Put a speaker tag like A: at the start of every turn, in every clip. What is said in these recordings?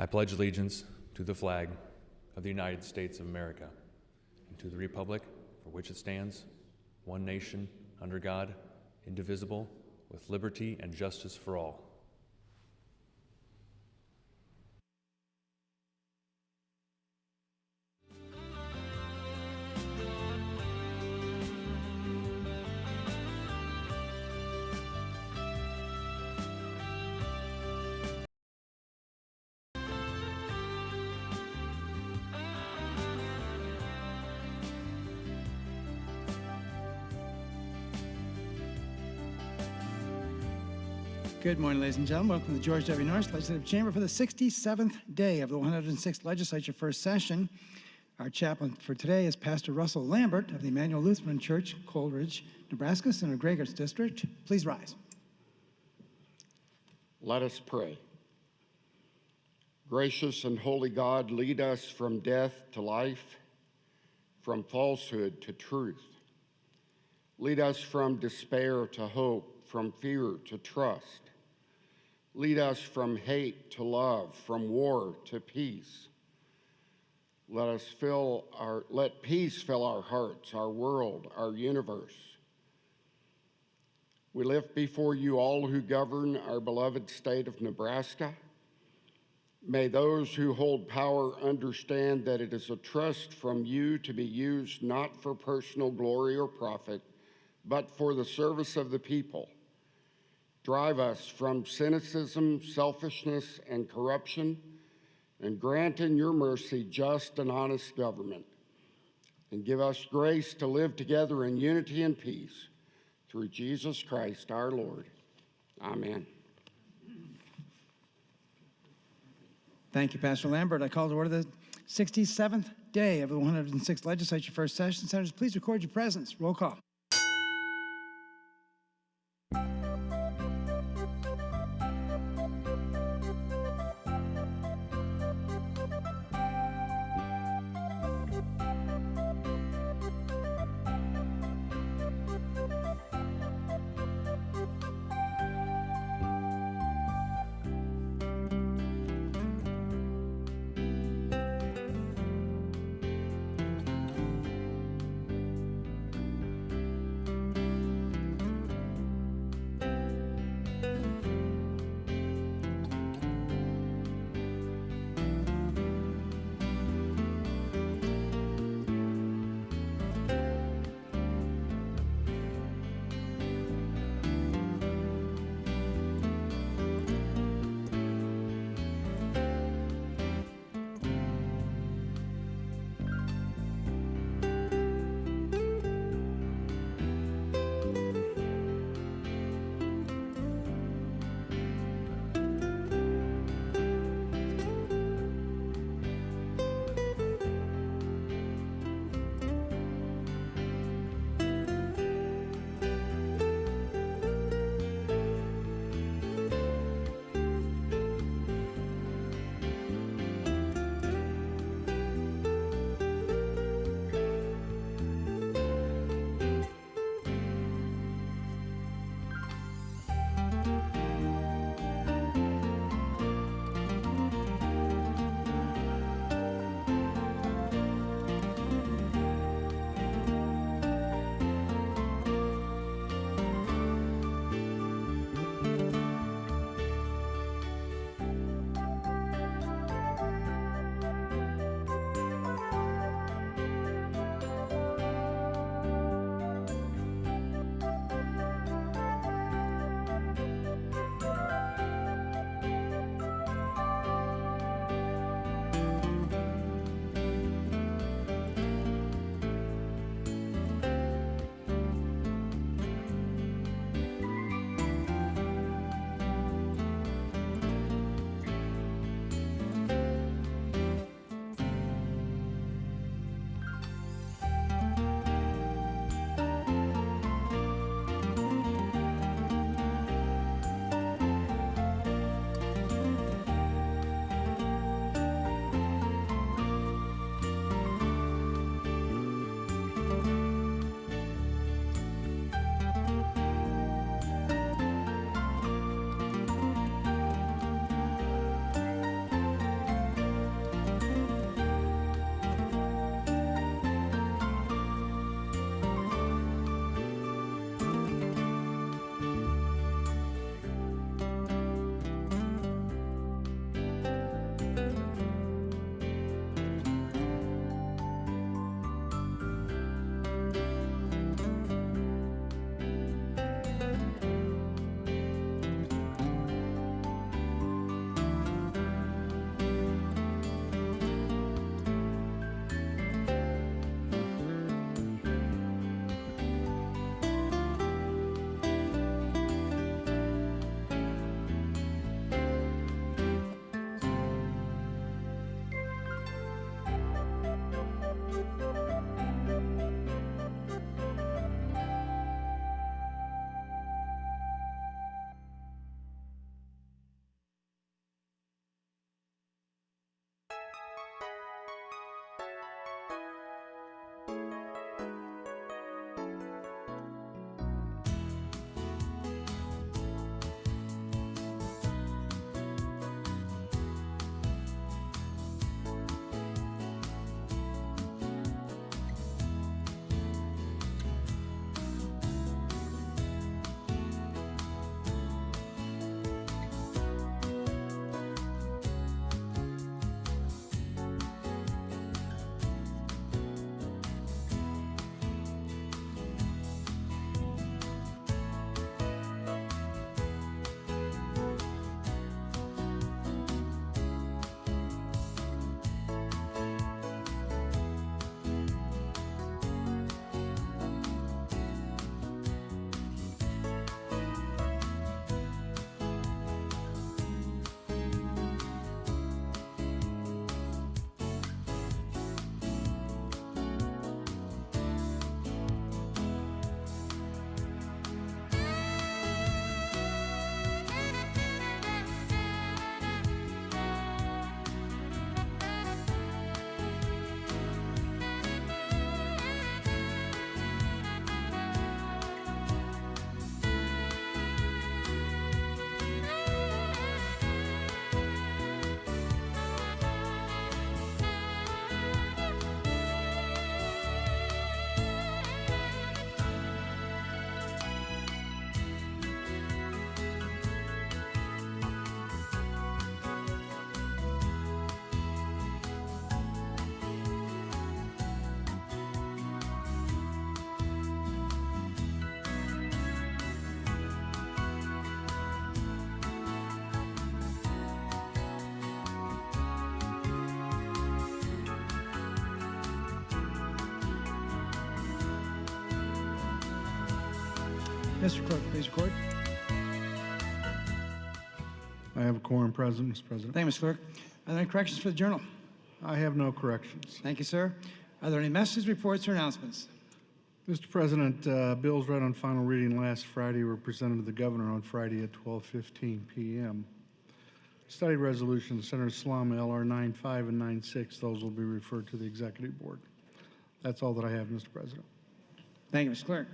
A: I pledge allegiance to the flag of the United States of America and to the republic for which it stands, one nation, under God, indivisible, with liberty and justice for all.
B: Good morning, ladies and gentlemen. Welcome to the George W. Norris Legislative Chamber for the 67th day of the 106th Legislature First Session. Our chaplain for today is Pastor Russell Lambert of the Emmanuel Lutheran Church, Coleridge, Nebraska, Senator Gregor's district. Please rise.
C: Let us pray. Gracious and holy God, lead us from death to life, from falsehood to truth. Lead us from despair to hope, from fear to trust. Lead us from hate to love, from war to peace. Let peace fill our hearts, our world, our universe. We lift before you all who govern our beloved state of Nebraska. May those who hold power understand that it is a trust from you to be used not for personal glory or profit, but for the service of the people. Drive us from cynicism, selfishness, and corruption, and grant in your mercy just and honest government. And give us grace to live together in unity and peace. Through Jesus Christ our Lord. Amen.
B: Thank you, Pastor Lambert. I call to order the 67th day of the 106th Legislature First Session. Senators, please record your presence. Roll call. Mr. Clerk, please record.
D: I have a quorum present, Mr. President.
B: Thank you, Mr. Clerk. Are there any corrections for the journal?
D: I have no corrections.
B: Thank you, sir. Are there any messages, reports, or announcements?
D: Mr. President, bills read on final reading last Friday were presented to the governor on Friday at 12:15 p.m. Study resolutions, Senator Slum, LR 95 and 96, those will be referred to the executive board. That's all that I have, Mr. President.
B: Thank you, Mr. Clerk.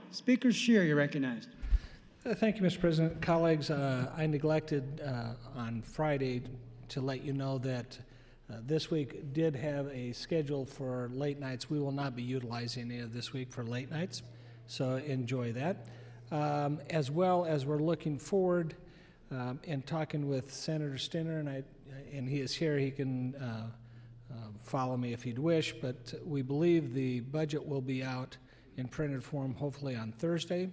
B: Speaker Scheer, you're recognized.
E: Thank you, Mr. President. Colleagues, I neglected on Friday to let you know that this week did have a schedule for late nights. We will not be utilizing any of this week for late nights, so enjoy that. As well as we're looking forward and talking with Senator Stinner, and he is here, he can follow me if he'd wish, but we believe the budget will be out in printed form hopefully on Thursday.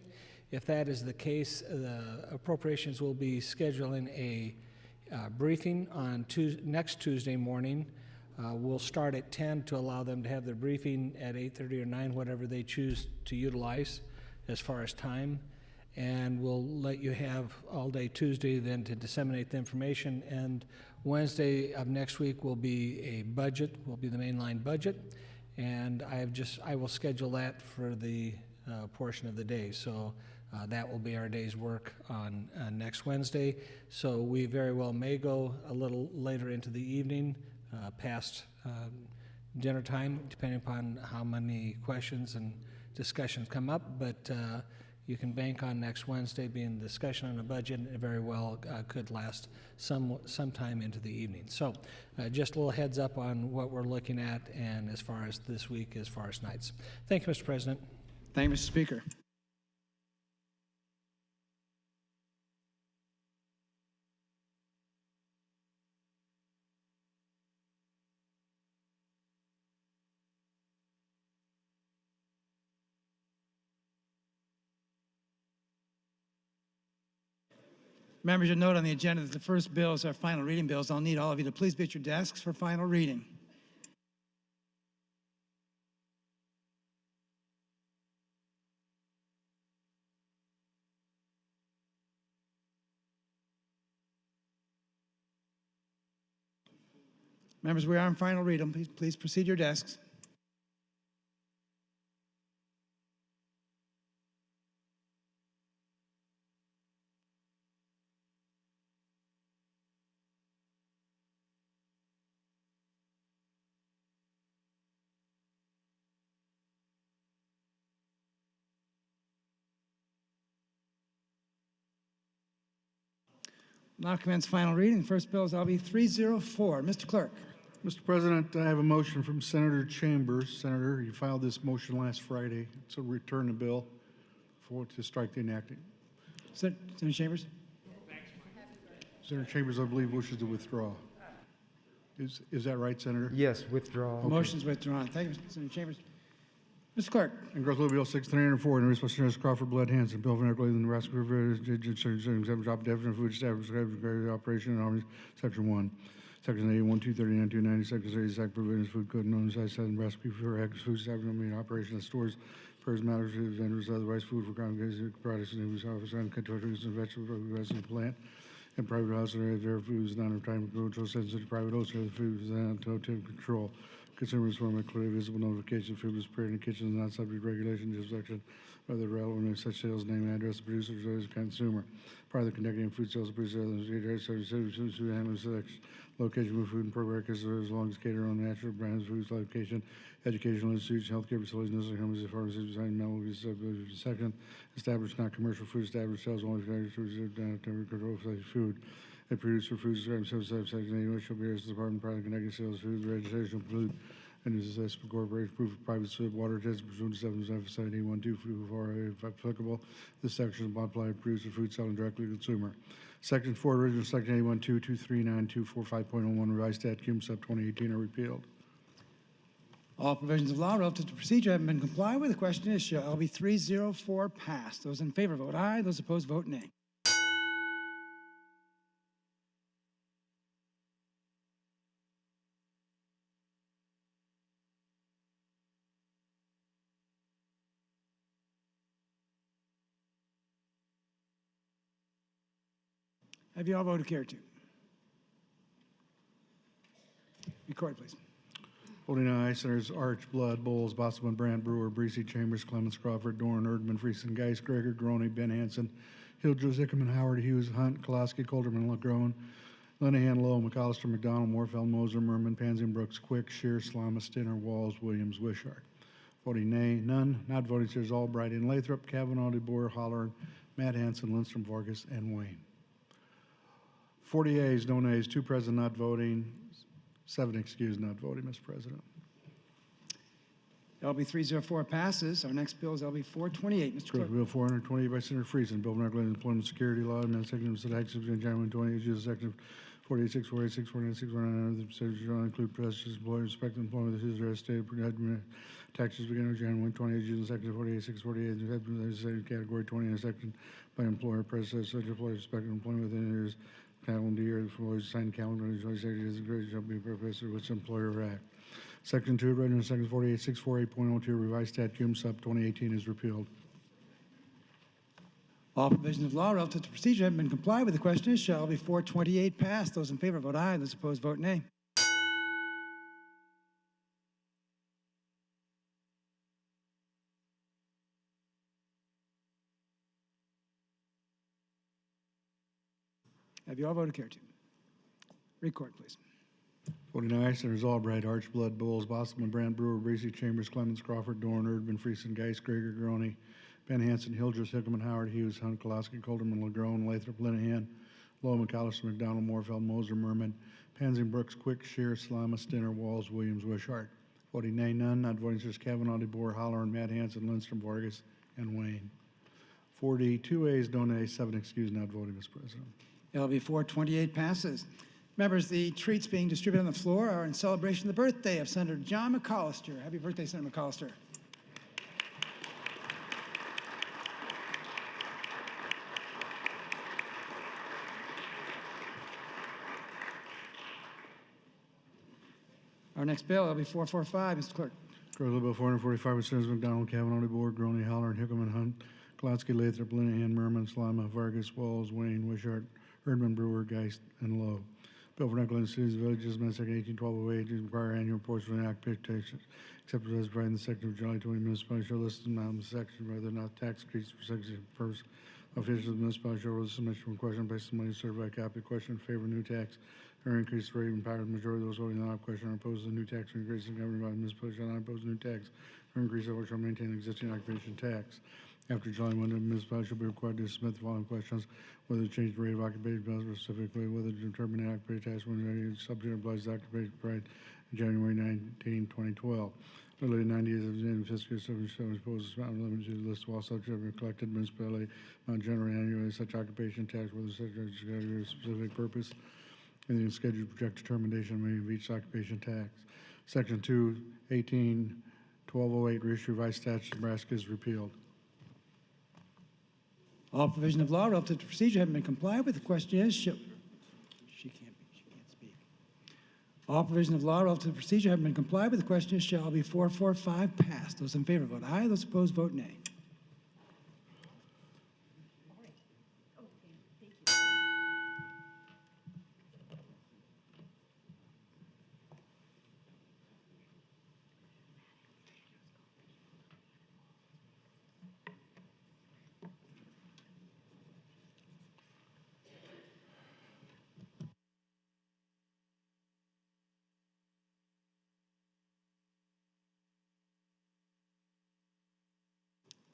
E: If that is the case, the appropriations will be scheduling a briefing on next Tuesday morning. We'll start at 10 to allow them to have their briefing at 8:30 or 9, whatever they choose to utilize as far as time. And we'll let you have all day Tuesday then to disseminate the information. And Wednesday of next week will be a budget, will be the mainline budget. And I will schedule that for the portion of the day. So that will be our day's work on next Wednesday. So we very well may go a little later into the evening, past dinner time, depending upon how many questions and discussions come up. But you can bank on next Wednesday being discussion on the budget, and it very well could last some time into the evening. So just a little heads up on what we're looking at, and as far as this week, as far as nights. Thank you, Mr. President.
B: Thank you, Mr. Speaker. Members, you'll note on the agenda that the first bills are final reading bills. I'll need all of you to please be at your desks for final reading. Members, we are on final reading. Please proceed to your desks. Now commence final reading. The first bill is LB 304. Mr. Clerk.
D: Mr. President, I have a motion from Senator Chambers. Senator, you filed this motion last Friday. It's a return the bill to strike the enacting.
B: Senator Chambers.
D: Senator Chambers, I believe, wishes to withdraw. Is that right, Senator?
F: Yes, withdraw.
B: The motion's withdrawn. Thank you, Senator Chambers. Mr. Clerk.
D: And Growth Bill 6304, in response to Senator Crawford, Blood Hanson, Bill Van Erkel, Nebraska River, drop definition of food establishment, operation and armies, Section 1. Section 81, 239, 290, Section 80, Act Provisions, Food Code, known as I-7, recipe for eggs, food establishment, and operation of stores, prayers, matters, vendors, otherwise food for congregations, products, and news office, and controllers, and vegetable, resident plant, and private house, and their foods, non-retirement control, sensitive private host, of the foods, and total control. Consumers form a clearly visible notification. Food was prepared in the kitchen is not subject to regulation, jurisdiction, whether relevant to such sales, name, address, producers, or as a consumer. Prior to conducting food sales, producers, food handling selection, location of food and preparation, as long as cater on natural brands, foods, location, educational institutes, healthcare facilities, nursing homes, pharmacies, design, mental abuse. Second, established not commercial food, established sales only control food. A producer food subsection A shall be as the department product connecting sales food registration include and is assessed for corporation proof of private water test pursuant to 777 food for if applicable. This section will apply to producer food selling directly to consumer. Section 4, original section 812239245.01 revised statute cum sub 2018 are repealed.
B: All provisions of law relative to procedure have been complied with. The question is, shall LB 304 pass? Those in favor vote aye. Those opposed vote nay. Have you all voted care to? Record, please.
D: Voting aye, Senators Arch, Blood, Bowles, Bosselman, Brandt, Brewer, Breesy, Chambers, Clements, Crawford, Dorn, Erdman, Friesen, Geis, Gregor, Groney, Ben Hanson, Hildreth, Zickerman, Howard, Hughes, Hunt, Kolaski, Colderman, LaGrone, Linehan, Lowe, McAllister, McDonald, Morfeld, Moser, Merman, Panzin, Brooks, Quick, Shear, Slama, Stinner, Walls, Williams, Wishart. Voting nay, none. Not voting, Senators Albright and Lathrop, Kavanaugh, DeBoer, Holler, Matt Hanson, Lindstrom, Vargas, and Wayne. 40 yeas, no nays, 2 present not voting, 7 excused not voting, Mr. President.
B: LB 304 passes. Our next bill is LB 428. Mr. Clerk.
D: Bill 428 by Senator Friesen, Bill regulating employment security law, and second of taxes between January 28, use section 486, 486, 496, 499, the procedure shall include processes employers respecting employment of the state taxes beginning on January 28, use section 486, 48, the category 20, and section by employer process such employers respecting employment within years calendar year, employees signed calendar, shall be professor with employer act. Section 2, read in section 48648.02, revised statute sub 2018 is repealed.
B: All provisions of law relative to procedure have been complied with. The question is, shall LB 428 pass? Those in favor vote aye. Those opposed vote nay. Have you all voted care to? Record, please.
D: Voting aye, Senators Albright, Arch, Blood, Bowles, Bosselman, Brandt, Brewer, Breesy, Chambers, Clements, Crawford, Dorn, Erdman, Friesen, Geis, Gregor, Groney, Ben Hanson, Hildreth, Hickman, Howard, Hughes, Hunt, Kolaski, Colderman, LaGrone, Lathrop, Linehan, Lowe, McAllister, McDonald, Morfeld, Moser, Merman, Panzin, Brooks, Quick, Shear, Slama, Stinner, Walls, Williams, Wishart. Voting nay, none. Not voting, Senators Kavanaugh, DeBoer, Holler, and Matt Hanson, Lindstrom, Vargas, and Wayne. 42 ayes, no nays, 7 excused, not voting, Mr. President.
B: LB 428 passes. Members, the treats being distributed on the floor are in celebration of the birthday of Senator John McAllister. Happy birthday, Senator McAllister. Our next bill, LB 445, Mr. Clerk.
D: Bill 445 by Senators McDonald, Kavanaugh, DeBoer, Groney, Holler, and Hickman, Hunt, Kolaski, Lathrop, Linehan, Merman, Slama, Vargas, Walls, Wayne, Wishart, Erdman, Brewer, Geist, and Lowe. Bill for Nickel Cities and Villages, amendment section 181208, to require annual reports for the occupation, except as provided in the section of July 20 municipality shall list them in the section whether or not tax increase for section first officials of the municipality shall list submission from question based on money certified copy question in favor of new tax or increase the rate of power of the majority of those voting on the question are opposed to the new tax or increase in government by the municipality shall not impose new tax or increase over shall maintain the existing occupation tax. After July 1, the municipality shall be required to submit the following questions: whether to change the rate of occupation bills, specifically whether to determine the occupation tax when the subject applies to occupation price on January 19, 2012. Related 90 days of the end of fiscal year 7 imposes amount limited to the list of all subject of collected municipality amount generally annually such occupation tax, whether such a specific purpose, and the scheduled project determination of each occupation tax. Section 2, 18-1208, reissue revised statute Nebraska is repealed.
B: All provision of law relative to procedure have been complied with. The question is, she can't speak. All provision of law relative to procedure have been complied with. The question is, shall LB 445 pass? Those in favor vote aye. Those opposed vote nay.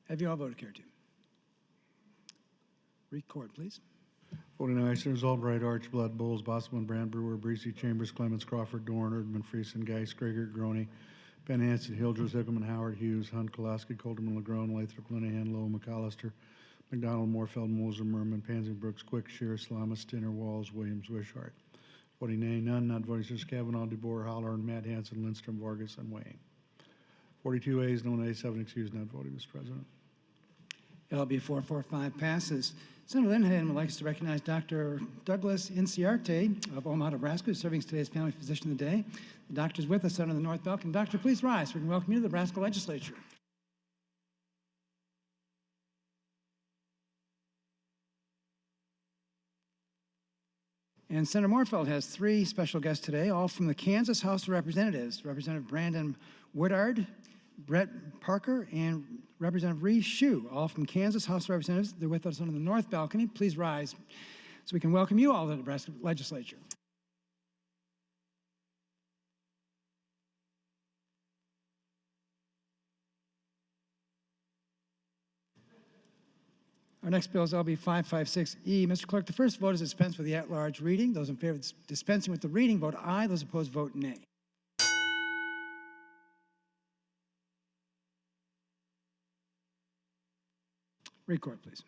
B: Have you all voted care to? Record, please.
D: Voting aye, Senators Albright, Arch, Blood, Bowles, Bosselman, Brandt, Brewer, Breesy, Chambers, Clements, Crawford, Dorn, Erdman, Friesen, Geis, Gregor, Groney, Ben Hanson, Hildreth, Hickman, Howard, Hughes, Hunt, Kolaski, Colderman, LaGrone, Lathrop, Linehan, Lowe, McAllister, McDonald, Morfeld, Moser, Merman, Panzin, Brooks, Quick, Shear, Slama, Stinner, Walls, Williams, Wishart. Voting nay, none. Not voting, Senators Kavanaugh, DeBoer, Holler, and Matt Hanson, Lindstrom, Vargas, and Wayne. 42 ayes, no nays, 7 excused, not voting, Mr. President.
B: LB 445 passes. Senator Linehan would like us to recognize Dr. Douglas Inciarte of Omaha, Nebraska, who's serving as today's family physician of the day. The doctor is with us under the north balcony. Doctor, please rise. We can welcome you to the Nebraska Legislature. And Senator Moorfield has 3 special guests today, all from the Kansas House of Representatives. Representative Brandon Woodard, Brett Parker, and Representative Rhys Shue, all from Kansas House of Representatives. They're with us on the north balcony. Please rise so we can welcome you all to the Nebraska Legislature. Our next bill is LB 556E. Mr. Clerk, the first vote is dispense with the at-large reading. Those in favor of dispensing with the reading vote aye. Those opposed vote nay. Record, please.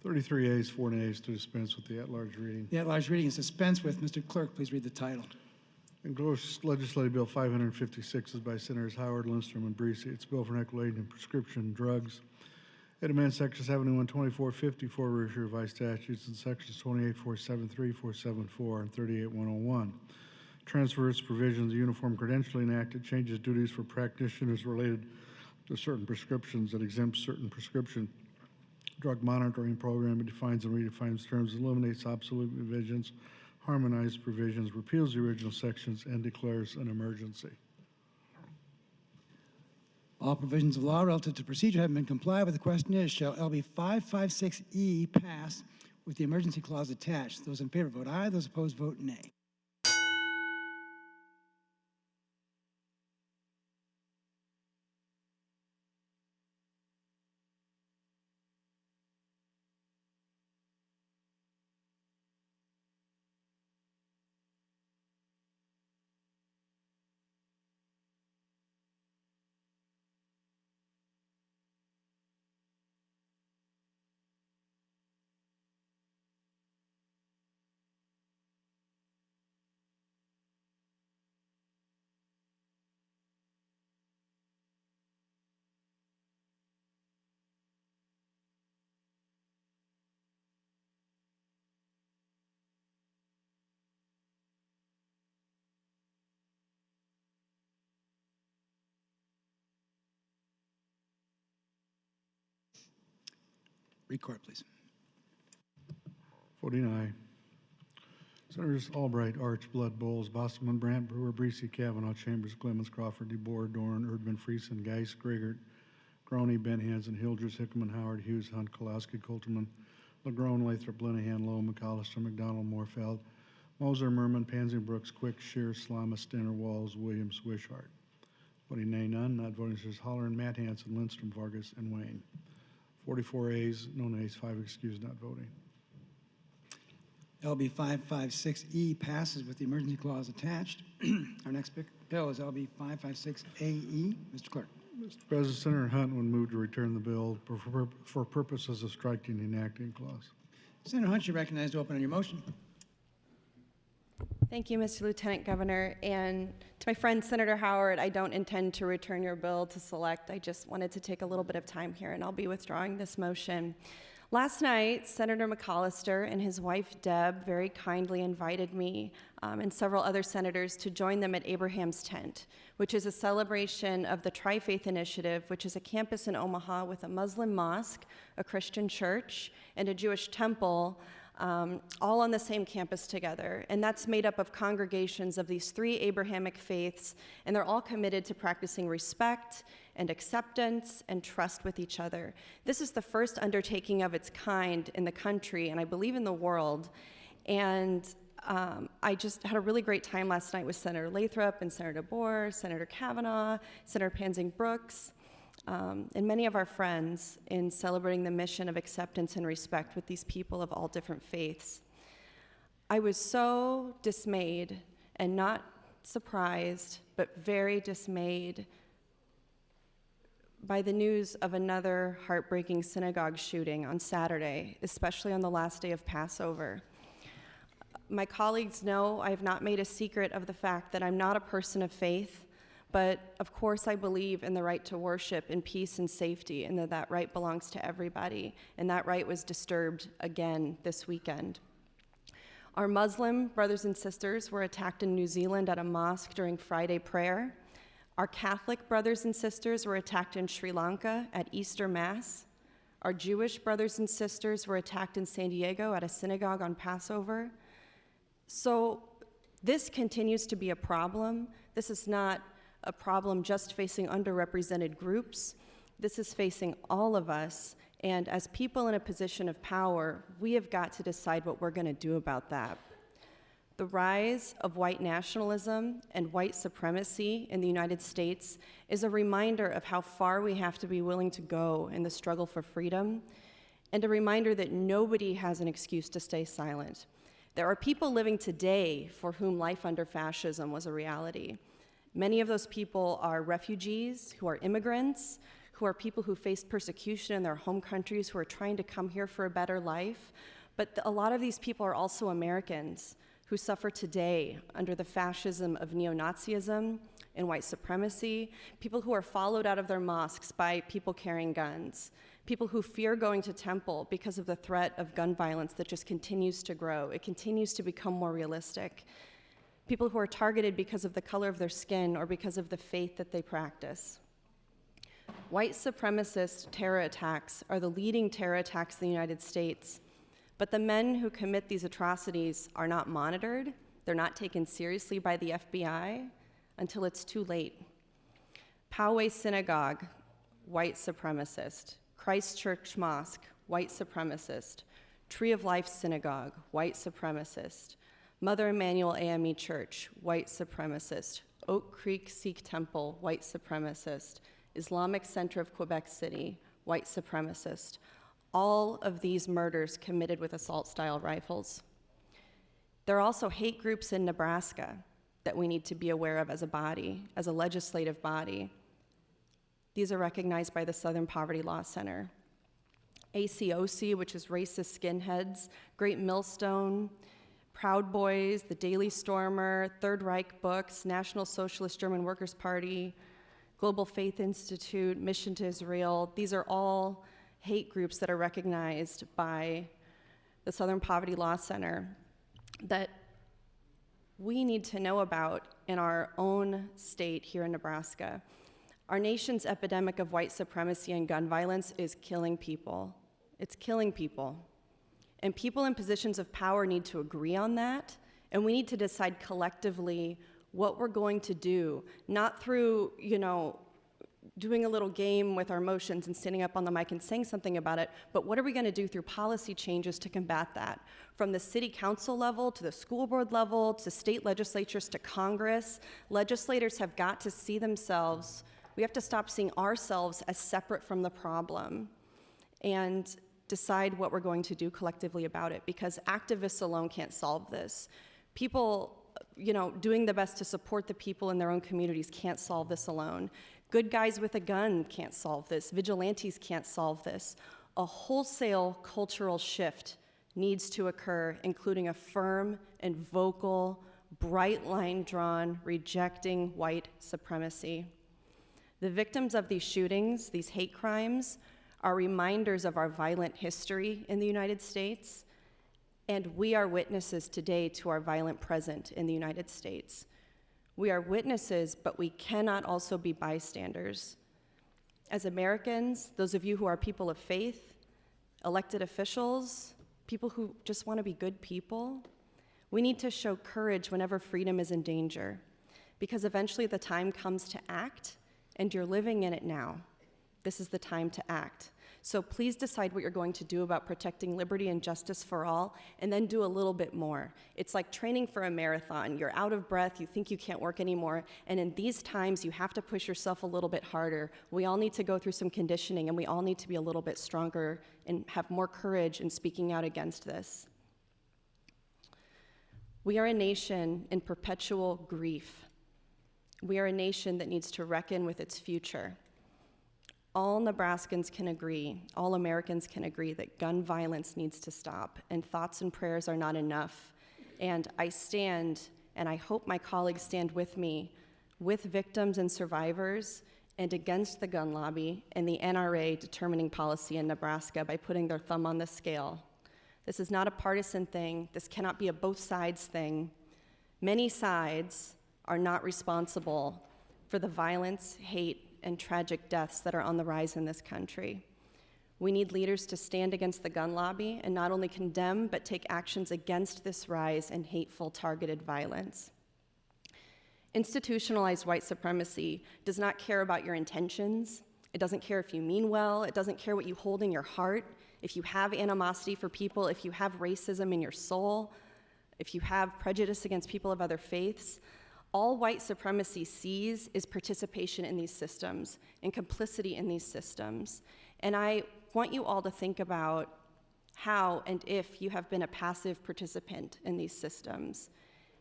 D: 33 ayes, 4 nays to dispense with the at-large reading.
B: The at-large reading is dispensed with. Mr. Clerk, please read the title.
D: Engrossed Legislative Bill 556 is by Senators Howard, Lindstrom, and Breese. It's a bill for regulating prescription drugs. It amends Section 712454 revised statutes and Sections 28473, 474, and 38101. Transfers provisions of Uniform Credentialing Act. It changes duties for practitioners related to certain prescriptions that exempts certain prescription drug monitoring program. It defines and redefines terms, eliminates obsolete provisions, harmonizes provisions, repeals the original sections, and declares an emergency.
B: All provisions of law relative to procedure have been complied with. The question is, shall LB 556E pass with the emergency clause attached? Those in favor vote aye. Those opposed vote nay. Record, please.
D: Voting aye. Senators Albright, Arch, Blood, Bowles, Bosselman, Brandt, Brewer, Breese, Kavanaugh, Chambers, Clemens, Crawford, DeBoer, Dorn, Erdman, Friesen, Geis, Grigert, Groney, Ben Hansen, Hildress, Hickman, Howard, Hughes, Hunt, Kolowski, Colterman, LaGrone, Lathrop, Linehan, Lowe, McAllister, McDonald, Moorfeld, Moser, Merman, Pansy, Brooks, Quick, Shear, Slama, Stenner, Walls, Williams, Wishart. Voting nay, none. Not voting says Hollern, Matt Hansen, Lindstrom, Vargas, and Wayne. 44 ayes, no nays, 5 excused, not voting.
B: LB 556E passes with the emergency clause attached. Our next bill is LB 556AE. Mr. Clerk.
D: Mr. President, Senator Hunt would move to return the bill for purposes of striking the enacting clause.
B: Senator Hunt, you're recognized to open on your motion.
F: Thank you, Mr. Lieutenant Governor. And to my friend, Senator Howard, I don't intend to return your bill to select. I just wanted to take a little bit of time here, and I'll be withdrawing this motion. Last night, Senator McAllister and his wife, Deb, very kindly invited me and several other senators to join them at Abraham's Tent, which is a celebration of the Tri-Faith Initiative, which is a campus in Omaha with a Muslim mosque, a Christian church, and a Jewish temple, all on the same campus together. And that's made up of congregations of these 3 Abrahamic faiths, and they're all committed to practicing respect and acceptance and trust with each other. This is the first undertaking of its kind in the country, and I believe in the world. And I just had a really great time last night with Senator Lathrop and Senator DeBoer, Senator Kavanaugh, Senator Pansing Brooks, and many of our friends in celebrating the mission of acceptance and respect with these people of all different faiths. I was so dismayed, and not surprised, but very dismayed by the news of another heartbreaking synagogue shooting on Saturday, especially on the last day of Passover. My colleagues know I have not made a secret of the fact that I'm not a person of faith, but of course I believe in the right to worship in peace and safety, and that right belongs to everybody, and that right was disturbed again this weekend. Our Muslim brothers and sisters were attacked in New Zealand at a mosque during Friday prayer. Our Catholic brothers and sisters were attacked in Sri Lanka at Easter Mass. Our Jewish brothers and sisters were attacked in San Diego at a synagogue on Passover. So this continues to be a problem. This is not a problem just facing underrepresented groups. This is facing all of us. And as people in a position of power, we have got to decide what we're going to do about that. The rise of white nationalism and white supremacy in the United States is a reminder of how far we have to be willing to go in the struggle for freedom, and a reminder that nobody has an excuse to stay silent. There are people living today for whom life under fascism was a reality. Many of those people are refugees, who are immigrants, who are people who faced persecution in their home countries, who are trying to come here for a better life. But a lot of these people are also Americans who suffer today under the fascism of neo-Nazism and white supremacy, people who are followed out of their mosques by people carrying guns, people who fear going to temple because of the threat of gun violence that just continues to grow. It continues to become more realistic. People who are targeted because of the color of their skin or because of the faith that they practice. White supremacist terror attacks are the leading terror attacks in the United States. But the men who commit these atrocities are not monitored, they're not taken seriously by the FBI until it's too late. Poway Synagogue, white supremacist. Christ Church Mosque, white supremacist. Tree of Life Synagogue, white supremacist. Mother Emanuel AME Church, white supremacist. Oak Creek Sikh Temple, white supremacist. Islamic Center of Quebec City, white supremacist. All of these murders committed with assault-style rifles. There are also hate groups in Nebraska that we need to be aware of as a body, as a legislative body. These are recognized by the Southern Poverty Law Center. ACOC, which is racist skinheads, Great Millstone, Proud Boys, the Daily Stormer, Third Reich Books, National Socialist German Workers' Party, Global Faith Institute, Mission to Israel. These are all hate groups that are recognized by the Southern Poverty Law Center that we need to know about in our own state here in Nebraska. Our nation's epidemic of white supremacy and gun violence is killing people. It's killing people. And people in positions of power need to agree on that, and we need to decide collectively what we're going to do, not through, doing a little game with our motions and standing up on the mic and saying something about it, but what are we going to do through policy changes to combat that? From the city council level to the school board level to state legislatures to Congress, legislators have got to see themselves. We have to stop seeing ourselves as separate from the problem and decide what we're going to do collectively about it, because activists alone can't solve this. People, doing the best to support the people in their own communities can't solve this alone. Good guys with a gun can't solve this. Vigilantes can't solve this. A wholesale cultural shift needs to occur, including a firm and vocal, bright line drawn, rejecting white supremacy. The victims of these shootings, these hate crimes, are reminders of our violent history in the United States, and we are witnesses today to our violent present in the United States. We are witnesses, but we cannot also be bystanders. As Americans, those of you who are people of faith, elected officials, people who just want to be good people, we need to show courage whenever freedom is in danger, because eventually the time comes to act, and you're living in it now. This is the time to act. So please decide what you're going to do about protecting liberty and justice for all, and then do a little bit more. It's like training for a marathon. You're out of breath, you think you can't work anymore, and in these times, you have to push yourself a little bit harder. We all need to go through some conditioning, and we all need to be a little bit stronger and have more courage in speaking out against this. We are a nation in perpetual grief. We are a nation that needs to reckon with its future. All Nebraskans can agree, all Americans can agree that gun violence needs to stop, and thoughts and prayers are not enough. And I stand, and I hope my colleagues stand with me, with victims and survivors, and against the gun lobby and the NRA determining policy in Nebraska by putting their thumb on the scale. This is not a partisan thing. This cannot be a both sides thing. Many sides are not responsible for the violence, hate, and tragic deaths that are on the rise in this country. We need leaders to stand against the gun lobby and not only condemn, but take actions against this rise in hateful, targeted violence. Institutionalized white supremacy does not care about your intentions. It doesn't care if you mean well. It doesn't care what you hold in your heart. If you have animosity for people, if you have racism in your soul, if you have prejudice against people of other faiths, all white supremacy sees is participation in these systems and complicity in these systems. And I want you all to think about how and if you have been a passive participant in these systems,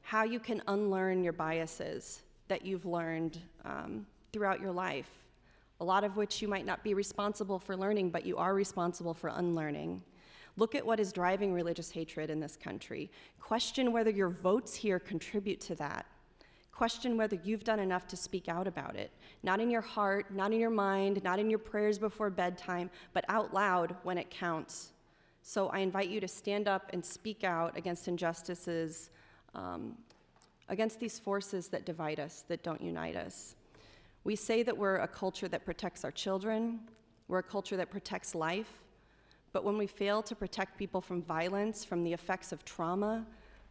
F: how you can unlearn your biases that you've learned throughout your life, a lot of which you might not be responsible for learning, but you are responsible for unlearning. Look at what is driving religious hatred in this country. Question whether your votes here contribute to that. Question whether you've done enough to speak out about it. Not in your heart, not in your mind, not in your prayers before bedtime, but out loud when it counts. So I invite you to stand up and speak out against injustices, against these forces that divide us, that don't unite us. We say that we're a culture that protects our children, we're a culture that protects life, but when we fail to protect people from violence, from the effects of trauma,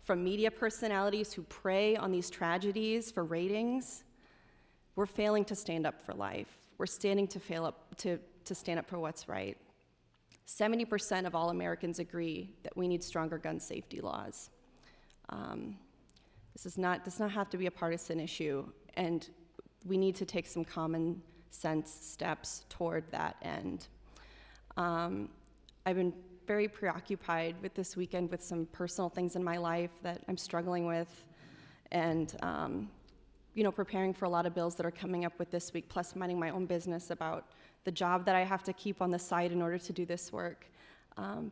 F: from media personalities who prey on these tragedies for ratings, we're failing to stand up for life. We're standing to stand up for what's right. 70% of all Americans agree that we need stronger gun safety laws. This does not have to be a partisan issue, and we need to take some common sense steps toward that end. I've been very preoccupied with this weekend with some personal things in my life that I'm struggling with, and preparing for a lot of bills that are coming up with this week, plus minding my own business about the job that I have to keep on the side in order to do this work.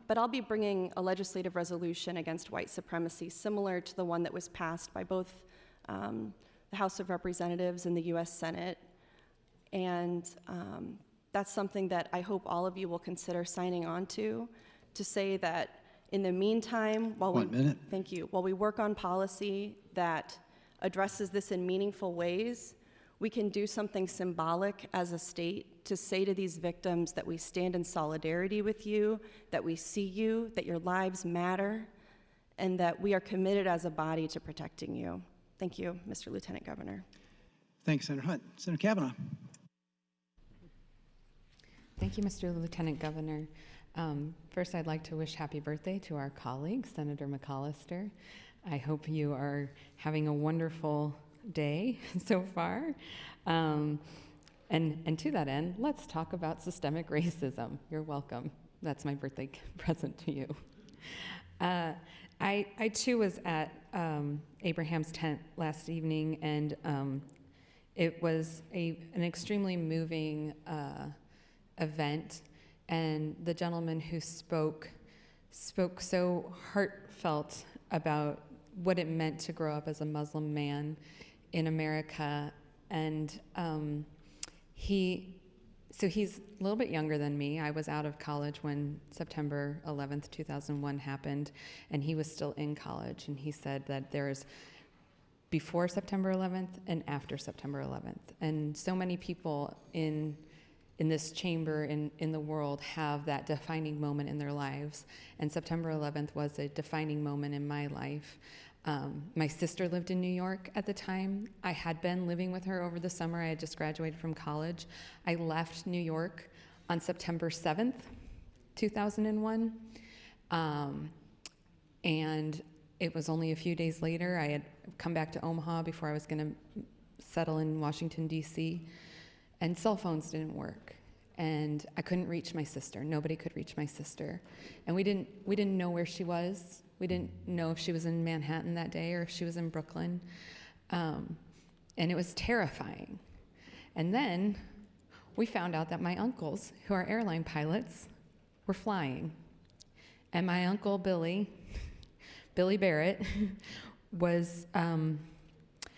F: But I'll be bringing a legislative resolution against white supremacy, similar to the one that was passed by both the House of Representatives and the US Senate. And that's something that I hope all of you will consider signing on to say that in the meantime, while we work on policy that addresses this in meaningful ways, we can do something symbolic as a state to say to these victims that we stand in solidarity with you, that we see you, that your lives matter, and that we are committed as a body to protecting you. Thank you, Mr. Lieutenant Governor.
B: Thanks, Senator Hunt. Senator Kavanaugh.
G: Thank you, Mr. Lieutenant Governor. First, I'd like to wish happy birthday to our colleague, Senator McAllister. I hope you are having a wonderful day so far. And to that end, let's talk about systemic racism. You're welcome. That's my birthday present to you. I too was at Abraham's tent last evening, and it was an extremely moving event. And the gentleman who spoke so heartfelt about what it meant to grow up as a Muslim man in America. And he's a little bit younger than me. I was out of college when September 11th, 2001 happened, and he was still in college. And he said that there's before September 11th and after September 11th. And so many people in this chamber, in the world, have that defining moment in their lives. And September 11th was a defining moment in my life. My sister lived in New York at the time. I had been living with her over the summer. I had just graduated from college. I left New York on September 7th, 2001. And it was only a few days later. I had come back to Omaha before I was going to settle in Washington, D.C., and cell phones didn't work, and I couldn't reach my sister. Nobody could reach my sister, and we didn't know where she was. We didn't know if she was in Manhattan that day or if she was in Brooklyn, and it was terrifying. And then we found out that my uncles, who are airline pilots, were flying, and my uncle Billy Barrett, was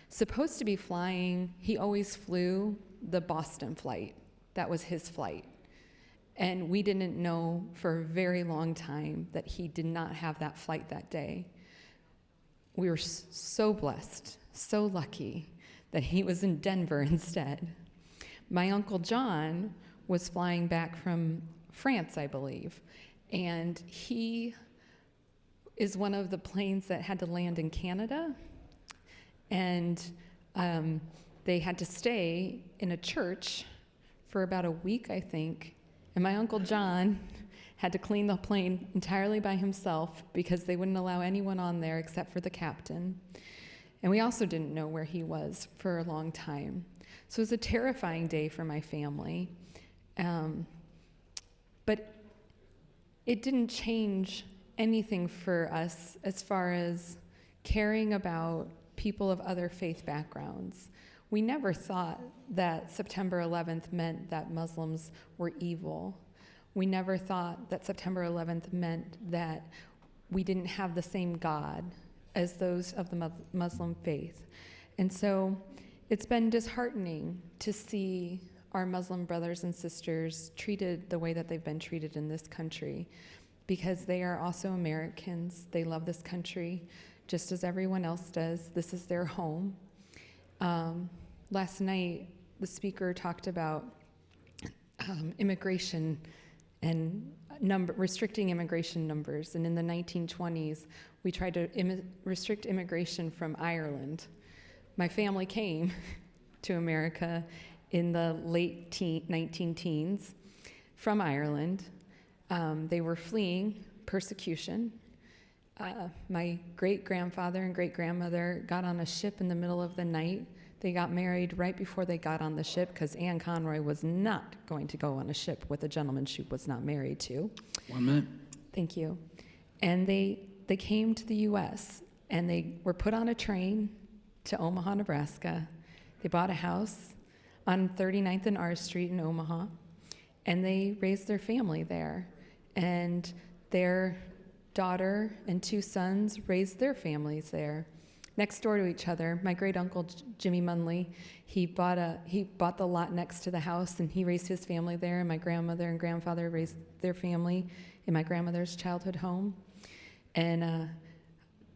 G: supposed to be flying. He always flew the Boston flight. That was his flight. And we didn't know for a very long time that he did not have that flight that day. We were so blessed, so lucky that he was in Denver instead. My Uncle John was flying back from France, I believe. And he is one of the planes that had to land in Canada. And they had to stay in a church for about a week, I think. And my Uncle John had to clean the plane entirely by himself because they wouldn't allow anyone on there except for the captain. And we also didn't know where he was for a long time. So it was a terrifying day for my family. But it didn't change anything for us as far as caring about people of other faith backgrounds. We never thought that September 11th meant that Muslims were evil. We never thought that September 11th meant that we didn't have the same God as those of the Muslim faith. And so it's been disheartening to see our Muslim brothers and sisters treated the way that they've been treated in this country, because they are also Americans. They love this country just as everyone else does. This is their home. Last night, the speaker talked about immigration and restricting immigration numbers. And in the 1920s, we tried to restrict immigration from Ireland. My family came to America in the late 19 teens from Ireland. They were fleeing persecution. My great-grandfather and great-grandmother got on a ship in the middle of the night. They got married right before they got on the ship because Anne Conroy was not going to go on a ship with a gentleman she was not married to.
B: 1 minute.
G: Thank you. And they came to the U.S., and they were put on a train to Omaha, Nebraska. They bought a house on 39th and R Street in Omaha, and they raised their family there. And their daughter and 2 sons raised their families there, next door to each other. My great uncle Jimmy Munley, he bought the lot next to the house, and he raised his family there. And my grandmother and grandfather raised their family in my grandmother's childhood home. And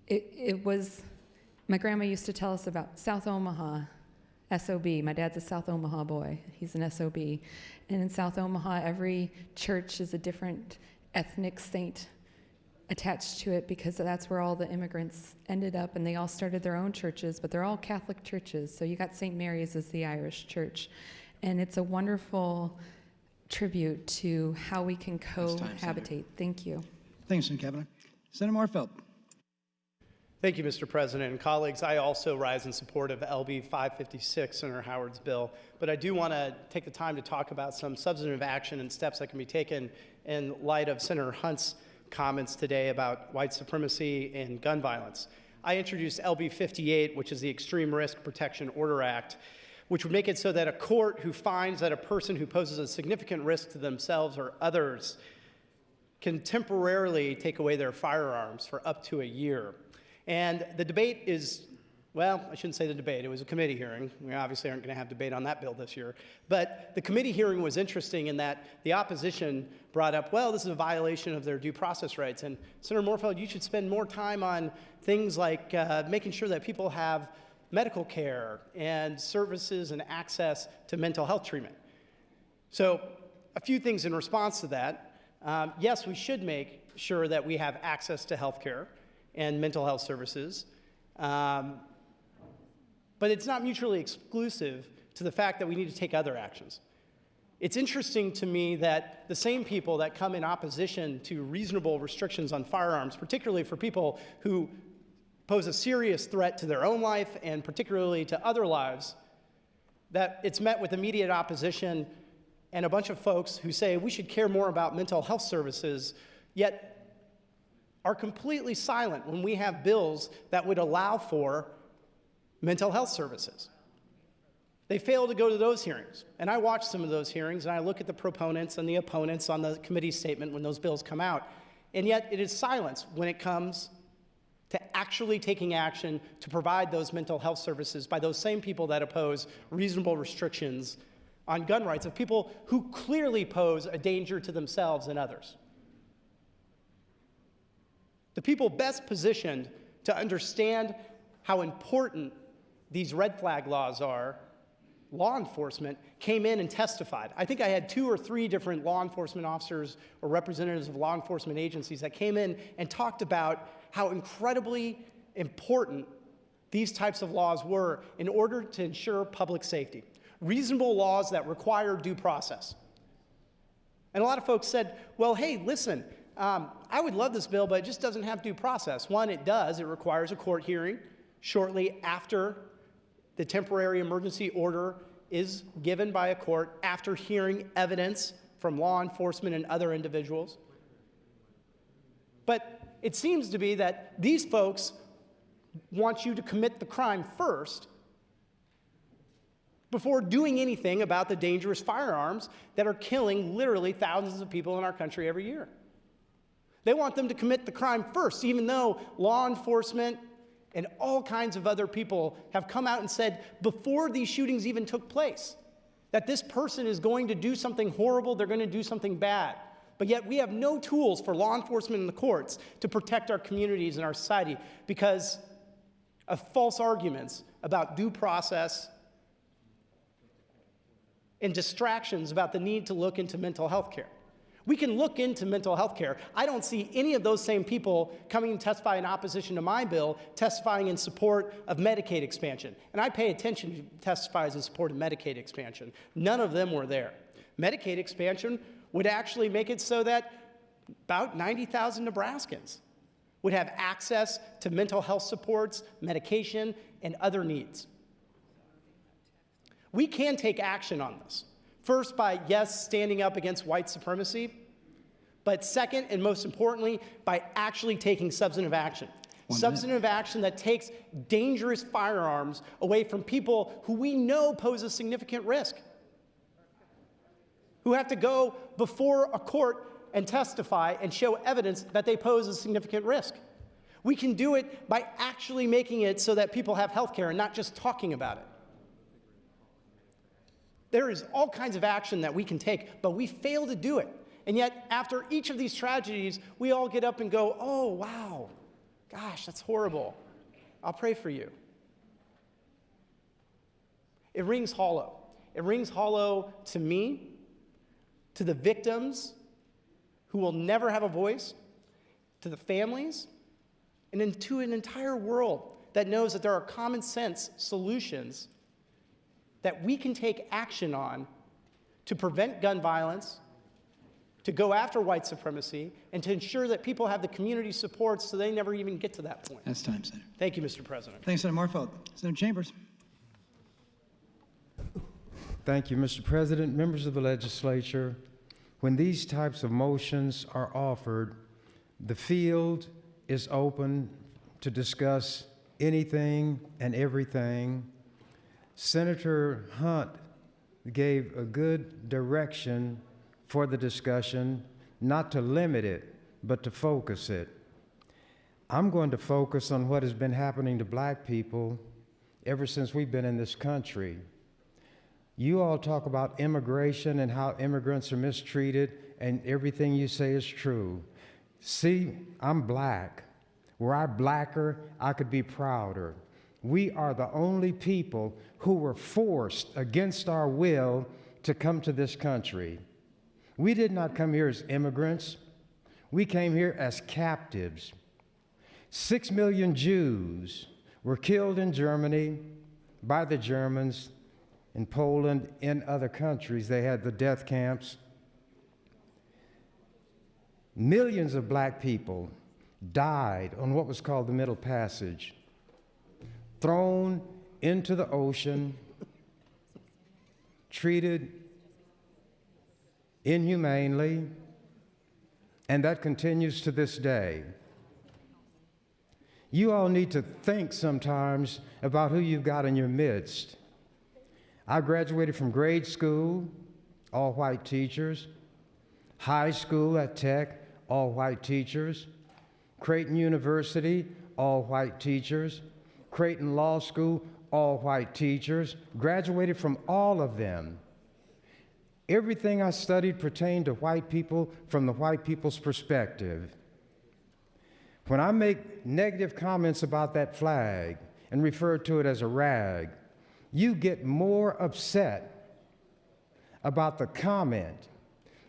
G: it was, my grandma used to tell us about South Omaha, SOB. My dad's a South Omaha boy. He's an SOB. And in South Omaha, every church is a different ethnic saint attached to it, because that's where all the immigrants ended up, and they all started their own churches, but they're all Catholic churches. So you got St. Mary's as the Irish church. And it's a wonderful tribute to how we can cohabitate. Thank you.
B: Thanks, Senator Kavanaugh. Senator Moorfeld.
H: Thank you, Mr. President. And colleagues, I also rise in support of LB 556, Senator Howard's bill, but I do want to take the time to talk about some substantive action and steps that can be taken in light of Senator Hunt's comments today about white supremacy and gun violence. I introduced LB 58, which is the Extreme Risk Protection Order Act, which would make it so that a court who finds that a person who poses a significant risk to themselves or others can temporarily take away their firearms for up to a year. And the debate is, well, I shouldn't say the debate. It was a committee hearing. We obviously aren't going to have debate on that bill this year. But the committee hearing was interesting in that the opposition brought up, well, this is a violation of their due process rights. And Senator Moorfeld, you should spend more time on things like making sure that people have medical care and services and access to mental health treatment. So a few things in response to that. Yes, we should make sure that we have access to health care and mental health services. But it's not mutually exclusive to the fact that we need to take other actions. It's interesting to me that the same people that come in opposition to reasonable restrictions on firearms, particularly for people who pose a serious threat to their own life and particularly to other lives, that it's met with immediate opposition and a bunch of folks who say we should care more about mental health services, yet are completely silent when we have bills that would allow for mental health services. They fail to go to those hearings. And I watch some of those hearings, and I look at the proponents and the opponents on the committee statement when those bills come out. And yet it is silence when it comes to actually taking action to provide those mental health services by those same people that oppose reasonable restrictions on gun rights of people who clearly pose a danger to themselves and others. The people best positioned to understand how important these red flag laws are law enforcement came in and testified. I think I had 2 or 3 different law enforcement officers or representatives of law enforcement agencies that came in and talked about how incredibly important these types of laws were in order to ensure public safety. Reasonable laws that require due process. And a lot of folks said, well, hey, listen, I would love this bill, but it just doesn't have due process. One, it does. It requires a court hearing shortly after the temporary emergency order is given by a court, after hearing evidence from law enforcement and other individuals. But it seems to be that these folks want you to commit the crime first before doing anything about the dangerous firearms that are killing literally thousands of people in our country every year. They want them to commit the crime first, even though law enforcement and all kinds of other people have come out and said before these shootings even took place that this person is going to do something horrible, they're going to do something bad. But yet we have no tools for law enforcement and the courts to protect our communities and our society because of false arguments about due process and distractions about the need to look into mental health care. We can look into mental health care. I don't see any of those same people coming and testify in opposition to my bill, testifying in support of Medicaid expansion. And I pay attention to testifies in support of Medicaid expansion. None of them were there. Medicaid expansion would actually make it so that about 90,000 Nebraskans would have access to mental health supports, medication, and other needs. We can take action on this. First, by, yes, standing up against white supremacy, but second, and most importantly, by actually taking substantive action. Substantive action that takes dangerous firearms away from people who we know pose a significant risk, who have to go before a court and testify and show evidence that they pose a significant risk. We can do it by actually making it so that people have health care and not just talking about it. There is all kinds of action that we can take, but we fail to do it. And yet, after each of these tragedies, we all get up and go, oh, wow, gosh, that's horrible. I'll pray for you. It rings hollow. It rings hollow to me, to the victims who will never have a voice, to the families, and then to an entire world that knows that there are common sense solutions that we can take action on to prevent gun violence, to go after white supremacy, and to ensure that people have the community support so they never even get to that point.
B: That's time, Senator.
H: Thank you, Mr. President.
B: Thanks, Senator Marfeld. Senator Chambers.
I: Thank you, Mr. President, members of the legislature. When these types of motions are offered, the field is open to discuss anything and everything. Senator Hunt gave a good direction for the discussion, not to limit it, but to focus it. I'm going to focus on what has been happening to black people ever since we've been in this country. You all talk about immigration and how immigrants are mistreated, and everything you say is true. See, I'm black. Were I blacker, I could be prouder. We are the only people who were forced against our will to come to this country. We did not come here as immigrants. We came here as captives. 6 million Jews were killed in Germany by the Germans, in Poland, in other countries. They had the death camps. Millions of black people died on what was called the Middle Passage, thrown into the ocean, treated inhumanely, and that continues to this day. You all need to think sometimes about who you've got in your midst. I graduated from grade school, all white teachers, high school at Tech, all white teachers, Creighton University, all white teachers, Creighton Law School, all white teachers, graduated from all of them. Everything I studied pertained to white people from the white people's perspective. When I make negative comments about that flag and refer to it as a rag, you get more upset about the comment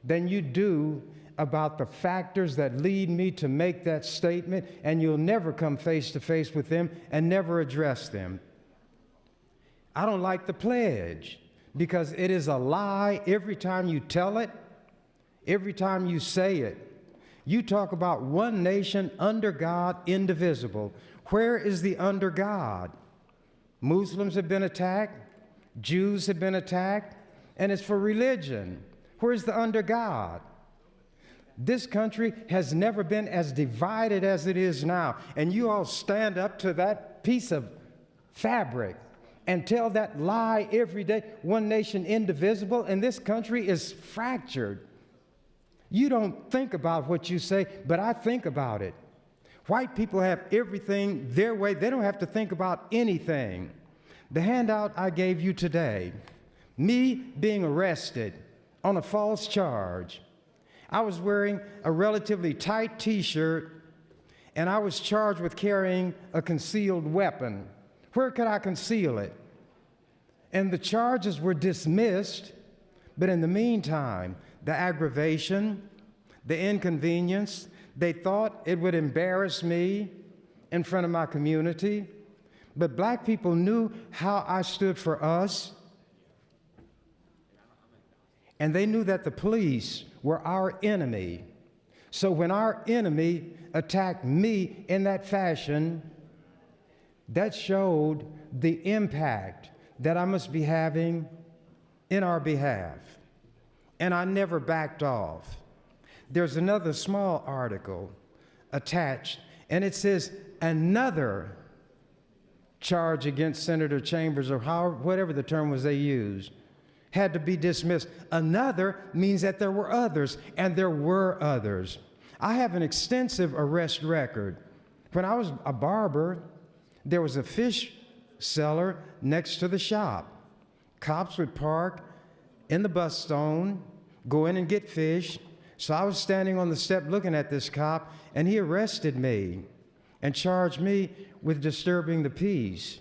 I: than you do about the factors that lead me to make that statement, and you'll never come face to face with them and never address them. I don't like the pledge because it is a lie every time you tell it, every time you say it. You talk about one nation under God, indivisible. Where is the under God? Muslims have been attacked, Jews have been attacked, and it's for religion. Where's the under God? This country has never been as divided as it is now. And you all stand up to that piece of fabric and tell that lie every day. One nation indivisible, and this country is fractured. You don't think about what you say, but I think about it. White people have everything their way. They don't have to think about anything. The handout I gave you today, me being arrested on a false charge. I was wearing a relatively tight t-shirt, and I was charged with carrying a concealed weapon. Where could I conceal it? And the charges were dismissed, but in the meantime, the aggravation, the inconvenience, they thought it would embarrass me in front of my community, but black people knew how I stood for us, and they knew that the police were our enemy. So when our enemy attacked me in that fashion, that showed the impact that I must be having in our behalf. And I never backed off. There's another small article attached, and it says another charge against Senator Chambers, or whatever the term was they used, had to be dismissed. Another means that there were others, and there were others. I have an extensive arrest record. When I was a barber, there was a fish cellar next to the shop. Cops would park in the bus stone, go in and get fish. So I was standing on the step looking at this cop, and he arrested me and charged me with disturbing the peace.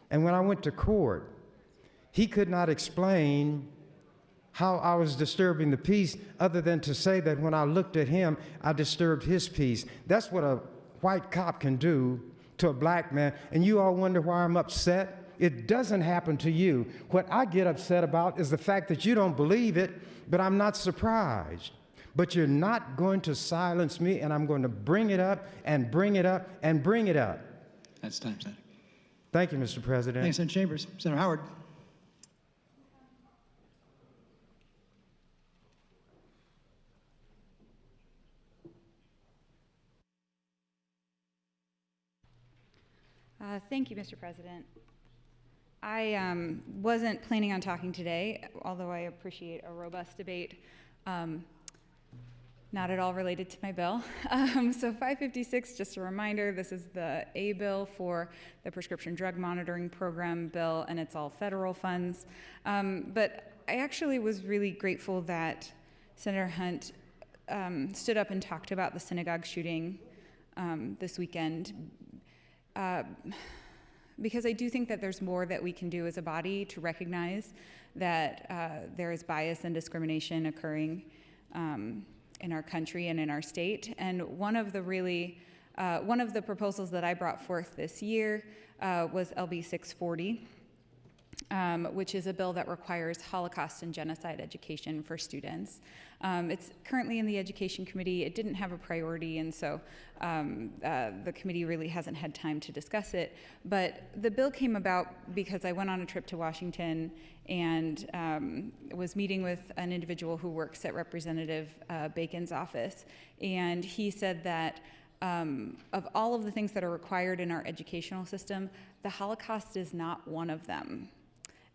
I: And when I went to court, he could not explain how I was disturbing the peace other than to say that when I looked at him, I disturbed his peace. That's what a white cop can do to a black man. And you all wonder why I'm upset? It doesn't happen to you. What I get upset about is the fact that you don't believe it, but I'm not surprised. But you're not going to silence me, and I'm going to bring it up and bring it up and bring it up.
B: That's time, Senator.
I: Thank you, Mr. President.
B: Thanks, Senator Chambers. Senator Howard.
J: Thank you, Mr. President. I wasn't planning on talking today, although I appreciate a robust debate. Not at all related to my bill. So 556, just a reminder, this is the A bill for the Prescription Drug Monitoring Program bill, and it's all federal funds. But I actually was really grateful that Senator Hunt stood up and talked about the synagogue shooting this weekend, because I do think that there's more that we can do as a body to recognize that there is bias and discrimination occurring in our country and in our state. And one of the proposals that I brought forth this year was LB 640, which is a bill that requires Holocaust and genocide education for students. It's currently in the Education Committee. It didn't have a priority, and so the committee really hasn't had time to discuss it. But the bill came about because I went on a trip to Washington and was meeting with an individual who works at Representative Bacon's office, and he said that of all of the things that are required in our educational system, the Holocaust is not one of them.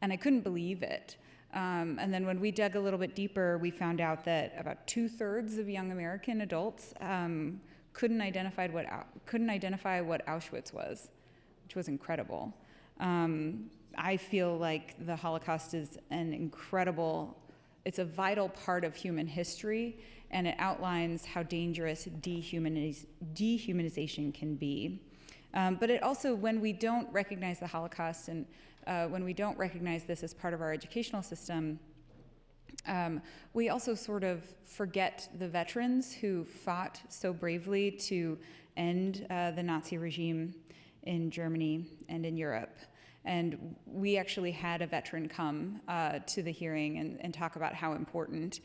J: And I couldn't believe it. And then when we dug a little bit deeper, we found out that about 2/3 of young American adults couldn't identify what Auschwitz was, which was incredible. I feel like the Holocaust is it's a vital part of human history, and it outlines how dangerous dehumanization can be. But it also, when we don't recognize the Holocaust and when we don't recognize this as part of our educational system, we also sort of forget the veterans who fought so bravely to end the Nazi regime in Germany and in Europe. And we actually had a veteran come to the hearing and talk about how important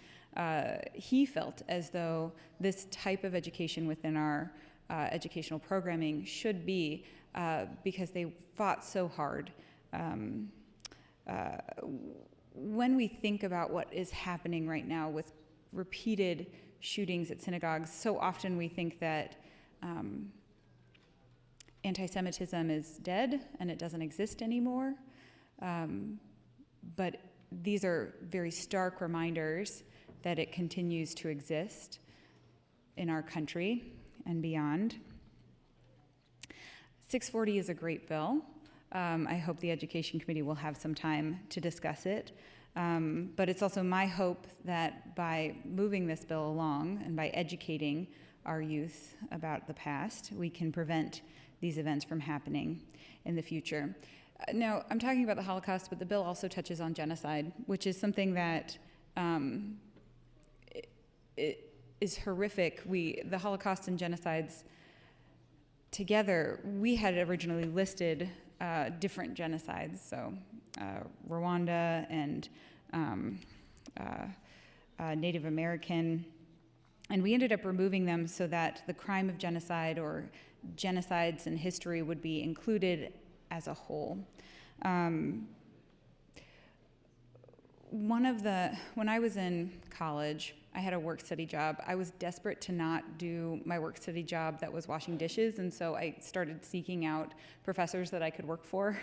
J: he felt as though this type of education within our educational programming should be, because they fought so hard. When we think about what is happening right now with repeated shootings at synagogues, so often we think that anti-Semitism is dead and it doesn't exist anymore. But these are very stark reminders that it continues to exist in our country and beyond. 640 is a great bill. I hope the Education Committee will have some time to discuss it. But it's also my hope that by moving this bill along and by educating our youth about the past, we can prevent these events from happening in the future. Now, I'm talking about the Holocaust, but the bill also touches on genocide, which is something that it is horrific. The Holocaust and genocides together, we had originally listed different genocides, so Rwanda and Native American, and we ended up removing them so that the crime of genocide or genocides in history would be included as a whole. When I was in college, I had a work study job. I was desperate to not do my work study job that was washing dishes, and so I started seeking out professors that I could work for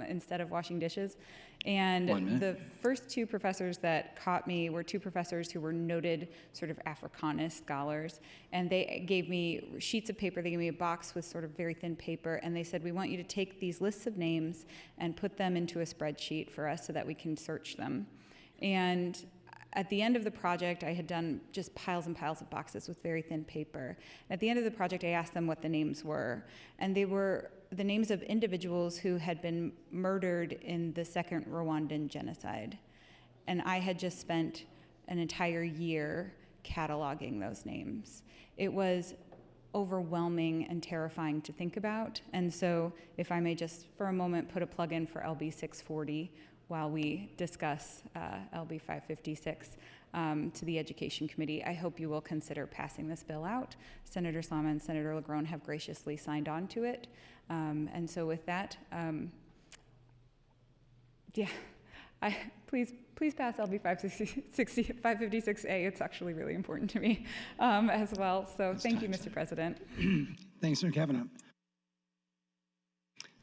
J: instead of washing dishes. And the first two professors that caught me were two professors who were noted sort of Africanist scholars, and they gave me sheets of paper. They gave me a box with sort of very thin paper, and they said, we want you to take these lists of names and put them into a spreadsheet for us so that we can search them. And at the end of the project, I had done just piles and piles of boxes with very thin paper. At the end of the project, I asked them what the names were. And they were the names of individuals who had been murdered in the second Rwandan genocide. And I had just spent an entire year cataloging those names. It was overwhelming and terrifying to think about. And so if I may just for a moment put a plug in for LB 640, while we discuss LB 556 to the Education Committee. I hope you will consider passing this bill out. Senator Slama and Senator LaGrone have graciously signed on to it. And so with that, please pass LB 556A. It's actually really important to me as well. So thank you, Mr. President.
B: Thanks, Senator Kavanaugh.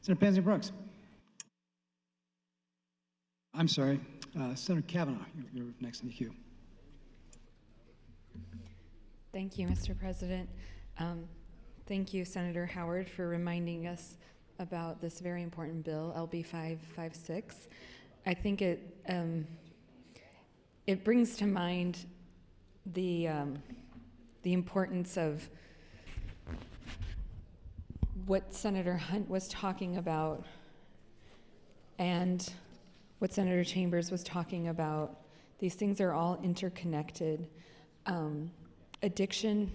B: Senator Pansy Brooks. I'm sorry, Senator Kavanaugh, you're next in the queue.
G: Thank you, Mr. President. Thank you, Senator Howard, for reminding us about this very important bill, LB 556. I think it brings to mind the importance of what Senator Hunt was talking about and what Senator Chambers was talking about. These things are all interconnected. Addiction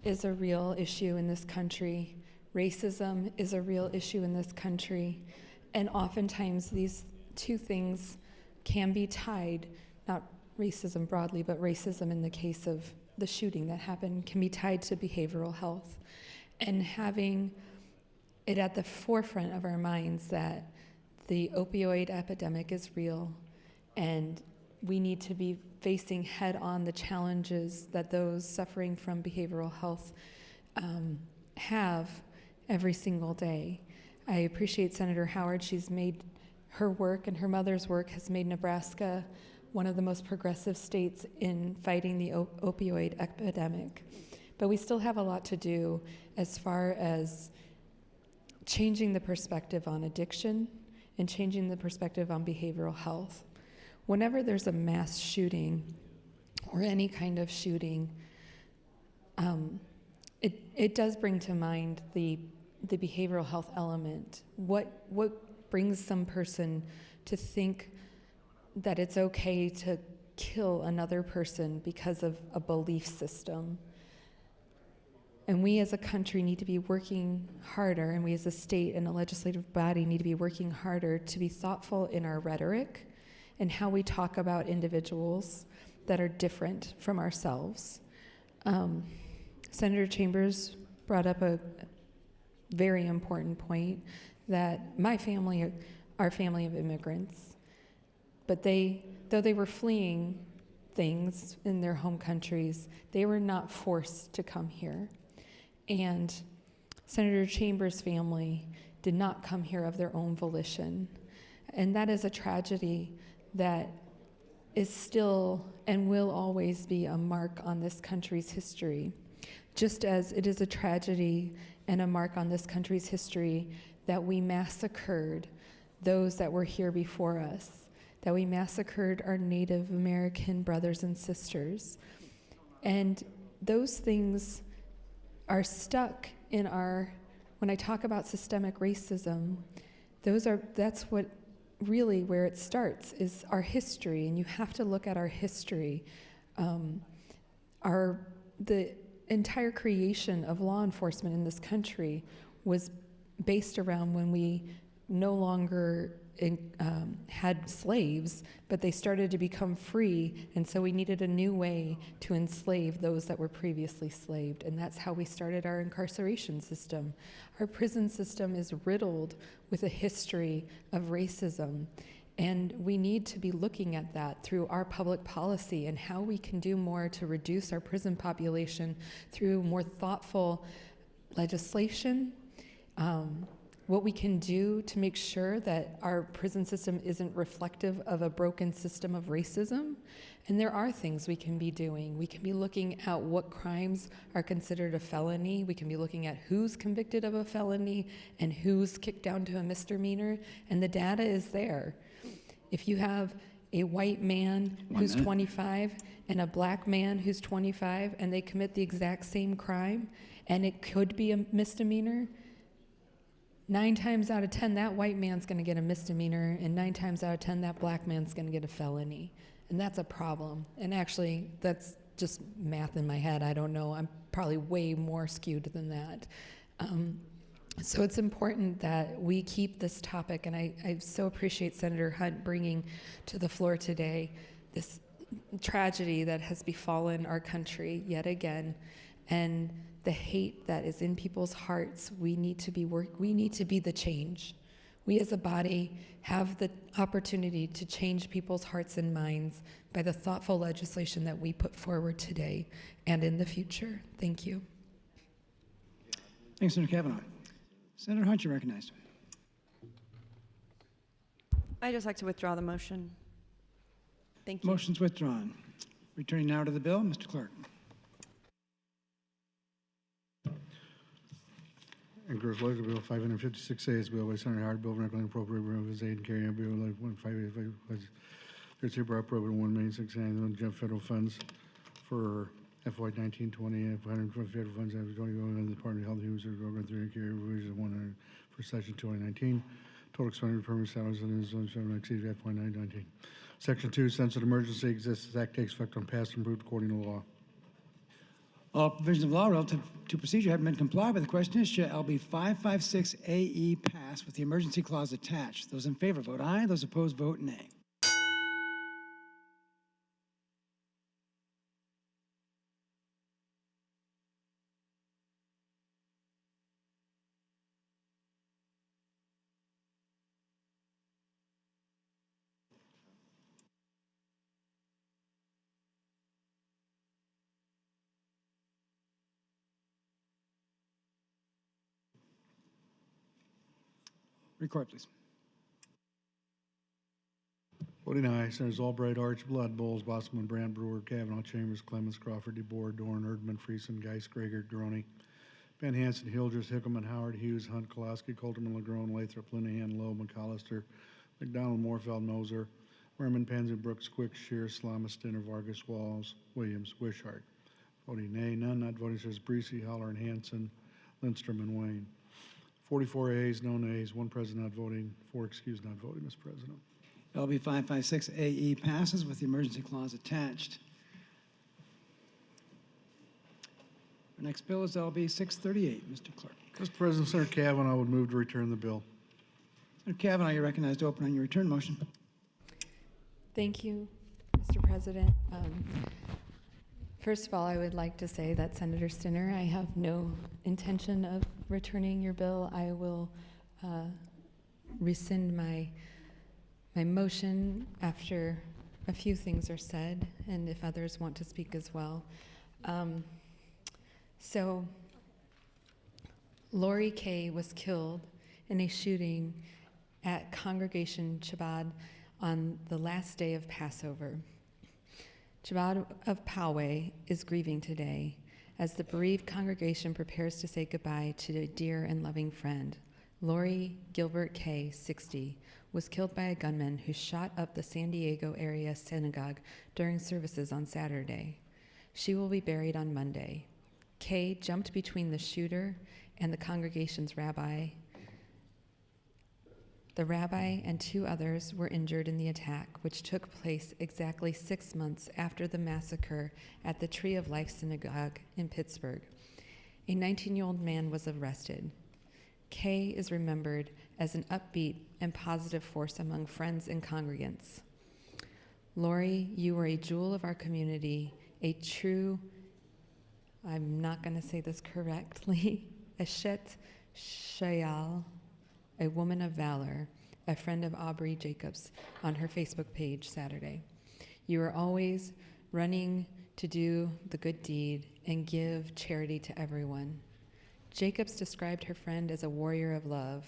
G: is a real issue in this country. Racism is a real issue in this country. And oftentimes these two things can be tied, not racism broadly, but racism in the case of the shooting that happened can be tied to behavioral health. And having it at the forefront of our minds that the opioid epidemic is real, and we need to be facing head-on the challenges that those suffering from behavioral health have every single day. I appreciate Senator Howard. She's made her work, and her mother's work has made Nebraska one of the most progressive states in fighting the opioid epidemic. But we still have a lot to do as far as changing the perspective on addiction and changing the perspective on behavioral health. Whenever there's a mass shooting or any kind of shooting, it does bring to mind the behavioral health element. What brings some person to think that it's okay to kill another person because of a belief system. And we as a country need to be working harder, and we as a state and a legislative body need to be working harder to be thoughtful in our rhetoric and how we talk about individuals that are different from ourselves. Senator Chambers brought up a very important point that my family are a family of immigrants, but though they were fleeing things in their home countries, they were not forced to come here. And Senator Chambers' family did not come here of their own volition. And that is a tragedy that is still and will always be a mark on this country's history. Just as it is a tragedy and a mark on this country's history that we massacred those that were here before us, that we massacred our Native American brothers and sisters. And those things are stuck in when I talk about systemic racism, that's what really where it starts, is our history, and you have to look at our history. The entire creation of law enforcement in this country was based around when we no longer had slaves, but they started to become free, and so we needed a new way to enslave those that were previously slaved, and that's how we started our incarceration system. Our prison system is riddled with a history of racism, and we need to be looking at that through our public policy and how we can do more to reduce our prison population through more thoughtful legislation, what we can do to make sure that our prison system isn't reflective of a broken system of racism. And there are things we can be doing. We can be looking at what crimes are considered a felony. We can be looking at who's convicted of a felony and who's kicked down to a misdemeanor. And the data is there. If you have a white man who's 25 and a black man who's 25 and they commit the exact same crime and it could be a misdemeanor, 9 times out of 10, that white man's going to get a misdemeanor, and 9 times out of 10, that black man's going to get a felony. And that's a problem. And actually, that's just math in my head. I don't know. I'm probably way more skewed than that. So it's important that we keep this topic, and I so appreciate Senator Hunt bringing to the floor today this tragedy that has befallen our country yet again, and the hate that is in people's hearts. We need to be the change. We as a body have the opportunity to change people's hearts and minds by the thoughtful legislation that we put forward today and in the future. Thank you.
B: Thanks, Senator Kavanaugh. Senator Hunt, you're recognized.
F: I'd just like to withdraw the motion. Thank you.
B: Motion's withdrawn. Returning now to the bill, Mr. Clerk.
D: And Gross Legislative Bill 556A is bill by Senator Howard, bill recommending appropriate revenues aid and carrying out bill 1585. There's hereby appropriate $1,690,000 general federal funds for FY 1920 and 150 federal funds as going on the Department of Health and Human Services Program 3 and carry revision 100 for session 2019. Total expenditure permanent salaries and zone 7 exceeds FY 919. Section 2, sense of emergency exists. This act takes effect on passed and approved according to law.
B: All provisions of law relative to procedure have been complied with. The question is, shall LB 556AE pass with the emergency clause attached? Those in favor vote aye. Those opposed vote nay. Record, please.
D: Voting aye, Senators Albright, Arch, Blood, Bowles, Bosman, Brandt, Brewer, Kavanaugh, Chambers, Clemens, Crawford, DeBoer, Dorn, Erdman, Friesen, Geis, Greger, Droney, Van Hansen, Hildress, Hickman, Howard, Hughes, Hunt, Kolowski, Colterman, LaGrone, Lathrop, Linehan, Lowe, McAllister, McDonald, Moorfeld, Moser, Merman, Panzer, Brooks, Quick, Shear, Slama, Stinner, Vargas, Walls, Williams, Wishart. Voting nay, none not voting says Breesy, Holler, and Hanson, Lindstrom, and Wayne. 44 ayes, no nays, one present not voting, 4 excused not voting, Mr. President.
B: LB 556AE passes with the emergency clause attached. Our next bill is LB 638. Mr. Clerk.
D: Mr. President, Senator Kavanaugh would move to return the bill.
B: Senator Kavanaugh, you're recognized to open on your return motion.
G: Thank you, Mr. President. First of all, I would like to say that Senator Stinner, I have no intention of returning your bill. I will rescind my motion after a few things are said, and if others want to speak as well. So, Lori Kay was killed in a shooting at Congregation Chabad on the last day of Passover. Chabad of Poway is grieving today as the bereaved congregation prepares to say goodbye to a dear and loving friend. Lori Gilbert Kay, 60, was killed by a gunman who shot up the San Diego area synagogue during services on Saturday. She will be buried on Monday. Kay jumped between the shooter and the congregation's rabbi. The rabbi and 2 others were injured in the attack, which took place exactly 6 months after the massacre at the Tree of Life Synagogue in Pittsburgh. A 19-year-old man was arrested. Kay is remembered as an upbeat and positive force among friends and congregants. Lori, you were a jewel of our community, a true, I'm not going to say this correctly, Eshet Shayal, a woman of valor, a friend of Aubrey Jacobs on her Facebook page Saturday. You are always running to do the good deed and give charity to everyone. Jacobs described her friend as a warrior of love.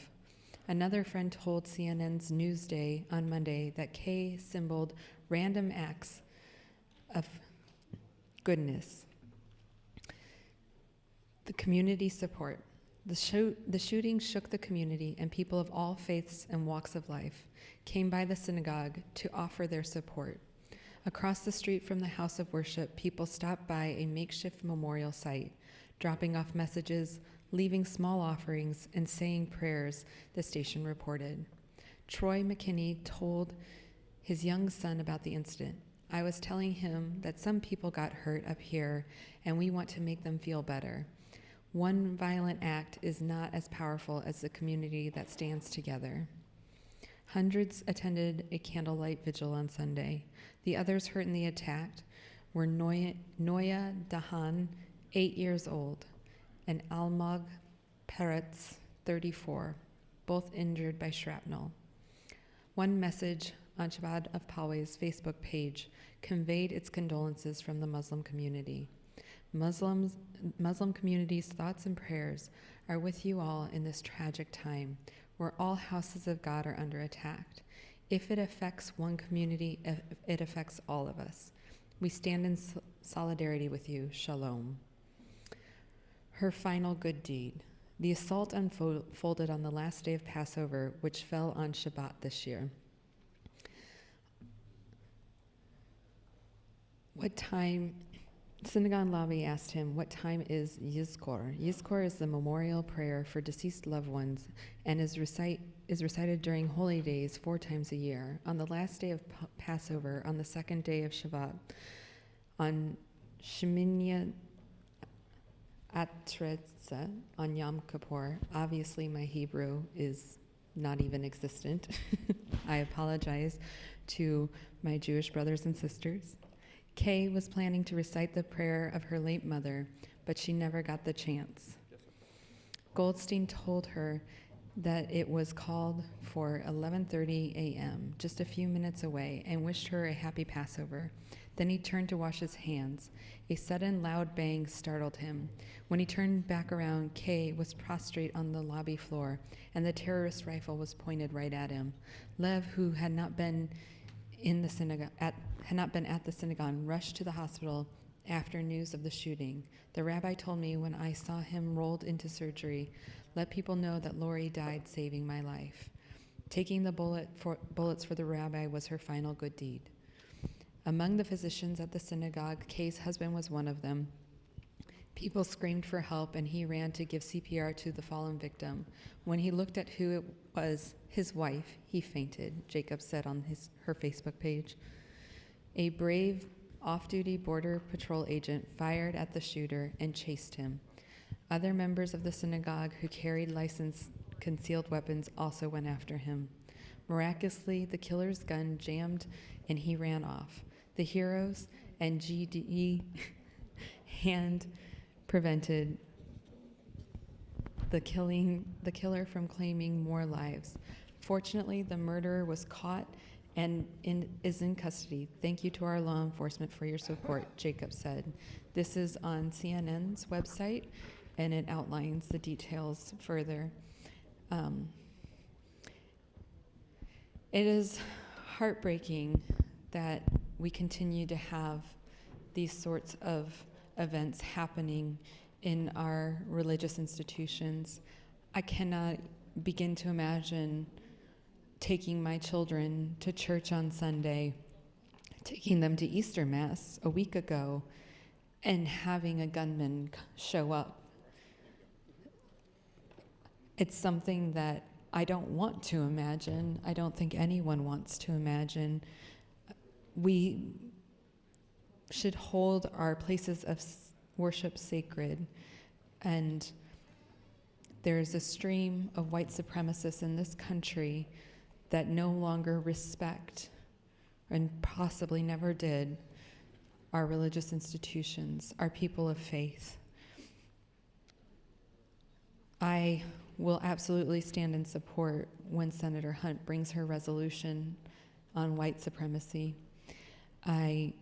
G: Another friend told CNN's Newsday on Monday that Kay symboled random acts of goodness. The community support. The shooting shook the community, and people of all faiths and walks of life came by the synagogue to offer their support. Across the street from the house of worship, people stopped by a makeshift memorial site, dropping off messages, leaving small offerings, and saying prayers, the station reported. Troy McKinney told his young son about the incident. I was telling him that some people got hurt up here, and we want to make them feel better. One violent act is not as powerful as the community that stands together. Hundreds attended a candlelight vigil on Sunday. The others hurt in the attack were Noya Dahan, 8 years old, and Almog Peretz, 34, both injured by shrapnel. One message on Chabad of Poway's Facebook page conveyed its condolences from the Muslim community. Muslim community's thoughts and prayers are with you all in this tragic time where all houses of God are under attack. If it affects one community, it affects all of us. We stand in solidarity with you. Shalom. Her final good deed. The assault unfolded on the last day of Passover, which fell on Shabbat this year. What time? Synagogue lobby asked him, what time is Yizkor? Yizkor is the memorial prayer for deceased loved ones and is recited during holy days 4 times a year. On the last day of Passover, on the second day of Shabbat, on Shemini Atretzah, on Yom Kippur. Obviously, my Hebrew is not even existent. I apologize to my Jewish brothers and sisters. Kay was planning to recite the prayer of her late mother, but she never got the chance. Goldstein told her that it was called for 11:30 a.m., just a few minutes away, and wished her a happy Passover. Then he turned to wash his hands. A sudden loud bang startled him. When he turned back around, Kay was prostrate on the lobby floor, and the terrorist rifle was pointed right at him. Lev, who had not been at the synagogue, rushed to the hospital after news of the shooting. The rabbi told me when I saw him rolled into surgery, let people know that Lori died saving my life. Taking the bullets for the rabbi was her final good deed. Among the physicians at the synagogue, Kay's husband was one of them. People screamed for help, and he ran to give CPR to the fallen victim. When he looked at who it was, his wife, he fainted, Jacob said on her Facebook page. A brave off-duty Border Patrol agent fired at the shooter and chased him. Other members of the synagogue who carried licensed concealed weapons also went after him. Miraculously, the killer's gun jammed and he ran off. The heroes and GDE hand prevented the killer from claiming more lives. Fortunately, the murderer was caught and is in custody. Thank you to our law enforcement for your support, Jacob said. This is on CNN's website, and it outlines the details further. It is heartbreaking that we continue to have these sorts of events happening in our religious institutions. I cannot begin to imagine taking my children to church on Sunday, taking them to Easter Mass a week ago, and having a gunman show up. It's something that I don't want to imagine. I don't think anyone wants to imagine. We should hold our places of worship sacred, and there's a stream of white supremacists in this country that no longer respect, and possibly never did, our religious institutions, our people of faith. I will absolutely stand in support when Senator Hunt brings her resolution on white supremacy. I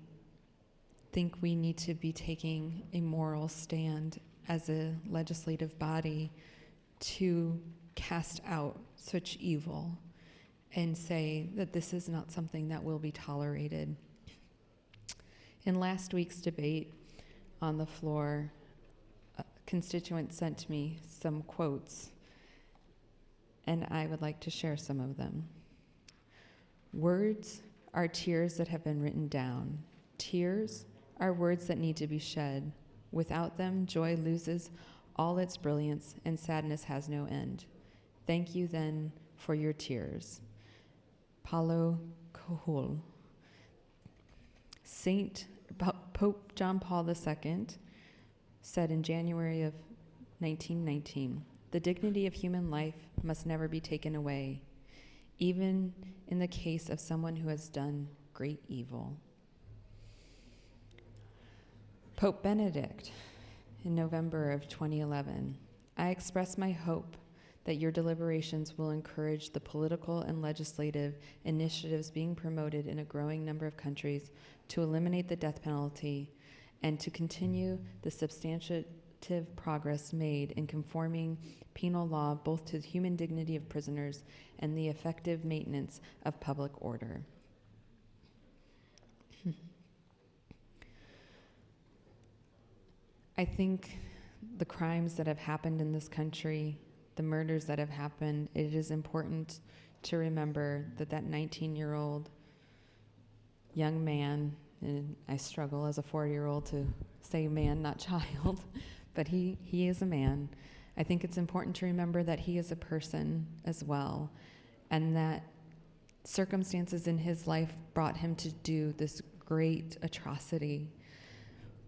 G: think we need to be taking a moral stand as a legislative body to cast out such evil and say that this is not something that will be tolerated. In last week's debate on the floor, a constituent sent me some quotes, and I would like to share some of them. Words are tears that have been written down. Tears are words that need to be shed. Without them, joy loses all its brilliance and sadness has no end. Thank you then for your tears. Paulo Coelho. Pope John Paul II said in January of 1919, "The dignity of human life must never be taken away, even in the case of someone who has done great evil." Pope Benedict, in November of 2011, "I express my hope that your deliberations will encourage the political and legislative initiatives being promoted in a growing number of countries to eliminate the death penalty and to continue the substantive progress made in conforming penal law both to the human dignity of prisoners and the effective maintenance of public order." I think the crimes that have happened in this country, the murders that have happened, it is important to remember that 19-year-old young man, and I struggle as a 40-year-old to say man, not child, but he is a man. I think it's important to remember that he is a person as well, and that circumstances in his life brought him to do this great atrocity.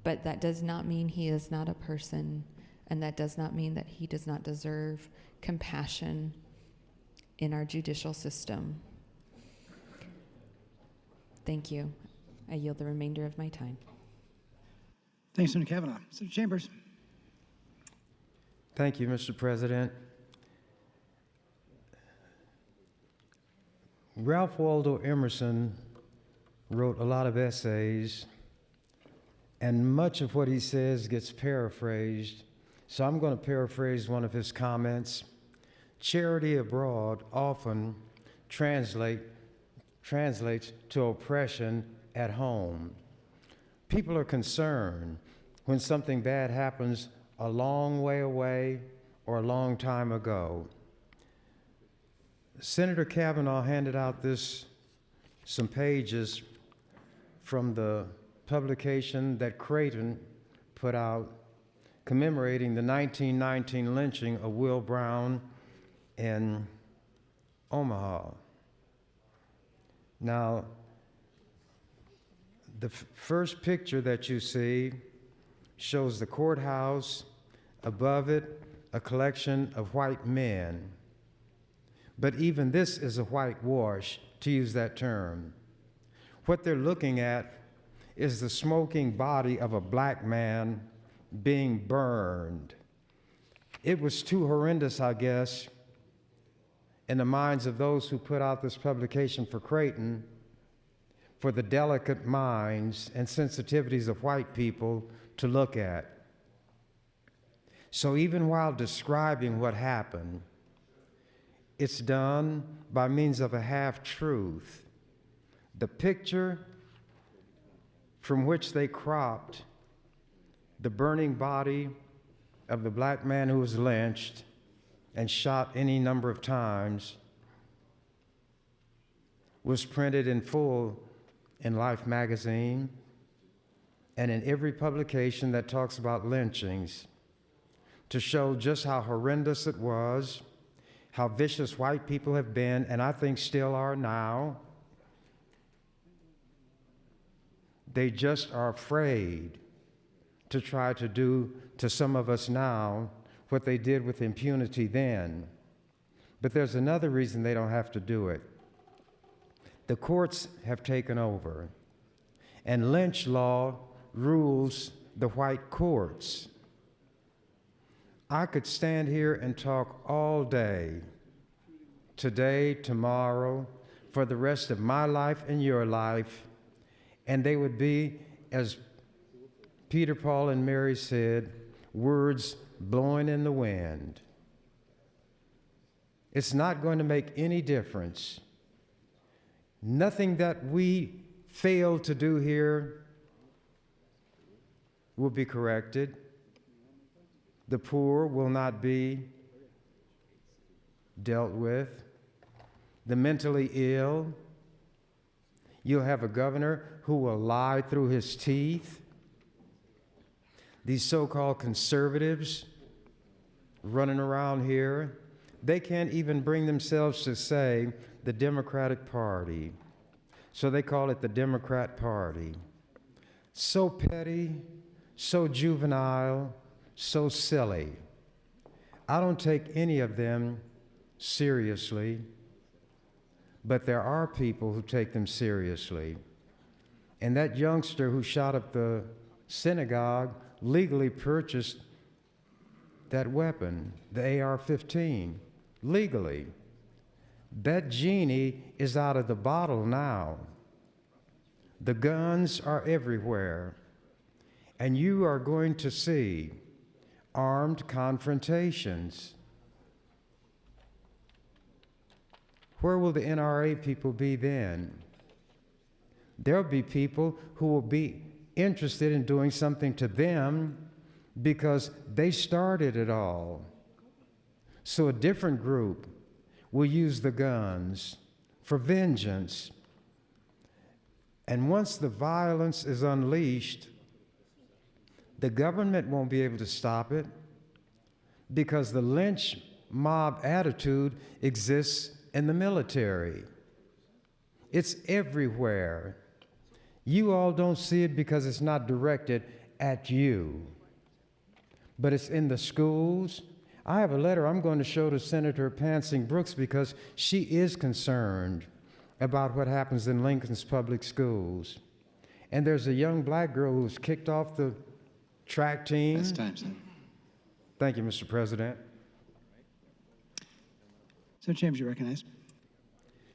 G: But that does not mean he is not a person, and that does not mean that he does not deserve compassion in our judicial system. Thank you. I yield the remainder of my time.
B: Thanks, Senator Kavanaugh. Senator Chambers.
I: Thank you, Mr. President. Ralph Waldo Emerson wrote a lot of essays, and much of what he says gets paraphrased. So I'm going to paraphrase one of his comments. Charity abroad often translates to oppression at home. People are concerned when something bad happens a long way away or a long time ago. Senator Kavanaugh handed out some pages from the publication that Creighton put out commemorating the 1919 lynching of Will Brown in Omaha. Now, the first picture that you see shows the courthouse, above it, a collection of white men. But even this is a whitewash, to use that term. What they're looking at is the smoking body of a black man being burned. It was too horrendous, I guess, in the minds of those who put out this publication for Creighton, for the delicate minds and sensitivities of white people to look at. So even while describing what happened, it's done by means of a half-truth. The picture from which they cropped the burning body of the black man who was lynched and shot any number of times was printed in full in Life magazine and in every publication that talks about lynchings, to show just how horrendous it was, how vicious white people have been, and I think still are now. They just are afraid to try to do to some of us now what they did with impunity then. But there's another reason they don't have to do it. The courts have taken over, and lynch law rules the white courts. I could stand here and talk all day, today, tomorrow, for the rest of my life and your life, and they would be, as Peter, Paul, and Mary said, words blowing in the wind. It's not going to make any difference. Nothing that we fail to do here will be corrected. The poor will not be dealt with. The mentally ill, you'll have a governor who will lie through his teeth. These so-called conservatives running around here, they can't even bring themselves to say the Democratic Party. So they call it the Democrat Party. So petty, so juvenile, so silly. I don't take any of them seriously, but there are people who take them seriously. And that youngster who shot up the synagogue legally purchased that weapon, the AR-15, legally. That genie is out of the bottle now. The guns are everywhere, and you are going to see armed confrontations. Where will the NRA people be then? There'll be people who will be interested in doing something to them because they started it all. So a different group will use the guns for vengeance. And once the violence is unleashed, the government won't be able to stop it because the lynch mob attitude exists in the military. It's everywhere. You all don't see it because it's not directed at you, but it's in the schools. I have a letter I'm going to show to Senator Pansing Brooks because she is concerned about what happens in Lincoln's public schools. And there's a young black girl who was kicked off the track team.
B: That's time, Senator.
I: Thank you, Mr. President.
B: Senator Chambers, you recognize.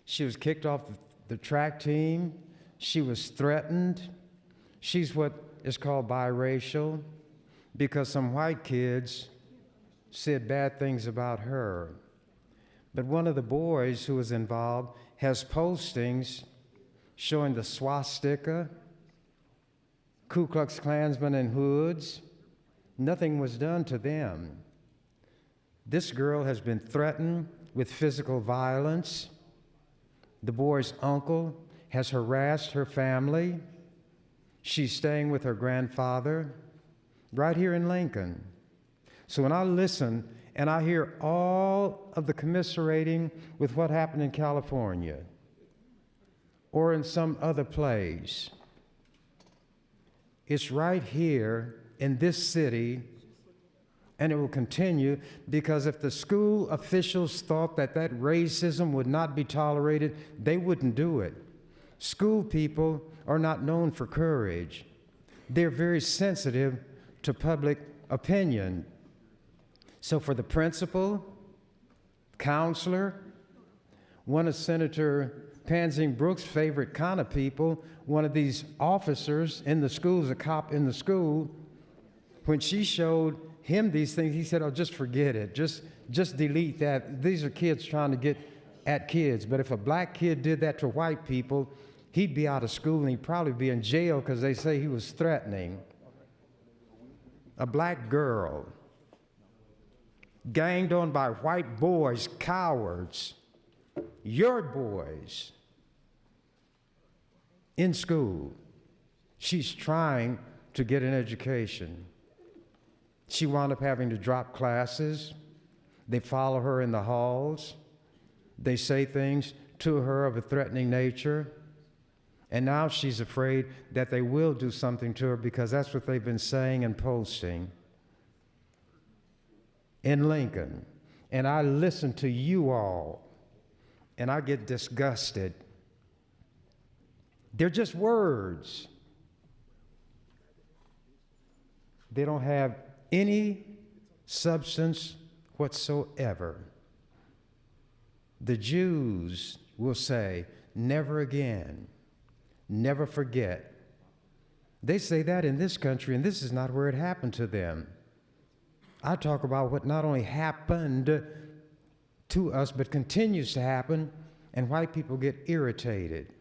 I: She was kicked off the track team. She was threatened. She's what is called biracial because some white kids said bad things about her. But one of the boys who was involved has postings showing the swastika, Ku Klux Klansmen in hoods. Nothing was done to them. This girl has been threatened with physical violence. The boy's uncle has harassed her family. She's staying with her grandfather right here in Lincoln. So when I listen and I hear all of the commiserating with what happened in California or in some other place, it's right here in this city, and it will continue, because if the school officials thought that that racism would not be tolerated, they wouldn't do it. School people are not known for courage. They're very sensitive to public opinion. So for the principal, counselor, one of Senator Pansing Brooks' favorite kind of people, one of these officers in the schools, a cop in the school, when she showed him these things, he said, oh, just forget it. Just delete that. These are kids trying to get at kids. But if a black kid did that to white people, he'd be out of school and he'd probably be in jail because they say he was threatening. A black girl ganged on by white boys, cowards, your boys, in school. She's trying to get an education. She wound up having to drop classes. They follow her in the halls. They say things to her of a threatening nature. And now she's afraid that they will do something to her because that's what they've been saying and posting. In Lincoln, and I listen to you all, and I get disgusted. They're just words. They don't have any substance whatsoever. The Jews will say, never again, never forget. They say that in this country, and this is not where it happened to them. I talk about what not only happened to us, but continues to happen, and white people get irritated.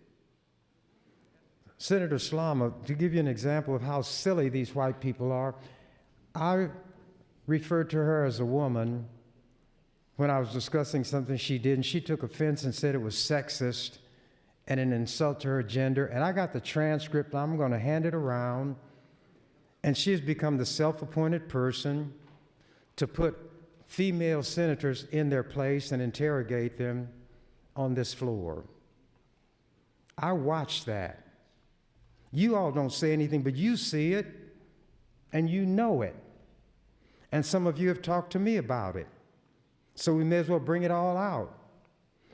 I: Senator Slama, to give you an example of how silly these white people are, I referred to her as a woman when I was discussing something she did, and she took offense and said it was sexist and an insult to her gender, and I got the transcript, I'm going to hand it around, and she has become the self-appointed person to put female senators in their place and interrogate them on this floor. I watched that. You all don't say anything, but you see it, and you know it. And some of you have talked to me about it. So we may as well bring it all out.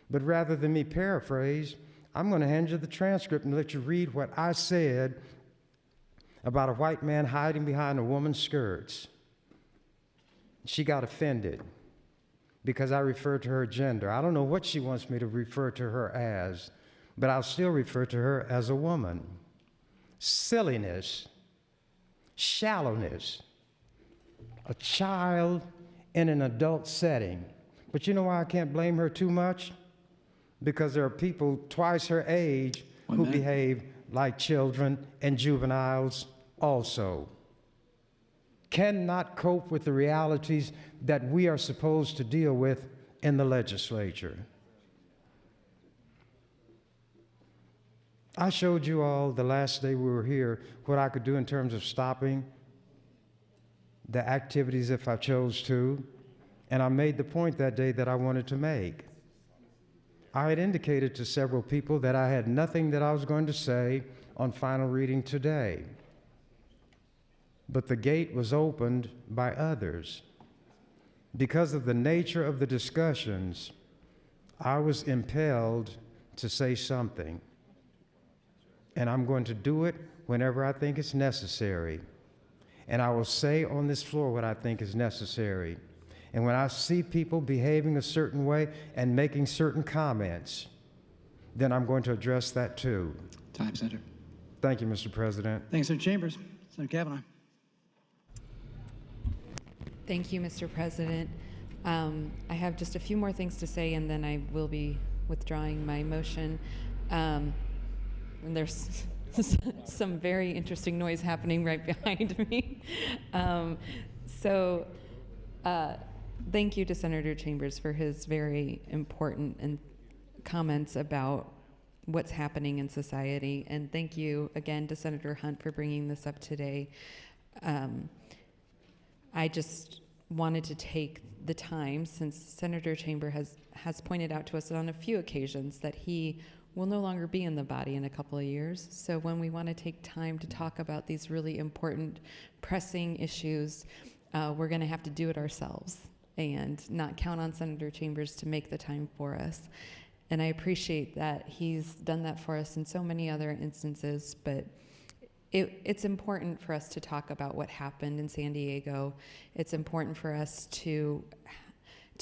I: But rather than me paraphrase, I'm going to hand you the transcript and let you read what I said about a white man hiding behind a woman's skirts. She got offended because I referred to her gender. I don't know what she wants me to refer to her as, but I'll still refer to her as a woman. Silliness, shallowness, a child in an adult setting. But you know why I can't blame her too much? Because there are people twice her age who behave like children and juveniles also. Cannot cope with the realities that we are supposed to deal with in the legislature. I showed you all the last day we were here what I could do in terms of stopping the activities if I chose to, and I made the point that day that I wanted to make. I had indicated to several people that I had nothing that I was going to say on final reading today. But the gate was opened by others. Because of the nature of the discussions, I was impelled to say something. And I'm going to do it whenever I think it's necessary. And I will say on this floor what I think is necessary. And when I see people behaving a certain way and making certain comments, then I'm going to address that too.
B: Time, Senator.
I: Thank you, Mr. President.
B: Thanks, Senator Chambers. Senator Kavanaugh.
G: Thank you, Mr. President. I have just a few more things to say, and then I will be withdrawing my motion. And there's some very interesting noise happening right behind me. Thank you to Senator Chambers for his very important comments about what's happening in society. And thank you again to Senator Hunt for bringing this up today. I just wanted to take the time, since Senator Chamber has pointed out to us on a few occasions that he will no longer be in the body in a couple of years. So when we want to take time to talk about these really important, pressing issues, we're going to have to do it ourselves and not count on Senator Chambers to make the time for us. And I appreciate that he's done that for us in so many other instances, but it's important for us to talk about what happened in San Diego. It's important for us to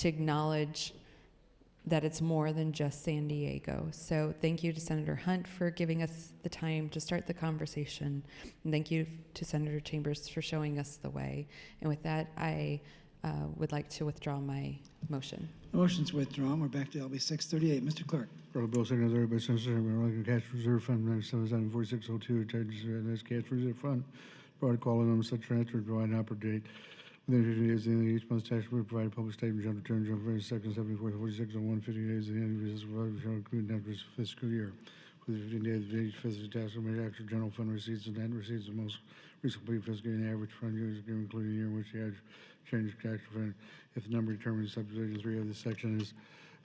G: acknowledge that it's more than just San Diego. So thank you to Senator Hunt for giving us the time to start the conversation. And thank you to Senator Chambers for showing us the way. And with that, I would like to withdraw my motion.
B: The motion's withdrawn. We're back to LB 638. Mr. Clerk.
D: Federal Bill Secretary by Senator Chamber, Cash Reserve Fund 974602, charges this Cash Reserve Fund, provide quality number such transfer, provide an opera date. Within 50 days of the end of each month's tax report, provide a public statement, general return, general second, 74, 46, on 150 days of the end of each fiscal year. Within 15 days of each fiscal tax report, actual general fund receipts and net receipts of most recent fiscal year, and the average fund use including the year in which the average change of tax fund. If the number determined in subdivision 3 of this section is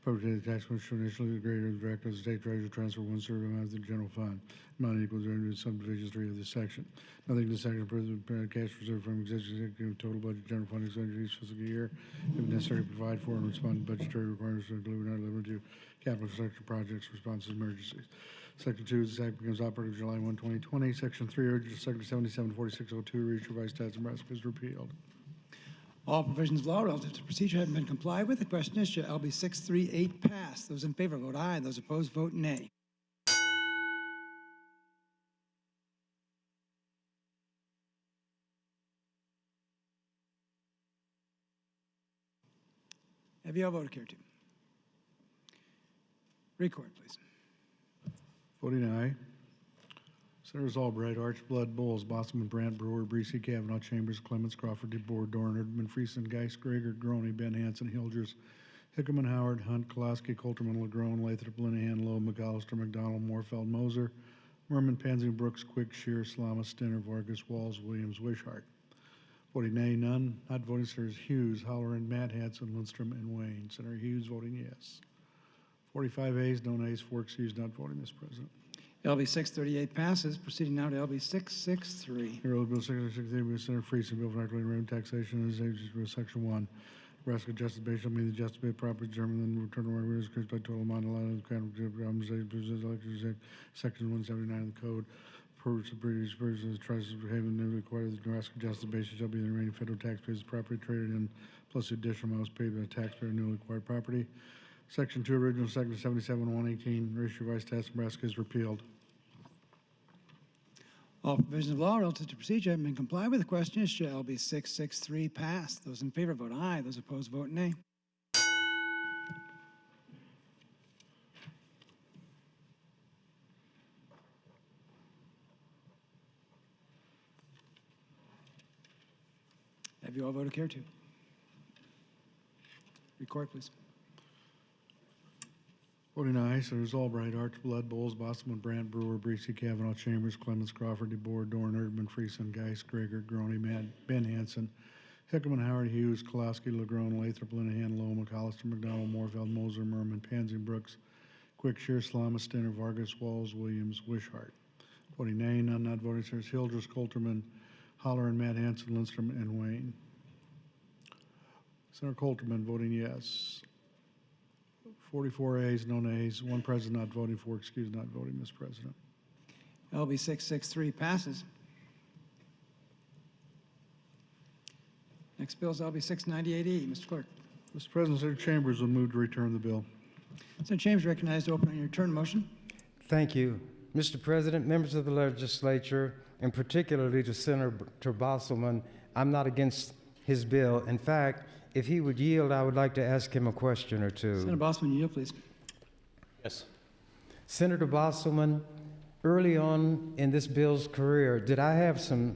D: appropriated tax which should initially the greater the director of the state treasurer transfer one third amount of the general fund. Amount equals to subdivision 3 of this section. Nothing in the section president cash reserve from existing total budget general fund expenditure each fiscal year. If necessary, provide for and respond to budgetary requirements to include not limited to capital structure projects, response to emergencies. Section 2, this act becomes operative July 1, 2020. Section 3, urges Section 774602, revised tax Nebraska is repealed.
B: All provisions of law relative to procedure have been complied with. The question is, shall LB 638 pass? Those in favor vote aye. Those opposed vote nay. Have you all voted care to? Record, please.
D: Voting aye. Senators Albright, Archblood, Bowles, Bosman, Brandt, Brewer, Breesy, Kavanaugh, Chambers, Clements, Crawford, DeBoer, Dorn, Erdman, Friesen, Geis, Greger, Groney, Ben Hansen, Hilders, Hickman, Howard, Hunt, Kolaski, Coulterman, LaGrone, Lathrop, Linehan, Lowe, McAllister, McDonald, Moorfeld, Moser, Merman, Pansy, Brooks, Quick, Shear, Slama, Stinner, Vargas, Walls, Williams, Wishart. Voting nay, none. Not voting, Senators Hughes, Holloran, Matt Hanson, Lindstrom, and Wayne. Senator Hughes voting yes. 45 ayes, no nays, 4 excused, not voting, Mr. President.
B: LB 638 passes. Proceeding now to LB 663.
D: Here, Bill 663 by Senator Friesen, Bill for Acting Revenue Taxation, as aged with Section 1. Nebraska adjusted base shall mean the adjusted base property determined and return to revenue increased by total amount allowed of the kind of Section 179 of the code. Per British version of the trust of Haven and require the Nebraska adjusted base shall be the remaining federal taxpayers property traded in, plus the additional amounts paid by the taxpayer newly acquired property. Section 2, original Section 77-118, ratio revised tax Nebraska is repealed.
B: All provisions of law relative to procedure have been complied with. The question is, shall LB 663 pass? Those in favor vote aye. Those opposed vote nay. Have you all voted care to? Record, please.
D: Voting aye, Senators Albright, Archblood, Bowles, Bosman, Brandt, Brewer, Breesy, Kavanaugh, Chambers, Clements, Crawford, DeBoer, Dorn, Erdman, Friesen, Geis, Greger, Groney, Ben Hansen, Hickman, Howard, Hughes, Kolaski, LaGrone, Lathrop, Linehan, Lowe, McAllister, McDonald, Moorfeld, Moser, Merman, Pansy, Brooks, Quick, Shear, Slama, Stinner, Vargas, Walls, Williams, Wishart. Voting nay, none not voting, Senators Hilders, Coulterman, Holloran, Matt Hansen, Lindstrom, and Wayne. Senator Coulterman voting yes. 44 ayes, no nays, 1 present not voting, 4 excused not voting, Mr. President.
B: LB 663 passes. Next bill is LB 698E. Mr. Clerk.
D: Mr. President, Senator Chambers will move to return the bill.
B: Senator Chambers recognized to open on your return motion.
I: Thank you. Mr. President, members of the legislature, and particularly to Senator Bosselman, I'm not against his bill. In fact, if he would yield, I would like to ask him a question or two.
B: Senator Bosselman, yield, please.
A: Yes.
I: Senator Bosselman, early on in this bill's career, did I have some,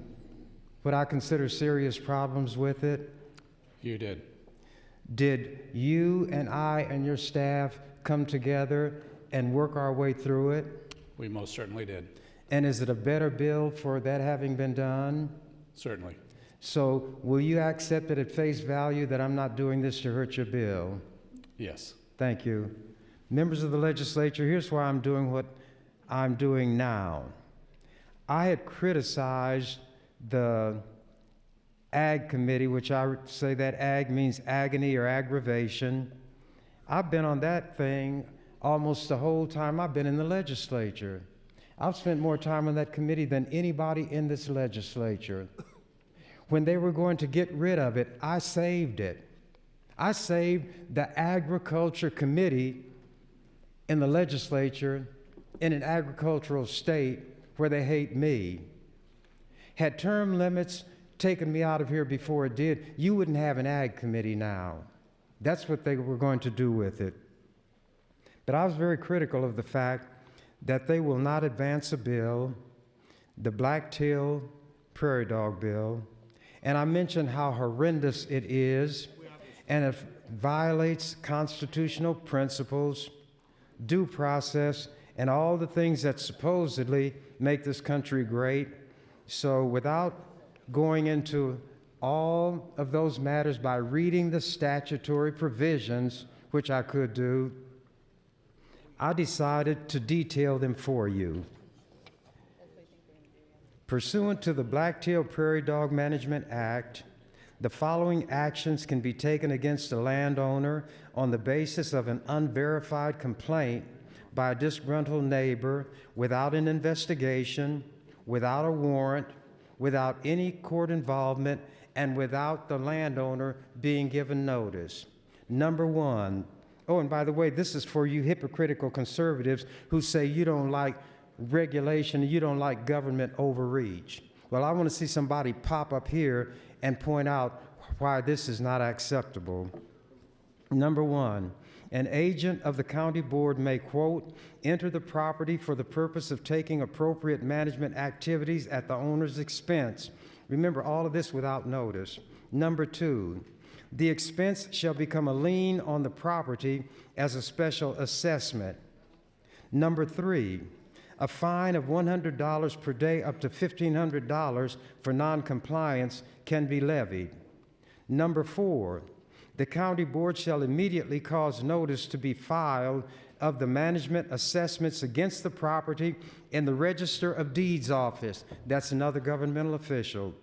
I: what I consider serious problems with it?
A: You did.
I: Did you and I and your staff come together and work our way through it?
A: We most certainly did.
I: And is it a better bill for that having been done?
A: Certainly.
I: So will you accept it at face value that I'm not doing this to hurt your bill?
A: Yes.
I: Thank you. Members of the legislature, here's why I'm doing what I'm doing now. I had criticized the Ag Committee, which I would say that ag means agony or aggravation. I've been on that thing almost the whole time I've been in the legislature. I've spent more time on that committee than anybody in this legislature. When they were going to get rid of it, I saved it. I saved the Agriculture Committee in the legislature in an agricultural state where they hate me. Had term limits taken me out of here before it did, you wouldn't have an Ag Committee now. That's what they were going to do with it. But I was very critical of the fact that they will not advance a bill, the Blacktail Prairie Dog Bill, and I mentioned how horrendous it is, and it violates constitutional principles, due process, and all the things that supposedly make this country great. So without going into all of those matters by reading the statutory provisions, which I could do, I decided to detail them for you. Pursuant to the Blacktail Prairie Dog Management Act, the following actions can be taken against a landowner on the basis of an unverified complaint by a disgruntled neighbor without an investigation, without a warrant, without any court involvement, and without the landowner being given notice. Number one, oh, and by the way, this is for you hypocritical conservatives who say you don't like regulation, you don't like government overreach. Well, I want to see somebody pop up here and point out why this is not acceptable. Number one, an agent of the county board may, quote, enter the property for the purpose of taking appropriate management activities at the owner's expense. Remember, all of this without notice. Number two, the expense shall become a lien on the property as a special assessment. Number three, a fine of $100 per day up to $1,500 for noncompliance can be levied. Number four, the county board shall immediately cause notice to be filed of the management assessments against the property in the Register of Deeds office. That's another governmental official.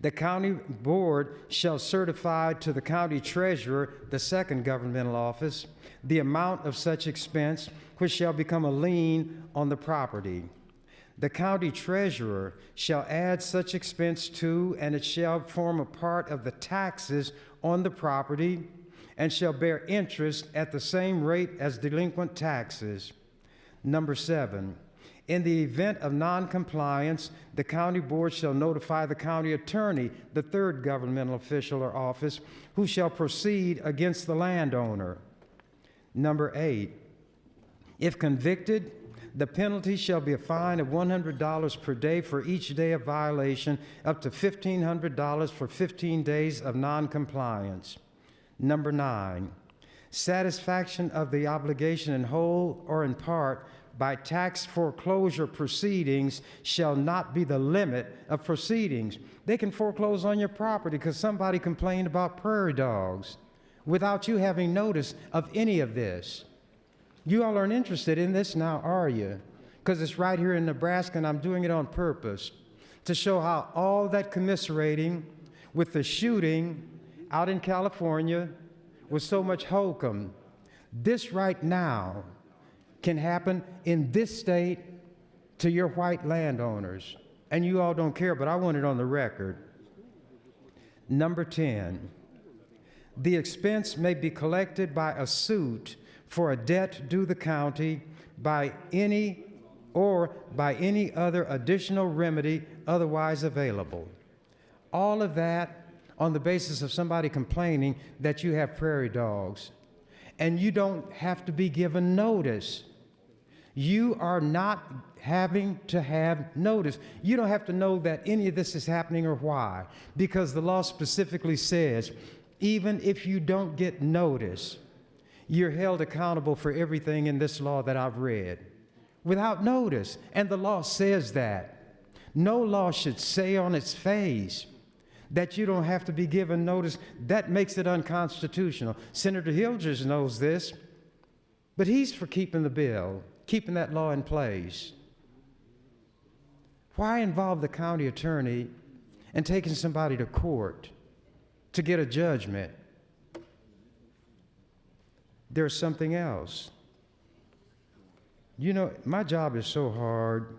I: The county board shall certify to the county treasurer, the second governmental office, the amount of such expense which shall become a lien on the property. The county treasurer shall add such expense to, and it shall form a part of the taxes on the property, and shall bear interest at the same rate as delinquent taxes. Number seven, in the event of noncompliance, the county board shall notify the county attorney, the third governmental official or office, who shall proceed against the landowner. Number eight, if convicted, the penalty shall be a fine of $100 per day for each day of violation, up to $1,500 for 15 days of noncompliance. Number nine, satisfaction of the obligation in whole or in part by tax foreclosure proceedings shall not be the limit of proceedings. They can foreclose on your property because somebody complained about prairie dogs without you having notice of any of this. You all aren't interested in this now, are you? Because it's right here in Nebraska, and I'm doing it on purpose to show how all that commiserating with the shooting out in California with so much hokum, this right now can happen in this state to your white landowners. And you all don't care, but I want it on the record. Number 10, the expense may be collected by a suit for a debt due the county by any other additional remedy otherwise available. All of that on the basis of somebody complaining that you have prairie dogs. And you don't have to be given notice. You are not having to have notice. You don't have to know that any of this is happening or why, because the law specifically says, even if you don't get notice, you're held accountable for everything in this law that I've read without notice. And the law says that. No law should say on its face that you don't have to be given notice, that makes it unconstitutional. Senator Hildreth knows this, but he's for keeping the bill, keeping that law in place. Why involve the county attorney in taking somebody to court to get a judgment? There's something else. You know, my job is so hard.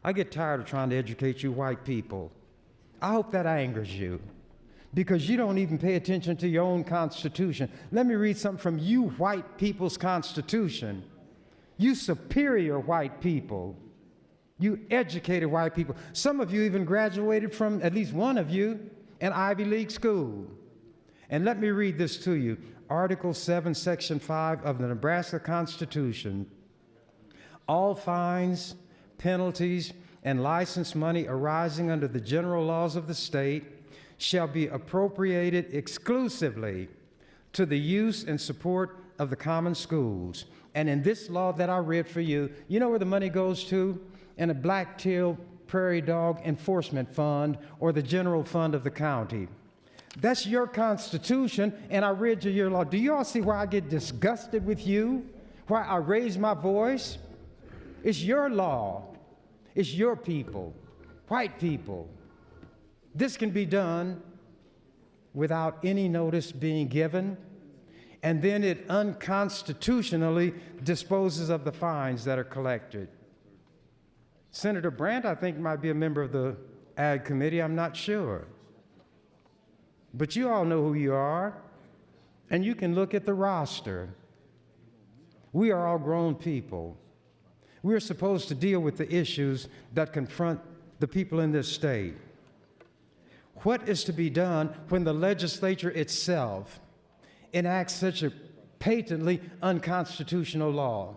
I: I get tired of trying to educate you white people. I hope that angers you, because you don't even pay attention to your own Constitution. Let me read something from you white people's Constitution. You superior white people. You educated white people. Some of you even graduated from, at least one of you, an Ivy League school. And let me read this to you. Article 7, Section 5 of the Nebraska Constitution. All fines, penalties, and license money arising under the general laws of the state shall be appropriated exclusively to the use and support of the common schools. And in this law that I read for you, you know where the money goes to? In a black-tailed prairie dog enforcement fund or the general fund of the county. That's your Constitution, and I read you your law. Do you all see why I get disgusted with you? Why I raise my voice? It's your law. It's your people, white people. This can be done without any notice being given, and then it unconstitutionally disposes of the fines that are collected. Senator Brandt, I think, might be a member of the Ag Committee. I'm not sure. But you all know who you are, and you can look at the roster. We are all grown people. We're supposed to deal with the issues that confront the people in this state. What is to be done when the legislature itself enacts such a patently unconstitutional law,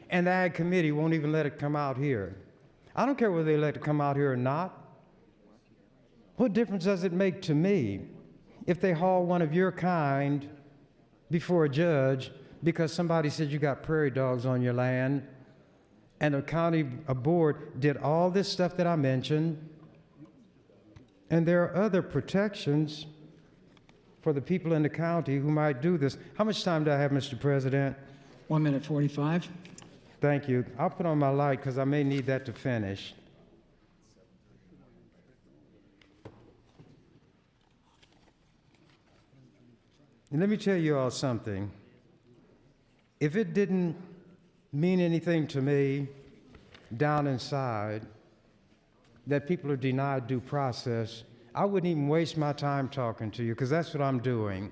I: and the Ag Committee won't even let it come out here? I don't care whether they let it come out here or not. What difference does it make to me if they haul one of your kind before a judge because somebody said you got prairie dogs on your land, and the county board did all this stuff that I mentioned, and there are other protections for the people in the county who might do this. How much time do I have, Mr. President?
B: 1 minute 45.
I: Thank you. I'll put on my light because I may need that to finish. And let me tell you all something. If it didn't mean anything to me down inside that people are denied due process, I wouldn't even waste my time talking to you, because that's what I'm doing.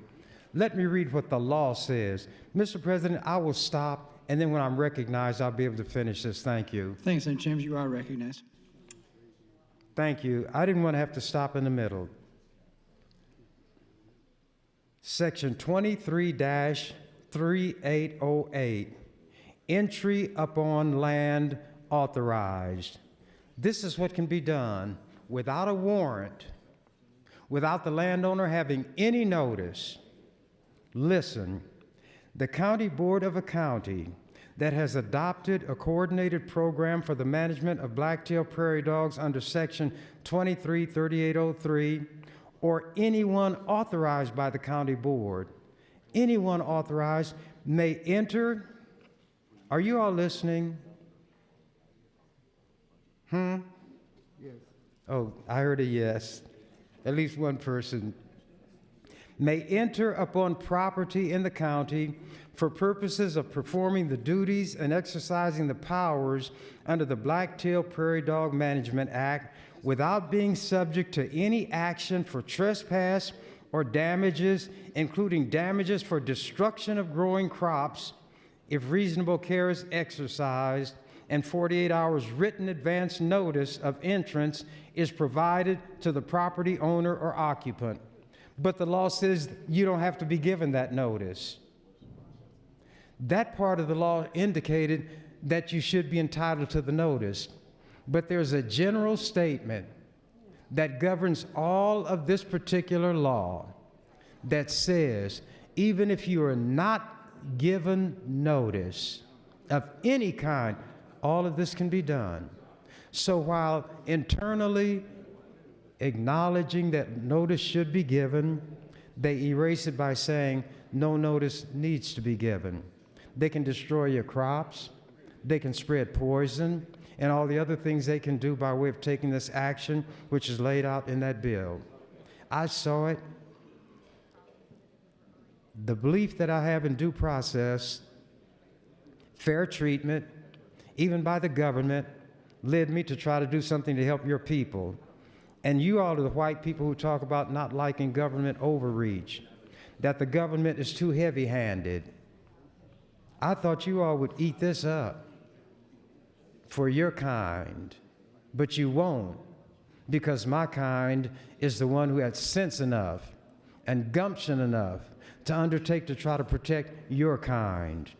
I: Let me read what the law says. Mr. President, I will stop, and then when I'm recognized, I'll be able to finish this. Thank you.
B: Thanks, Senator Chambers. You are recognized.
I: Thank you. I didn't want to have to stop in the middle. Section 23-3808, entry upon land authorized. This is what can be done without a warrant, without the landowner having any notice. Listen, the county board of a county that has adopted a coordinated program for the management of black-tailed prairie dogs under Section 23-3803, or anyone authorized by the county board, anyone authorized may enter. Are you all listening? Yes. Oh, I heard a yes. At least one person. May enter upon property in the county for purposes of performing the duties and exercising the powers under the Black-tailed Prairie Dog Management Act without being subject to any action for trespass or damages, including damages for destruction of growing crops, if reasonable care is exercised, and 48 hours written advance notice of entrance is provided to the property owner or occupant. But the law says you don't have to be given that notice. That part of the law indicated that you should be entitled to the notice. But there's a general statement that governs all of this particular law that says even if you are not given notice of any kind, all of this can be done. So while internally acknowledging that notice should be given, they erase it by saying no notice needs to be given. They can destroy your crops, they can spread poison, and all the other things they can do by way of taking this action, which is laid out in that bill. I saw it. The belief that I have in due process, fair treatment, even by the government, led me to try to do something to help your people. And you all are the white people who talk about not liking government overreach, that the government is too heavy-handed. I thought you all would eat this up for your kind, but you won't, because my kind is the one who had sense enough and gumption enough to undertake to try to protect your kind.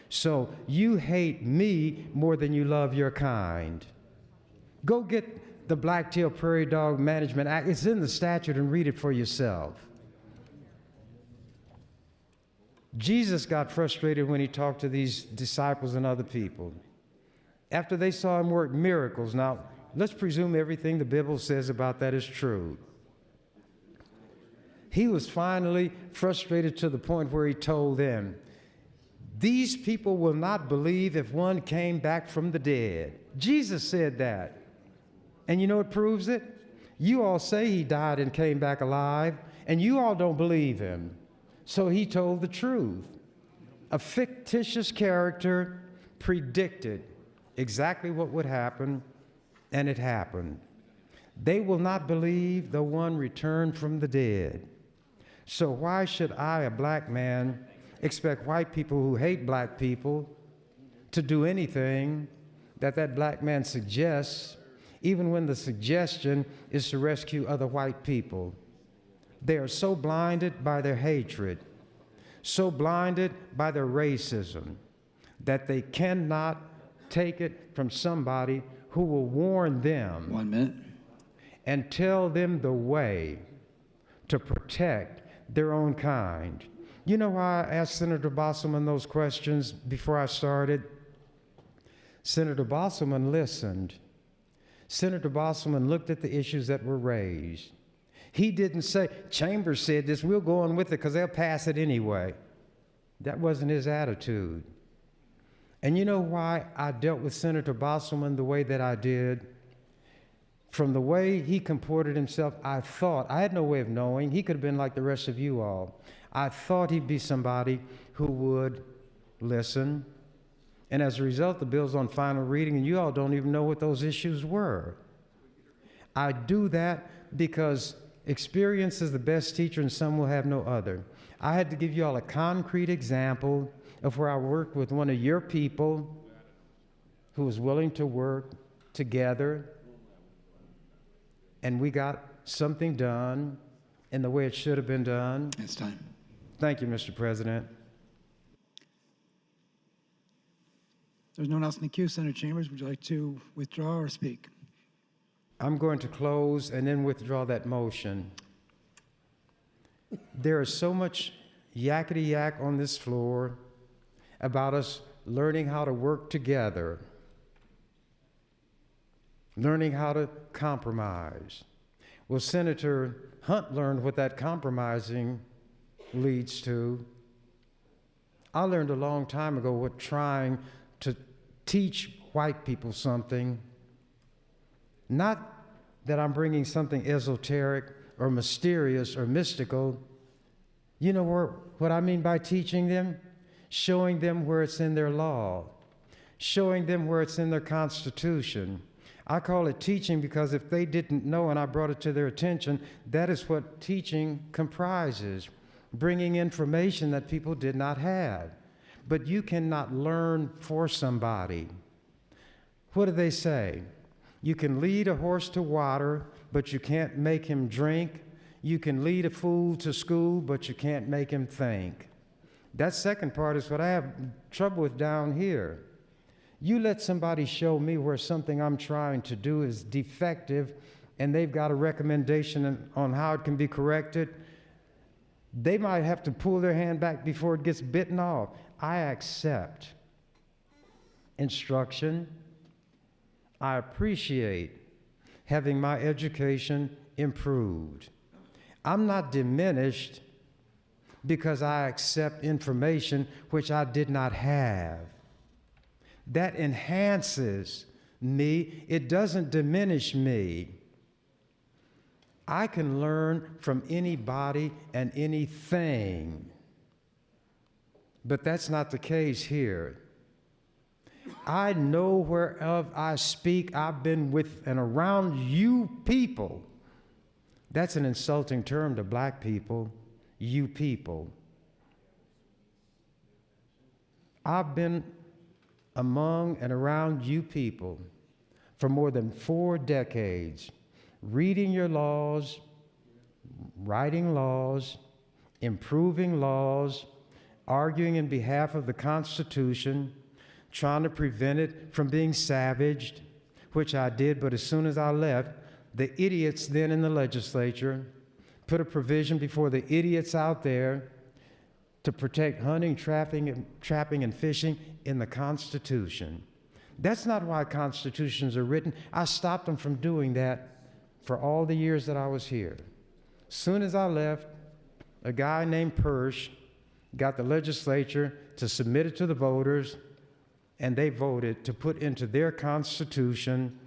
I: So you hate me more than you love your kind. Go get the Blacktail Prairie Dog Management Act. It's in the statute, and read it for yourself. Jesus got frustrated when he talked to these disciples and other people. After they saw him work miracles, now let's presume everything the Bible says about that is true. He was finally frustrated to the point where he told them, these people will not believe if one came back from the dead. Jesus said that. And you know what proves it? You all say he died and came back alive, and you all don't believe him. So he told the truth. A fictitious character predicted exactly what would happen, and it happened. They will not believe the one returned from the dead. So why should I, a black man, expect white people who hate black people to do anything that that black man suggests, even when the suggestion is to rescue other white people? They are so blinded by their hatred, so blinded by their racism, that they cannot take it from somebody who will warn them
B: 1 minute.
I: and tell them the way to protect their own kind. You know why I asked Senator Bosselman those questions before I started? Senator Bosselman listened. Senator Bosselman looked at the issues that were raised. He didn't say, Chambers said this, we'll go on with it because they'll pass it anyway. That wasn't his attitude. And you know why I dealt with Senator Bosselman the way that I did? From the way he comported himself, I thought, I had no way of knowing, he could have been like the rest of you all. I thought he'd be somebody who would listen. And as a result, the bill's on final reading, and you all don't even know what those issues were. I do that because experience is the best teacher, and some will have no other. I had to give you all a concrete example of where I worked with one of your people who was willing to work together, and we got something done in the way it should have been done.
B: It's time.
I: Thank you, Mr. President.
B: There's no one else in the queue. Senator Chambers, would you like to withdraw or speak?
I: I'm going to close and then withdraw that motion. There is so much yakety-yak on this floor about us learning how to work together, learning how to compromise. Well, Senator Hunt learned what that compromising leads to. I learned a long time ago what trying to teach white people something, not that I'm bringing something esoteric or mysterious or mystical. You know what I mean by teaching them? Showing them where it's in their law, showing them where it's in their Constitution. I call it teaching because if they didn't know and I brought it to their attention, that is what teaching comprises, bringing information that people did not have. But you cannot learn for somebody. What do they say? You can lead a horse to water, but you can't make him drink. You can lead a fool to school, but you can't make him think. That second part is what I have trouble with down here. You let somebody show me where something I'm trying to do is defective and they've got a recommendation on how it can be corrected. They might have to pull their hand back before it gets bitten off. I accept instruction. I appreciate having my education improved. I'm not diminished because I accept information which I did not have. That enhances me. It doesn't diminish me. I can learn from anybody and anything. But that's not the case here. I know whereof I speak. I've been with and around you people. That's an insulting term to black people, you people. I've been among and around you people for more than 4 decades, reading your laws, writing laws, improving laws, arguing in behalf of the Constitution, trying to prevent it from being savaged, which I did, but as soon as I left, the idiots then in the legislature put a provision before the idiots out there to protect hunting, trapping, and fishing in the Constitution. That's not why constitutions are written. I stopped them from doing that for all the years that I was here. Soon as I left, a guy named Persh got the legislature to submit it to the voters, and they voted to put into their Constitution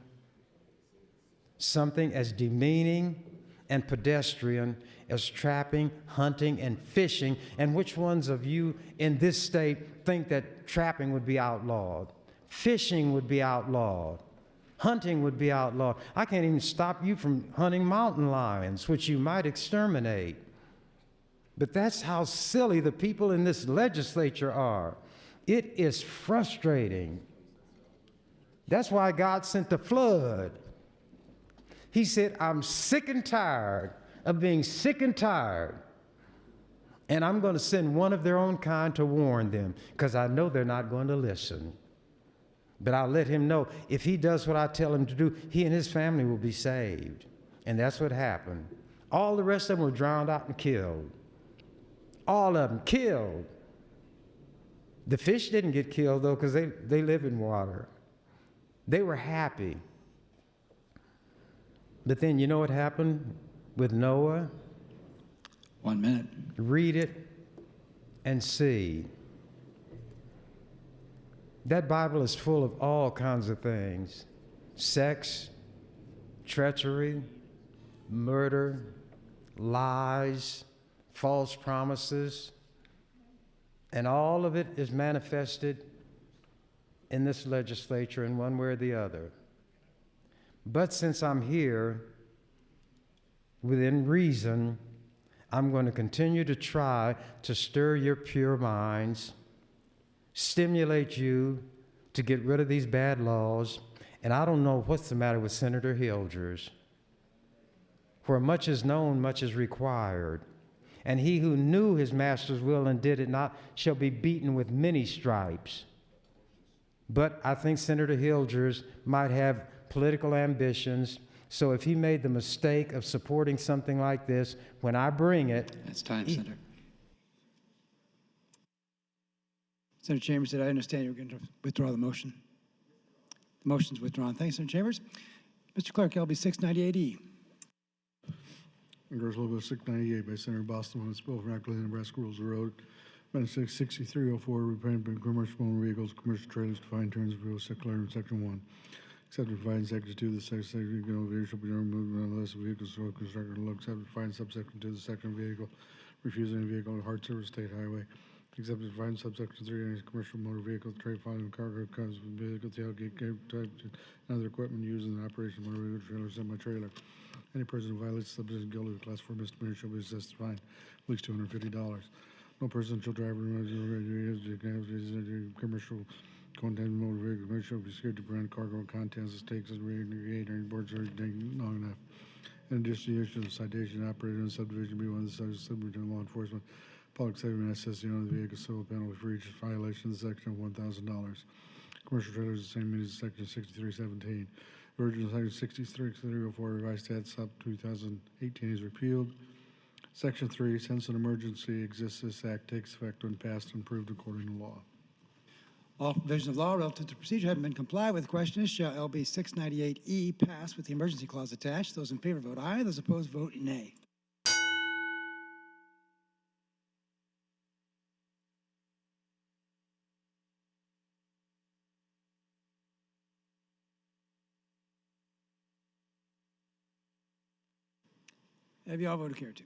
I: something as demeaning and pedestrian as trapping, hunting, and fishing. And which ones of you in this state think that trapping would be outlawed? Fishing would be outlawed. Hunting would be outlawed. I can't even stop you from hunting mountain lions, which you might exterminate. But that's how silly the people in this legislature are. It is frustrating. That's why God sent the flood. He said, I'm sick and tired of being sick and tired. And I'm going to send one of their own kind to warn them, because I know they're not going to listen. But I'll let him know if he does what I tell him to do, he and his family will be saved. And that's what happened. All the rest of them were drowned out and killed. All of them killed. The fish didn't get killed, though, because they live in water. They were happy. But then you know what happened with Noah?
B: 1 minute.
I: Read it and see. That Bible is full of all kinds of things: sex, treachery, murder, lies, false promises, and all of it is manifested in this legislature in one way or the other. But since I'm here, within reason, I'm going to continue to try to stir your pure minds, stimulate you to get rid of these bad laws. And I don't know what's the matter with Senator Hilgers. Where much is known, much is required. And he who knew his master's will and did it not shall be beaten with many stripes. But I think Senator Hilgers might have political ambitions, so if he made the mistake of supporting something like this, when I bring it...
B: That's time, Senator. Senator Chambers, did I understand you were going to withdraw the motion? The motion's withdrawn. Thanks, Senator Chambers. Mr. Clerk, LB 698E.
D: Resolution 698 by Senator Boston on this bill for Act of the Nebraska Rules of the Road. Amendment 6304, repayment commercial motor vehicles, commercial trailers, defined terms of Rule Section 1. Except to provide Section 2, the section vehicle shall be removed unless the vehicle is so constructed or except to find subsection 2, the section vehicle, refusing a vehicle on a hard surface state highway. Except to find subsection 3, any commercial motor vehicle, trade finding cargo comes from vehicle, tailgate, type, and other equipment used in the operation of motor vehicle, trailer, semi-trailer. Any person who violates subject guilty of class 4 misdemeanor shall be assessed a fine at least $250. No person shall drive commercial content motor vehicle shall be secured to prevent cargo and contents, stakes, and radiator boards are long enough. In addition to the issue of citation operated in subdivision B1, the subdivision law enforcement, public safety and assessing on the vehicle civil penalty for each violation of the section of $1,000. Commercial trailers the same means section 6317. Original section 6304 revised stats up 2018 is repealed. Section 3, since an emergency exists, this act takes effect when passed and approved according to law.
B: All provisions of law relative to procedure having been complied with. The question is, shall LB 698E pass with the emergency clause attached? Those in favor vote aye. Those opposed vote nay. Have you all voted carried to?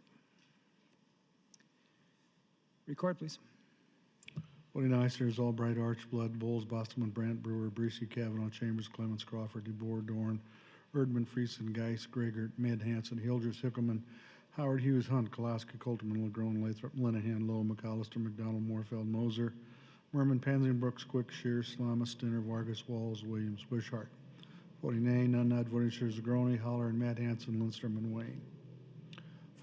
B: Record, please.
D: Voting aye, Sears, Albright, Archblood, Bowles, Boston, Brandt, Brewer, Breesy, Kavanaugh, Chambers, Clements, Crawford, DeBoer, Dorn, Erdman, Friesen, Geis, Gregor, Mid, Hanson, Hildress, Hickelman, Howard, Hughes, Hunt, Kolaski, Colterman, LeGrone, Lathrop, Linehan, Lowe, McAllister, McDonald, Moorfeld, Moser, Merman, Panzing, Brooks, Quick, Shears, Slamas, Stinner, Vargas, Walls, Williams, Wishart. Voting nay, none not voting, Shears, Zagroni, Holler, and Matt Hanson, Lindstrom, and Wayne.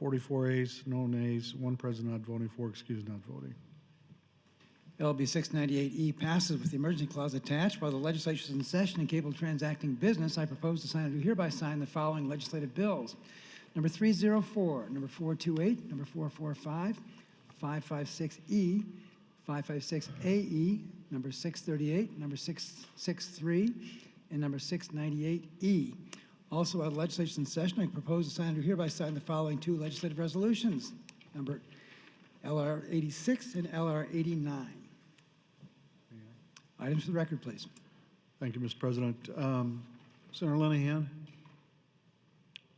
D: 44 ayes, no nays, one present not voting, four excused not voting.
B: LB 698E passes with the emergency clause attached. While the legislature is in session and capable of transacting business, I propose to sign and do hereby sign the following legislative bills. Number 304, number 428, number 445, 556E, 556AE, number 638, number 663, and number 698E. Also, while the legislature is in session, I propose to sign and do hereby sign the following two legislative resolutions, number LR 86 and LR 89. Items for the record, please.
D: Thank you, Mr. President. Senator Linehan?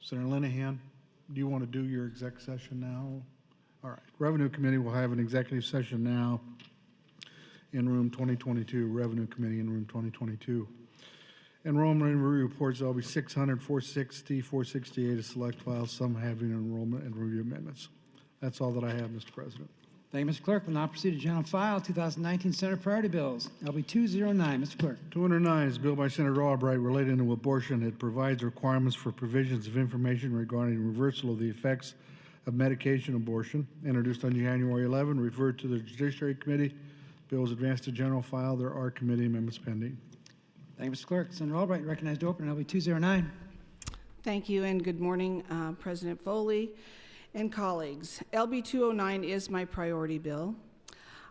D: Senator Linehan, do you want to do your exec session now? All right. Revenue Committee will have an executive session now in room 2022, Revenue Committee in room 2022. Enrollment and review reports, LB 600, 460, 468 is select files, some having enrollment and review amendments. That's all that I have, Mr. President.
B: Thank you, Mr. Clerk. We'll now proceed to general file 2019 Senate priority bills. LB 209, Mr. Clerk.
D: 209 is a bill by Senator Albright relating to abortion. It provides requirements for provisions of information regarding reversal of the effects of medication abortion. Introduced on January 11, referred to the Judiciary Committee. Bill is advanced to general file. There are committee amendments pending.
B: Thank you, Mr. Clerk. Senator Albright, recognized to open LB 209.
K: Thank you, and good morning, President Foley and colleagues. LB 209 is my priority bill.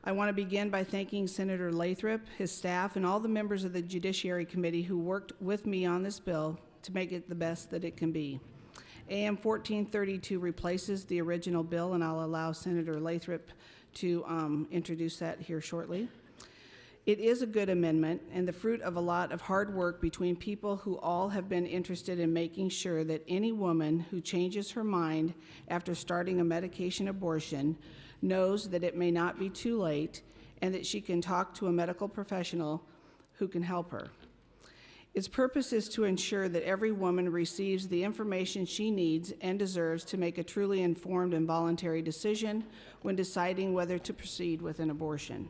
K: I want to begin by thanking Senator Lathrop, his staff, and all the members of the Judiciary Committee who worked with me on this bill to make it the best that it can be. AM 1432 replaces the original bill, and I'll allow Senator Lathrop to introduce that here shortly. It is a good amendment and the fruit of a lot of hard work between people who all have been interested in making sure that any woman who changes her mind after starting a medication abortion knows that it may not be too late and that she can talk to a medical professional who can help her. Its purpose is to ensure that every woman receives the information she needs and deserves to make a truly informed and voluntary decision when deciding whether to proceed with an abortion.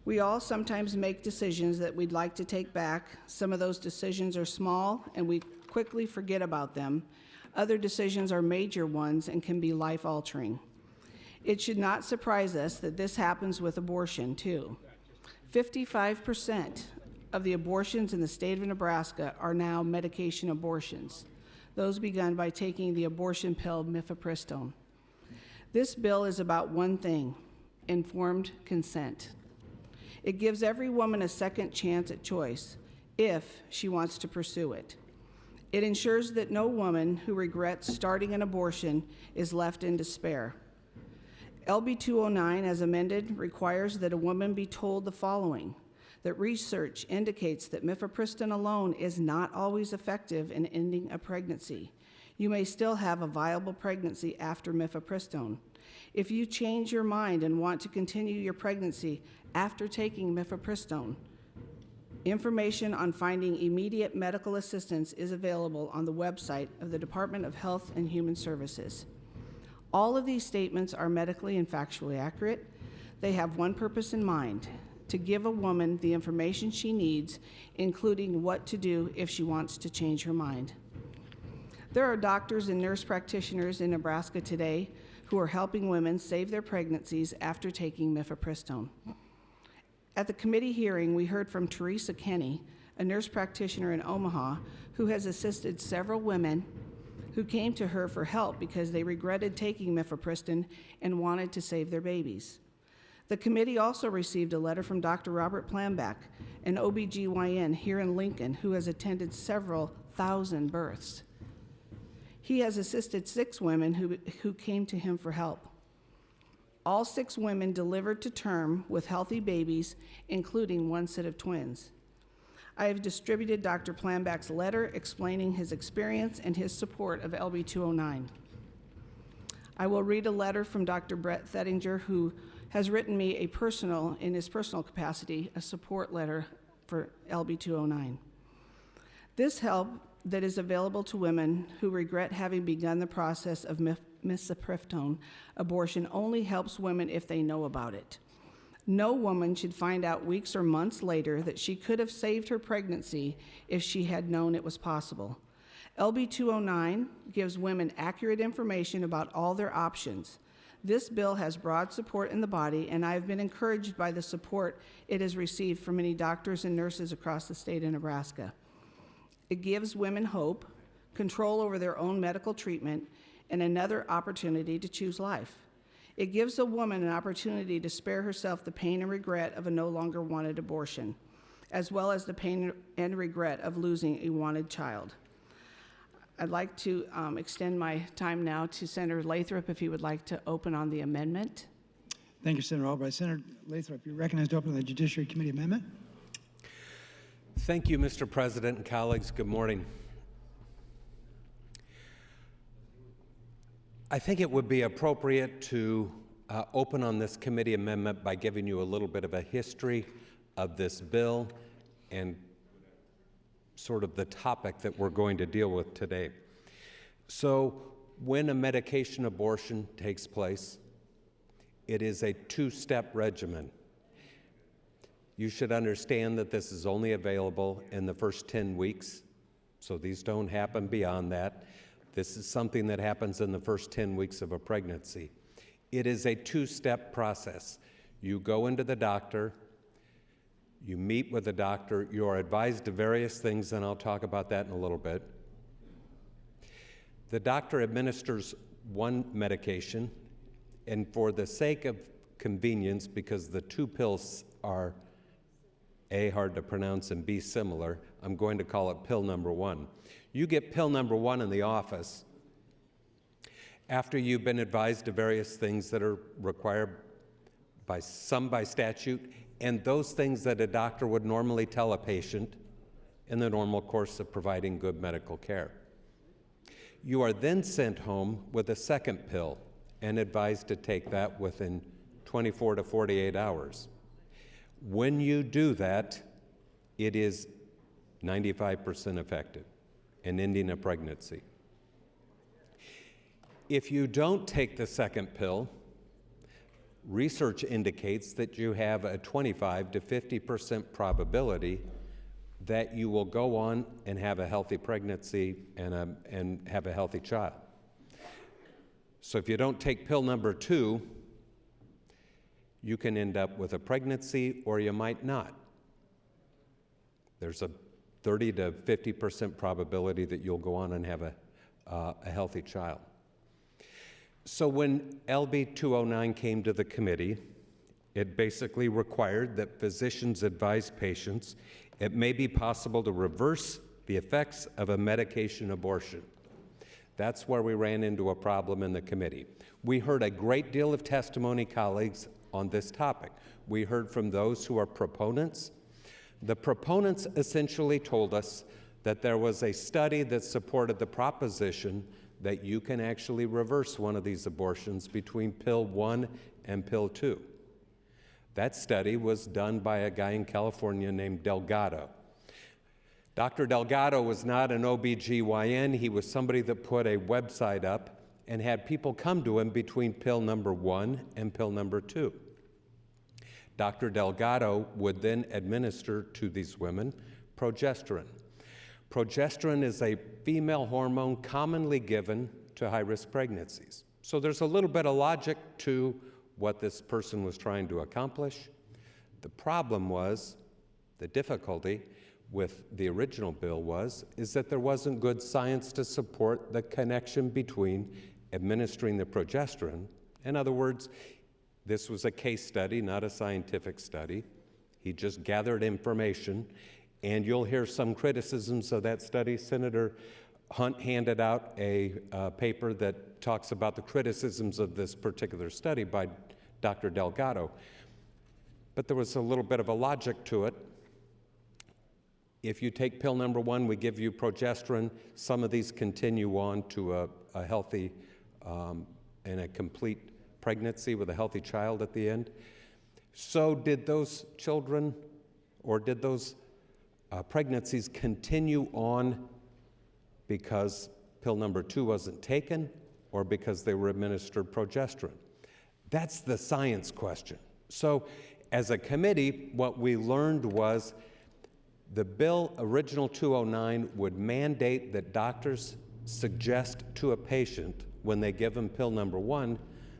K: We all sometimes make decisions that we'd like to take back. Some of those decisions are small and we quickly forget about them. Other decisions are major ones and can be life-altering. It should not surprise us that this happens with abortion, too. 55% of the abortions in the state of Nebraska are now medication abortions, those begun by taking the abortion pill mifepristone. This bill is about one thing: informed consent. It gives every woman a second chance at choice if she wants to pursue it. It ensures that no woman who regrets starting an abortion is left in despair. LB 209, as amended, requires that a woman be told the following: that research indicates that mifepristone alone is not always effective in ending a pregnancy. You may still have a viable pregnancy after mifepristone. If you change your mind and want to continue your pregnancy after taking mifepristone, information on finding immediate medical assistance is available on the website of the Department of Health and Human Services. All of these statements are medically and factually accurate. They have one purpose in mind: to give a woman the information she needs, including what to do if she wants to change her mind. There are doctors and nurse practitioners in Nebraska today who are helping women save their pregnancies after taking mifepristone. At the committee hearing, we heard from Teresa Kenny, a nurse practitioner in Omaha, who has assisted several women who came to her for help because they regretted taking mifepristone and wanted to save their babies. The committee also received a letter from Dr. Robert Planback, an OBGYN here in Lincoln who has attended several thousand births. He has assisted 6 women who came to him for help. All 6 women delivered to term with healthy babies, including 1 set of twins. I have distributed Dr. Planback's letter explaining his experience and his support of LB 209. I will read a letter from Dr. Brett Thettinger, who has written me in his personal capacity, a support letter for LB 209. This help that is available to women who regret having begun the process of misoprostol abortion only helps women if they know about it. No woman should find out weeks or months later that she could have saved her pregnancy if she had known it was possible. LB 209 gives women accurate information about all their options. This bill has broad support in the body, and I have been encouraged by the support it has received from many doctors and nurses across the state of Nebraska. It gives women hope, control over their own medical treatment, and another opportunity to choose life. It gives a woman an opportunity to spare herself the pain and regret of a no longer wanted abortion, as well as the pain and regret of losing a wanted child. I'd like to extend my time now to Senator Lathrop if he would like to open on the amendment.
B: Thank you, Senator Albright. Senator Lathrop, you're recognized to open on the Judiciary Committee amendment.
L: Thank you, Mr. President and colleagues. Good morning. I think it would be appropriate to open on this committee amendment by giving you a little bit of a history of this bill and sort of the topic that we're going to deal with today. So, when a medication abortion takes place, it is a 2-step regimen. You should understand that this is only available in the first 10 weeks, so these don't happen beyond that. This is something that happens in the first 10 weeks of a pregnancy. It is a 2-step process. You go into the doctor, you meet with the doctor, you are advised of various things, and I'll talk about that in a little bit. The doctor administers one medication, and for the sake of convenience, because the 2 pills are A, hard to pronounce, and B, similar, I'm going to call it pill number 1. You get pill number 1 in the office after you've been advised of various things that are required by statute, and those things that a doctor would normally tell a patient in the normal course of providing good medical care. You are then sent home with a second pill and advised to take that within 24 to 48 hours. When you do that, it is 95% effective in ending a pregnancy. If you don't take the second pill, research indicates that you have a 25 to 50% probability that you will go on and have a healthy pregnancy and have a healthy child. So if you don't take pill number 2, you can end up with a pregnancy or you might not. There's a 30 to 50% probability that you'll go on and have a healthy child. So when LB 209 came to the committee, it basically required that physicians advise patients it may be possible to reverse the effects of a medication abortion. That's where we ran into a problem in the committee. We heard a great deal of testimony, colleagues, on this topic. We heard from those who are proponents. The proponents essentially told us that there was a study that supported the proposition that you can actually reverse one of these abortions between pill 1 and pill 2. That study was done by a guy in California named Delgado. Dr. Delgado was not an OBGYN. He was somebody that put a website up and had people come to him between pill number 1 and pill number 2. Dr. Delgado would then administer to these women progesterone. Progesterone is a female hormone commonly given to high-risk pregnancies. So there's a little bit of logic to what this person was trying to accomplish. The problem was, the difficulty with the original bill is that there wasn't good science to support the connection between administering the progesterone. In other words, This was a case study, not a scientific study. He just gathered information, and you'll hear some criticisms of that study. Senator Hunt handed out a paper that talks about the criticisms of this particular study by Dr. Delgado. But there was a little bit of a logic to it. If you take pill number 1, we give you progesterone. Some of these continue on to a healthy and a complete pregnancy with a healthy child at the end. So did those children, or did those pregnancies continue on because pill number 2 wasn't taken, or because they were administered progesterone? That's the science question. So as a committee, what we learned was the bill, original 209, would mandate that doctors suggest to a patient when they give them pill number 1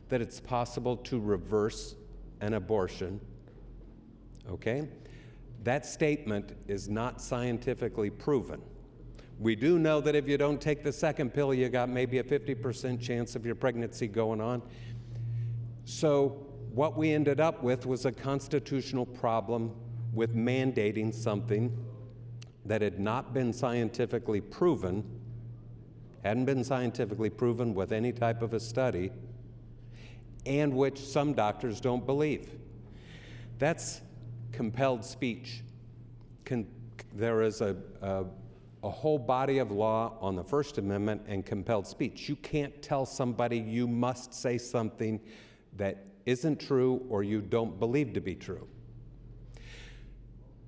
L: that it's possible to reverse an abortion, okay? That statement is not scientifically proven. We do know that if you don't take the second pill, you got maybe a 50% chance of your pregnancy going on. So what we ended up with was a constitutional problem with mandating something that had not been scientifically proven, hadn't been scientifically proven with any type of a study, and which some doctors don't believe. That's compelled speech. There is a whole body of law on the First Amendment and compelled speech. You can't tell somebody you must say something that isn't true or you don't believe to be true.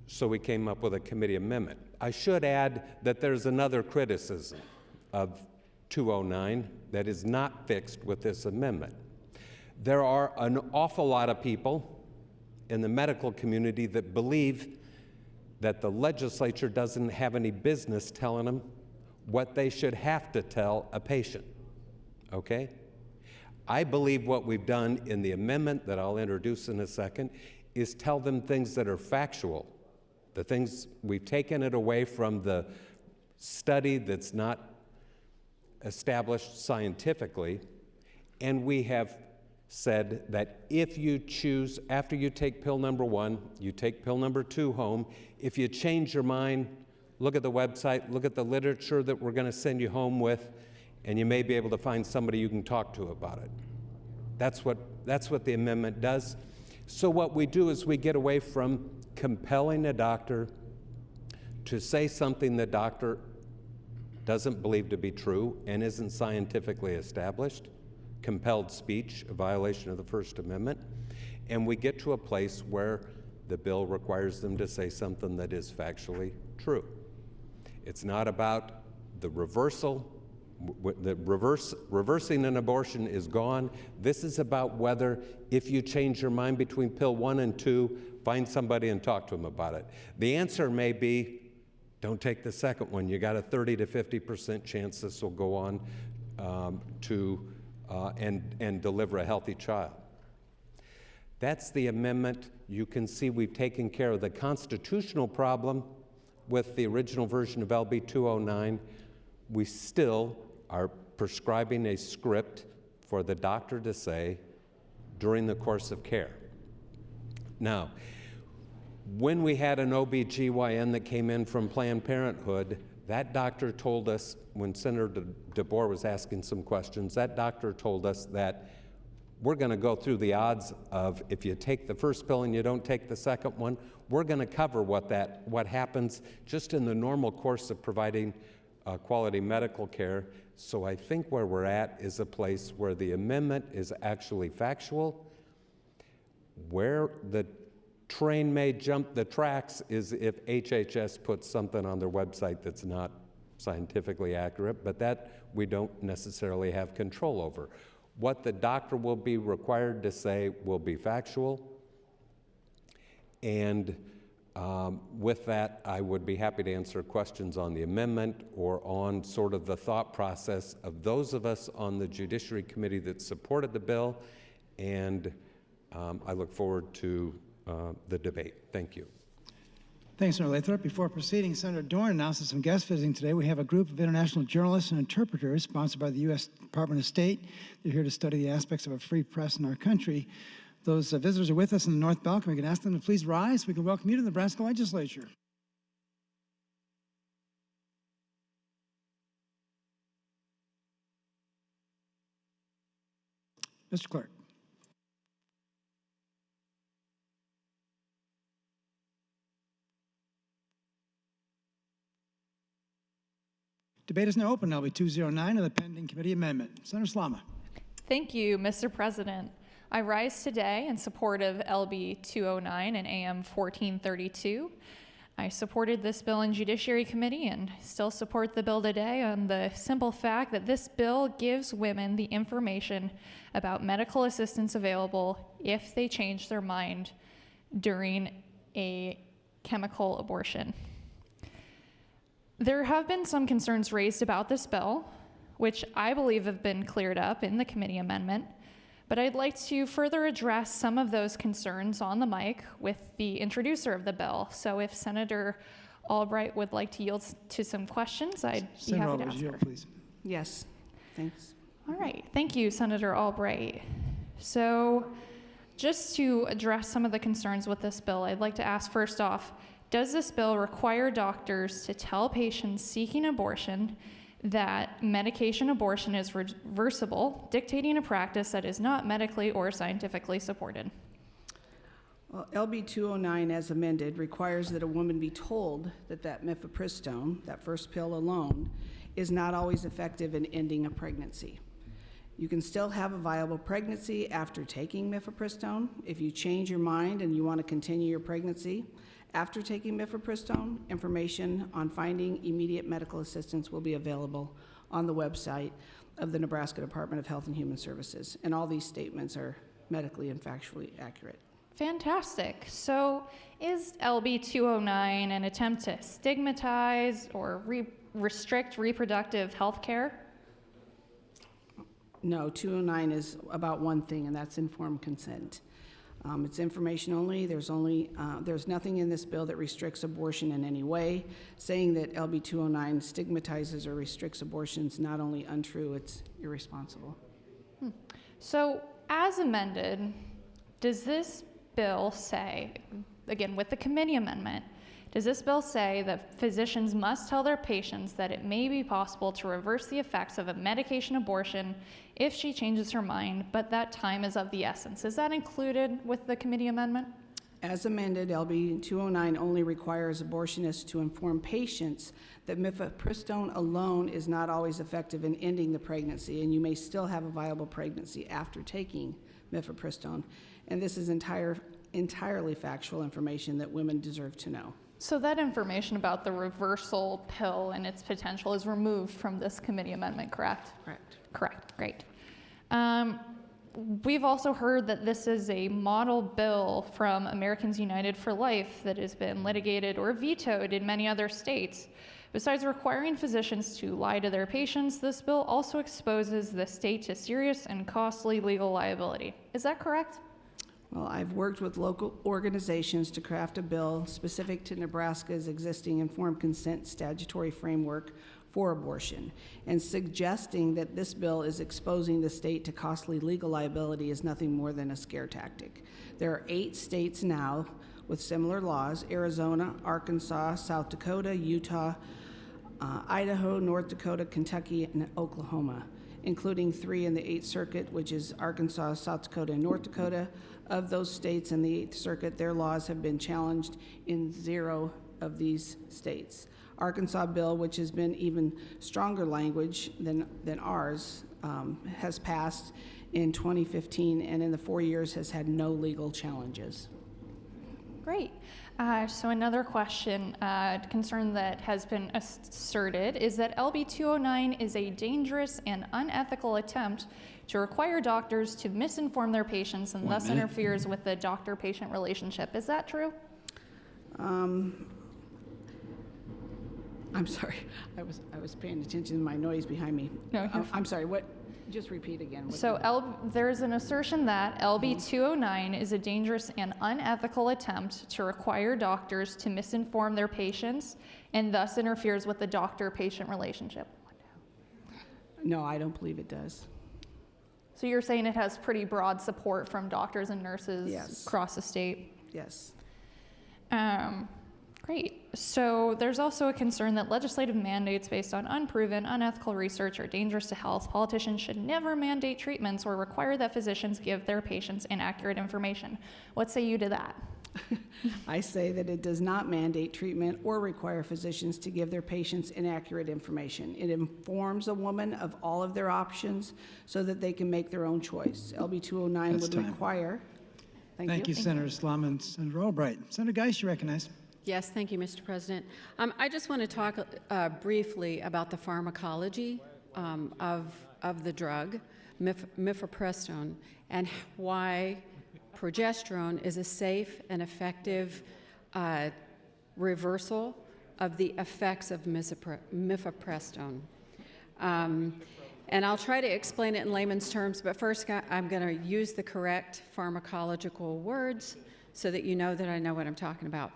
L: So we came up with a committee amendment. I should add that there's another criticism of 209 that is not fixed with this amendment. There are an awful lot of people in the medical community that believe that the legislature doesn't have any business telling them what they should have to tell a patient, okay? I believe what we've done in the amendment that I'll introduce in a second is tell them things that are factual. The things, we've taken it away from the study that's not established scientifically, and we have said that if you choose, after you take pill number 1, you take pill number 2 home, if you change your mind, look at the website, look at the literature that we're going to send you home with, and you may be able to find somebody you can talk to about it. That's what the amendment does. So what we do is we get away from compelling a doctor to say something the doctor doesn't believe to be true and isn't scientifically established, compelled speech, a violation of the First Amendment, and we get to a place where the bill requires them to say something that is factually true. It's not about the reversal. Reversing an abortion is gone. This is about whether, if you change your mind between pill 1 and 2, find somebody and talk to them about it. The answer may be, don't take the second one. You got a 30 to 50% chance this will go on and deliver a healthy child. That's the amendment. You can see we've taken care of the constitutional problem with the original version of LB 209. We still are prescribing a script for the doctor to say during the course of care. Now, when we had an OBGYN that came in from Planned Parenthood, that doctor told us, when Senator DeBoer was asking some questions, that doctor told us that we're going to go through the odds of, if you take the first pill and you don't take the second one, we're going to cover what happens just in the normal course of providing quality medical care. So I think where we're at is a place where the amendment is actually factual. Where the train may jump the tracks is if HHS puts something on their website that's not scientifically accurate, but that we don't necessarily have control over. What the doctor will be required to say will be factual, and with that, I would be happy to answer questions on the amendment or on sort of the thought process of those of us on the Judiciary Committee that supported the bill, and I look forward to the debate. Thank you.
B: Thanks, Senator Lathrop. Before proceeding, Senator Dorn announces some guests visiting today. We have a group of international journalists and interpreters sponsored by the U.S. Department of State. They're here to study the aspects of a free press in our country. Those visitors are with us in the North Balcony. We can ask them to please rise. We can welcome you to the Nebraska Legislature. Mr. Clerk. Debate is now open. LB 209 of the pending committee amendment. Senator Slama.
M: Thank you, Mr. President. I rise today in support of LB 209 and AM 1432. I supported this bill in Judiciary Committee and still support the bill today on the simple fact that this bill gives women the information about medical assistance available if they change their mind during a chemical abortion. There have been some concerns raised about this bill, which I believe have been cleared up in the committee amendment, but I'd like to further address some of those concerns on the mic with the introducer of the bill. So if Senator Albright would like to yield to some questions, I'd be happy to answer.
B: Please.
K: Yes, thanks.
M: All right, thank you, Senator Albright. So just to address some of the concerns with this bill, I'd like to ask first off, does this bill require doctors to tell patients seeking abortion that medication abortion is reversible, dictating a practice that is not medically or scientifically supported?
K: Well, LB 209 as amended requires that a woman be told that mifepristone, that first pill alone, is not always effective in ending a pregnancy. You can still have a viable pregnancy after taking mifepristone. If you change your mind and you want to continue your pregnancy, after taking mifepristone, information on finding immediate medical assistance will be available on the website of the Nebraska Department of Health and Human Services. And all these statements are medically and factually accurate.
M: Fantastic. So is LB 209 an attempt to stigmatize or restrict reproductive health care?
K: No, 209 is about one thing, and that's informed consent. It's information only. There's nothing in this bill that restricts abortion in any way. Saying that LB 209 stigmatizes or restricts abortion is not only untrue, it's irresponsible.
M: So as amended, does this bill say, again with the committee amendment, does this bill say that physicians must tell their patients that it may be possible to reverse the effects of a medication abortion if she changes her mind, but that time is of the essence? Is that included with the committee amendment?
K: As amended, LB 209 only requires abortionists to inform patients that mifepristone alone is not always effective in ending the pregnancy, and you may still have a viable pregnancy after taking mifepristone. And this is entirely factual information that women deserve to know.
M: So that information about the reversal pill and its potential is removed from this committee amendment, correct?
K: Correct.
M: Correct, great. We've also heard that this is a model bill from Americans United for Life that has been litigated or vetoed in many other states. Besides requiring physicians to lie to their patients, this bill also exposes the state to serious and costly legal liability. Is that correct?
K: Well, I've worked with local organizations to craft a bill specific to Nebraska's existing informed consent statutory framework for abortion, and suggesting that this bill is exposing the state to costly legal liability is nothing more than a scare tactic. There are 8 states now with similar laws: Arizona, Arkansas, South Dakota, Utah, Idaho, North Dakota, Kentucky, and Oklahoma, including 3 in the 8th Circuit, which is Arkansas, South Dakota, and North Dakota. Of those states in the 8th Circuit, their laws have been challenged in 0 of these states. Arkansas bill, which has been even stronger language than ours, has passed in 2015, and in the 4 years has had no legal challenges.
M: Great. So another question, concern that has been asserted is that LB 209 is a dangerous and unethical attempt to require doctors to misinform their patients and thus interferes with the doctor-patient relationship. Is that true?
K: I'm sorry, I was paying attention to my noise behind me.
M: No,
K: I'm sorry, what? Just repeat again.
M: So there's an assertion that LB 209 is a dangerous and unethical attempt to require doctors to misinform their patients and thus interferes with the doctor-patient relationship.
K: No, I don't believe it does.
M: So you're saying it has pretty broad support from doctors and nurses
K: Yes.
M: across the state?
K: Yes.
M: Great. So there's also a concern that legislative mandates based on unproven, unethical research are dangerous to health. Politicians should never mandate treatments or require that physicians give their patients inaccurate information. What say you to that?
K: I say that it does not mandate treatment or require physicians to give their patients inaccurate information. It informs a woman of all of their options so that they can make their own choice. LB 209
B: That's
K: would
B: time.
K: require.
B: Thank you, Senator Slum and Senator Albright. Senator Geist, you recognize.
N: Yes, thank you, Mr. President. I just want to talk briefly about the pharmacology of the drug, mifepristone, and why progesterone is a safe and effective reversal of the effects of mifepristone. And I'll try to explain it in layman's terms, but first I'm going to use the correct pharmacological words so that you know that I know what I'm talking about.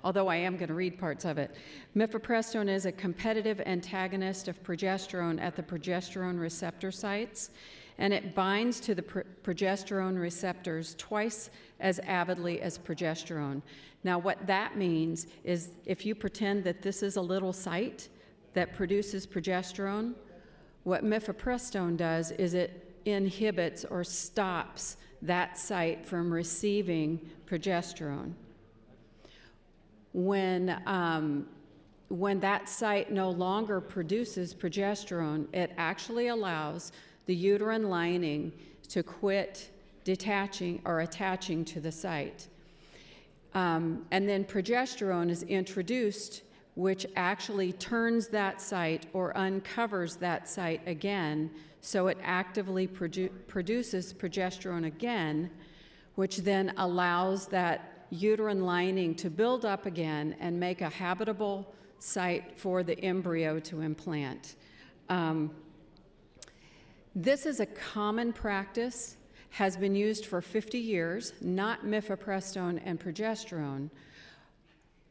N: Although I am going to read parts of it. Mifepristone is a competitive antagonist of progesterone at the progesterone receptor sites, and it binds to the progesterone receptors twice as avidly as progesterone. Now, what that means is if you pretend that this is a little site that produces progesterone, what mifepristone does is it inhibits or stops that site from receiving progesterone. When that site no longer produces progesterone, it actually allows the uterine lining to quit detaching or attaching to the site. And then progesterone is introduced, which actually turns that site or uncovers that site again, so it actively produces progesterone again, which then allows that uterine lining to build up again and make a habitable site for the embryo to implant. This is a common practice, has been used for 50 years, not mifepristone and progesterone.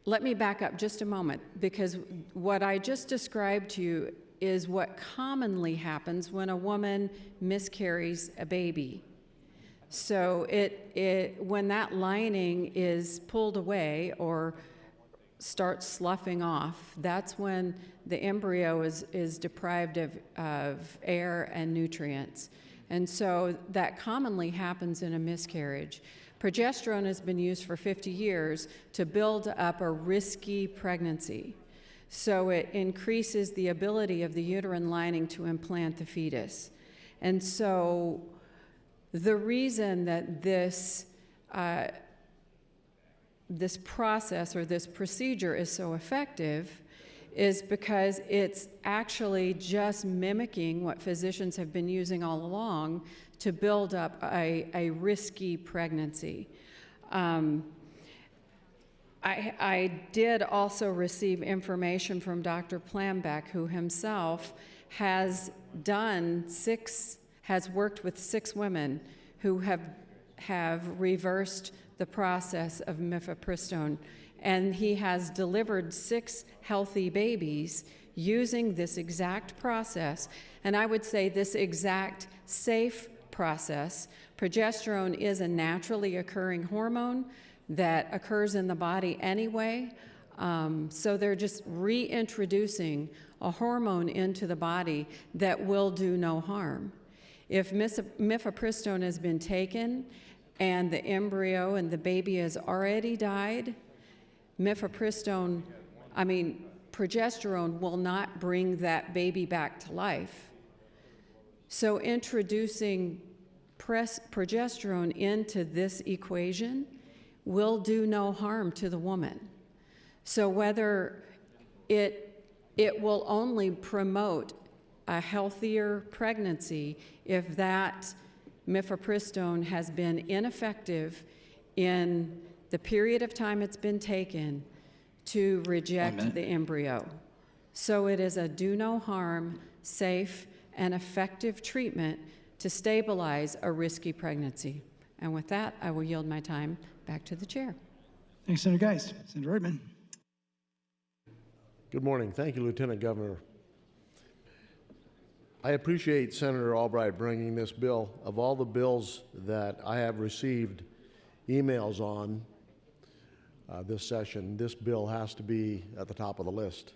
N: Let me back up just a moment, because what I just described to you is what commonly happens when a woman miscarries a baby. So when that lining is pulled away or starts sloughing off, that's when the embryo is deprived of air and nutrients. And so that commonly happens in a miscarriage. Progesterone has been used for 50 years to build up a risky pregnancy. So it increases the ability of the uterine lining to implant the fetus. And so the reason that this process or this procedure is so effective is because it's actually just mimicking what physicians have been using all along to build up a risky pregnancy. I did also receive information from Dr. Plambeck, who himself has worked with 6 women who have reversed the process of mifepristone, and he has delivered 6 healthy babies using this exact process, and I would say this exact safe process. Progesterone is a naturally occurring hormone that occurs in the body anyway, so they're just reintroducing a hormone into the body that will do no harm. If mifepristone has been taken and the embryo and the baby has already died, progesterone will not bring that baby back to life. So introducing progesterone into this equation will do no harm to the woman. So whether it will only promote a healthier pregnancy if that mifepristone has been ineffective in the period of time it's been taken to reject the embryo. So it is a do no harm, safe, and effective treatment to stabilize a risky pregnancy. And with that, I will yield my time back to the chair.
B: Thanks, Senator Geist. Senator Reitman.
O: Good morning. Thank you, Lieutenant Governor. I appreciate Senator Albright bringing this bill. Of all the bills that I have received emails on this session, this bill has to be at the top of the list.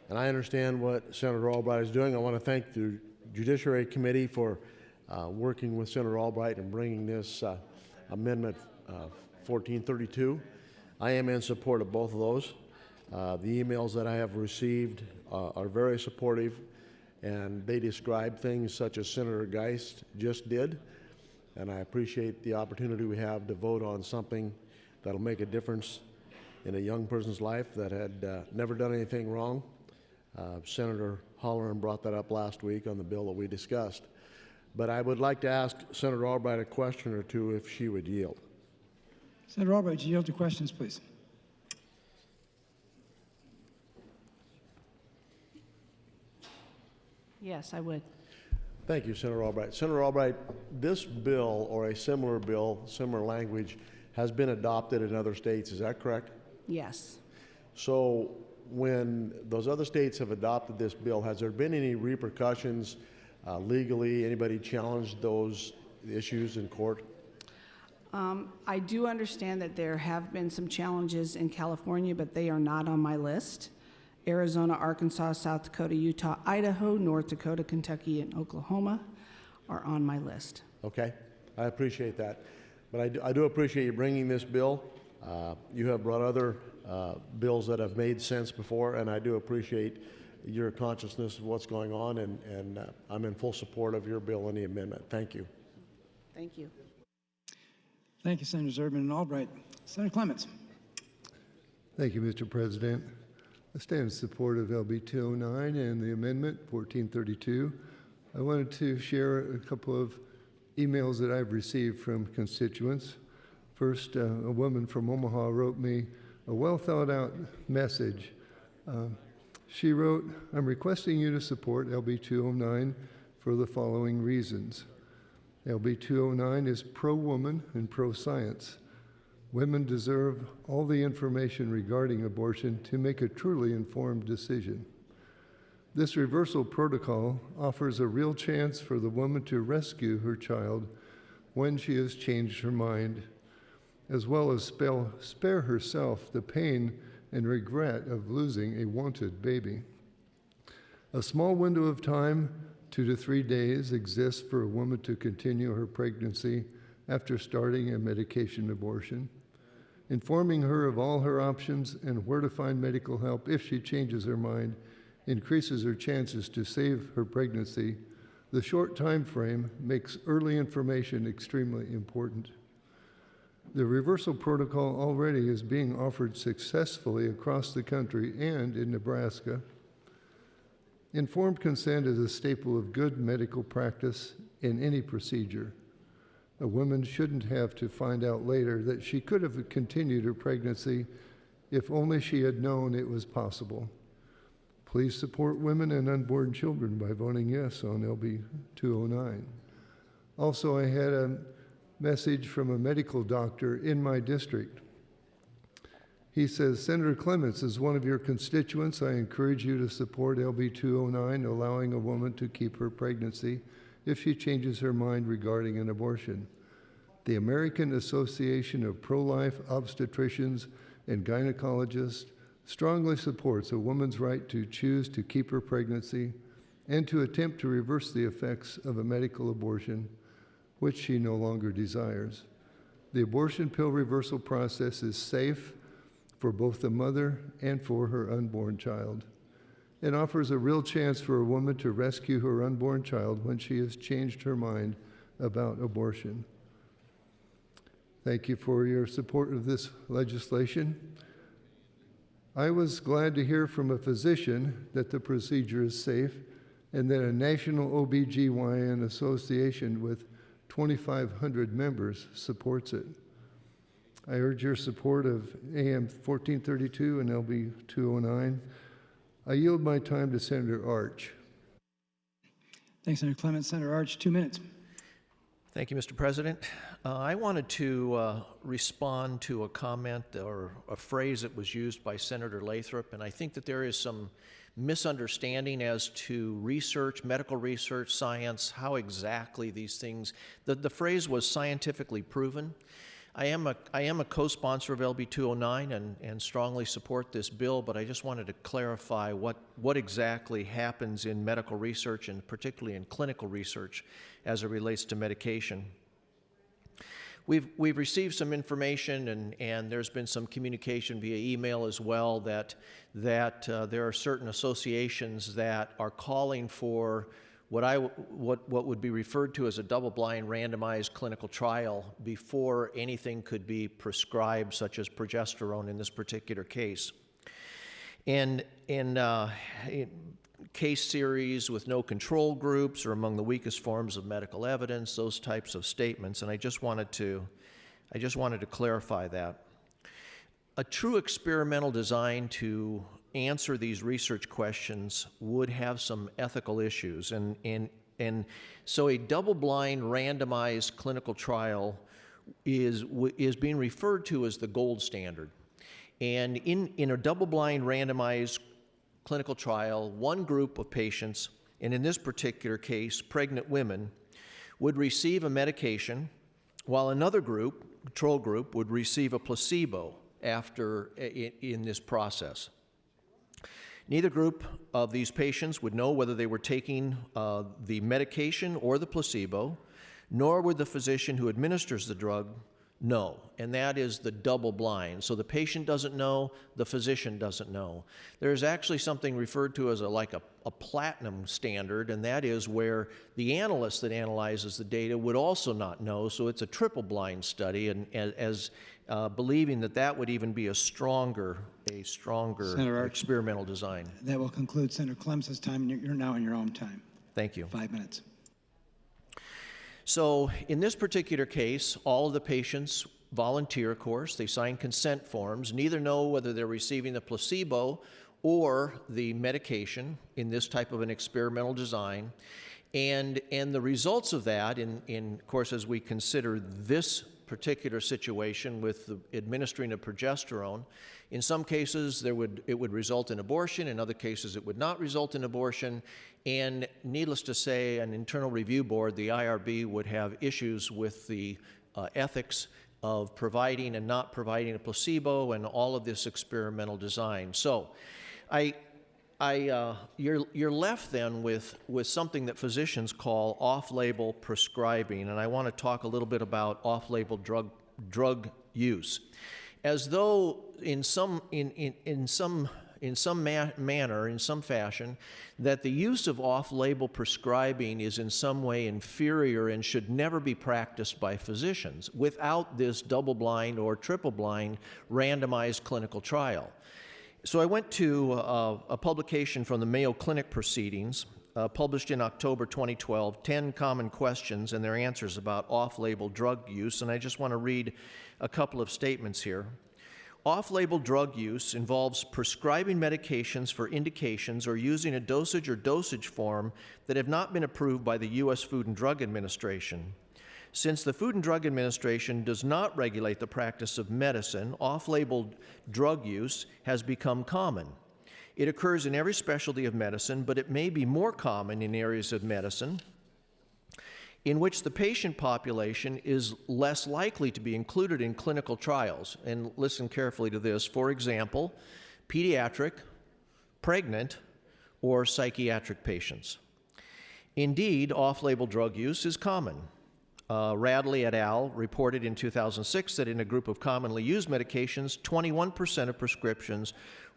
O: And I understand what Senator Albright is doing. I want to thank the Judiciary Committee for working with Senator Albright and bringing this Amendment 1432. I am in support of both of those. The emails that I have received are very supportive, and they describe things such as Senator Geist just did. And I appreciate the opportunity we have to vote on something that'll make a difference in a young person's life that had never done anything wrong. Senator Holleran brought that up last week on the bill that we discussed. But I would like to ask Senator Albright a question or two if she would yield.
B: Senator Albright, you yield to questions, please.
K: Yes, I would.
O: Thank you, Senator Albright. Senator Albright, this bill or a similar bill, similar language, has been adopted in other states. Is that correct?
K: Yes.
O: So when those other states have adopted this bill, has there been any repercussions legally? Anybody challenged those issues in court?
K: I do understand that there have been some challenges in California, but they are not on my list. Arizona, Arkansas, South Dakota, Utah, Idaho, North Dakota, Kentucky, and Oklahoma are on my list.
O: Okay, I appreciate that. But I do appreciate you bringing this bill. You have brought other bills that have made sense before, and I do appreciate your consciousness of what's going on, and I'm in full support of your bill and the amendment. Thank you.
K: Thank you.
B: Thank you, Senators Urban and Albright. Senator Clements.
P: Thank you, Mr. President. I stand in support of LB 209 and the amendment 1432. I wanted to share a couple of emails that I've received from constituents. First, a woman from Omaha wrote me a well thought out message. She wrote, "I'm requesting you to support LB 209 for the following reasons. LB 209 is pro-woman and pro-science. Women deserve all the information regarding abortion to make a truly informed decision. This reversal protocol offers a real chance for the woman to rescue her child when she has changed her mind, as well as spare herself the pain and regret of losing a wanted baby. A small window of time, 2 to 3 days, exists for a woman to continue her pregnancy after starting a medication abortion. Informing her of all her options and where to find medical help if she changes her mind increases her chances to save her pregnancy. The short time frame makes early information extremely important. The reversal protocol already is being offered successfully across the country and in Nebraska. Informed consent is a staple of good medical practice in any procedure. A woman shouldn't have to find out later that she could have continued her pregnancy if only she had known it was possible. Please support women and unborn children by voting yes on LB 209. Also, I had a message from a medical doctor in my district. He says, "Senator Clements, as one of your constituents, I encourage you to support LB 209, allowing a woman to keep her pregnancy if she changes her mind regarding an abortion. The American Association of Pro-Life Obstetricians and Gynecologists strongly supports a woman's right to choose to keep her pregnancy and to attempt to reverse the effects of a medical abortion, which she no longer desires. The abortion pill reversal process is safe for both the mother and for her unborn child. It offers a real chance for a woman to rescue her unborn child when she has changed her mind about abortion." Thank you for your support of this legislation. I was glad to hear from a physician that the procedure is safe and that a national OBGYN association with 2,500 members supports it. I urge your support of AM 1432 and LB 209. I yield my time to Senator Arch.
B: Thanks, Senator Clements. Senator Arch, 2 minutes.
Q: Thank you, Mr. President. I wanted to respond to a comment or a phrase that was used by Senator Lathrop, and I think that there is some misunderstanding as to research, medical research, science, how exactly these things, the phrase was scientifically proven. I am a co-sponsor of LB 209 and strongly support this bill, but I just wanted to clarify what exactly happens in medical research and particularly in clinical research as it relates to medication. We've received some information and there's been some communication via email as well that there are certain associations that are calling for what would be referred to as a double-blind randomized clinical trial before anything could be prescribed, such as progesterone in this particular case. And in case series with no control groups or among the weakest forms of medical evidence, those types of statements, and I just wanted to clarify that. A true experimental design to answer these research questions would have some ethical issues, and so a double-blind randomized clinical trial is being referred to as the gold standard. And in a double-blind randomized clinical trial, one group of patients, and in this particular case, pregnant women, would receive a medication, while another group, control group, would receive a placebo in this process. Neither group of these patients would know whether they were taking the medication or the placebo, nor would the physician who administers the drug know, and that is the double blind. So the patient doesn't know, the physician doesn't know. There's actually something referred to as a platinum standard, and that is where the analyst that analyzes the data would also not know, so it's a triple blind study, and as believing that would even be a stronger
B: Senator
Q: experimental design.
B: That will conclude Senator Clems's time, and you're now in your own time.
Q: Thank you.
B: 5 minutes.
Q: So in this particular case, all of the patients volunteer, of course. They sign consent forms. Neither know whether they're receiving the placebo or the medication in this type of an experimental design. And the results of that, of course, as we consider this particular situation with the administering of progesterone, in some cases it would result in abortion, in other cases it would not result in abortion, and needless to say, an internal review board, the IRB, would have issues with the ethics of providing and not providing a placebo and all of this experimental design. So you're left then with something that physicians call off-label prescribing, and I want to talk a little bit about off-label drug use, as though in some manner, in some fashion, that the use of off-label prescribing is in some way inferior and should never be practiced by physicians without this double-blind or triple-blind randomized clinical trial. So I went to a publication from the Mayo Clinic Proceedings, published in October 2012, 10 common questions and their answers about off-label drug use, and I just want to read a couple of statements here. Off-label drug use involves prescribing medications for indications or using a dosage or dosage form that have not been approved by the U.S. Food and Drug Administration. Since the Food and Drug Administration does not regulate the practice of medicine, off-label drug use has become common. It occurs in every specialty of medicine, but it may be more common in areas of medicine in which the patient population is less likely to be included in clinical trials. And listen carefully to this. For example, pediatric, pregnant, or psychiatric patients. Indeed, off-label drug use is common. Radley et al. Reported in 2006 that in a group of commonly used medications, 21% of prescriptions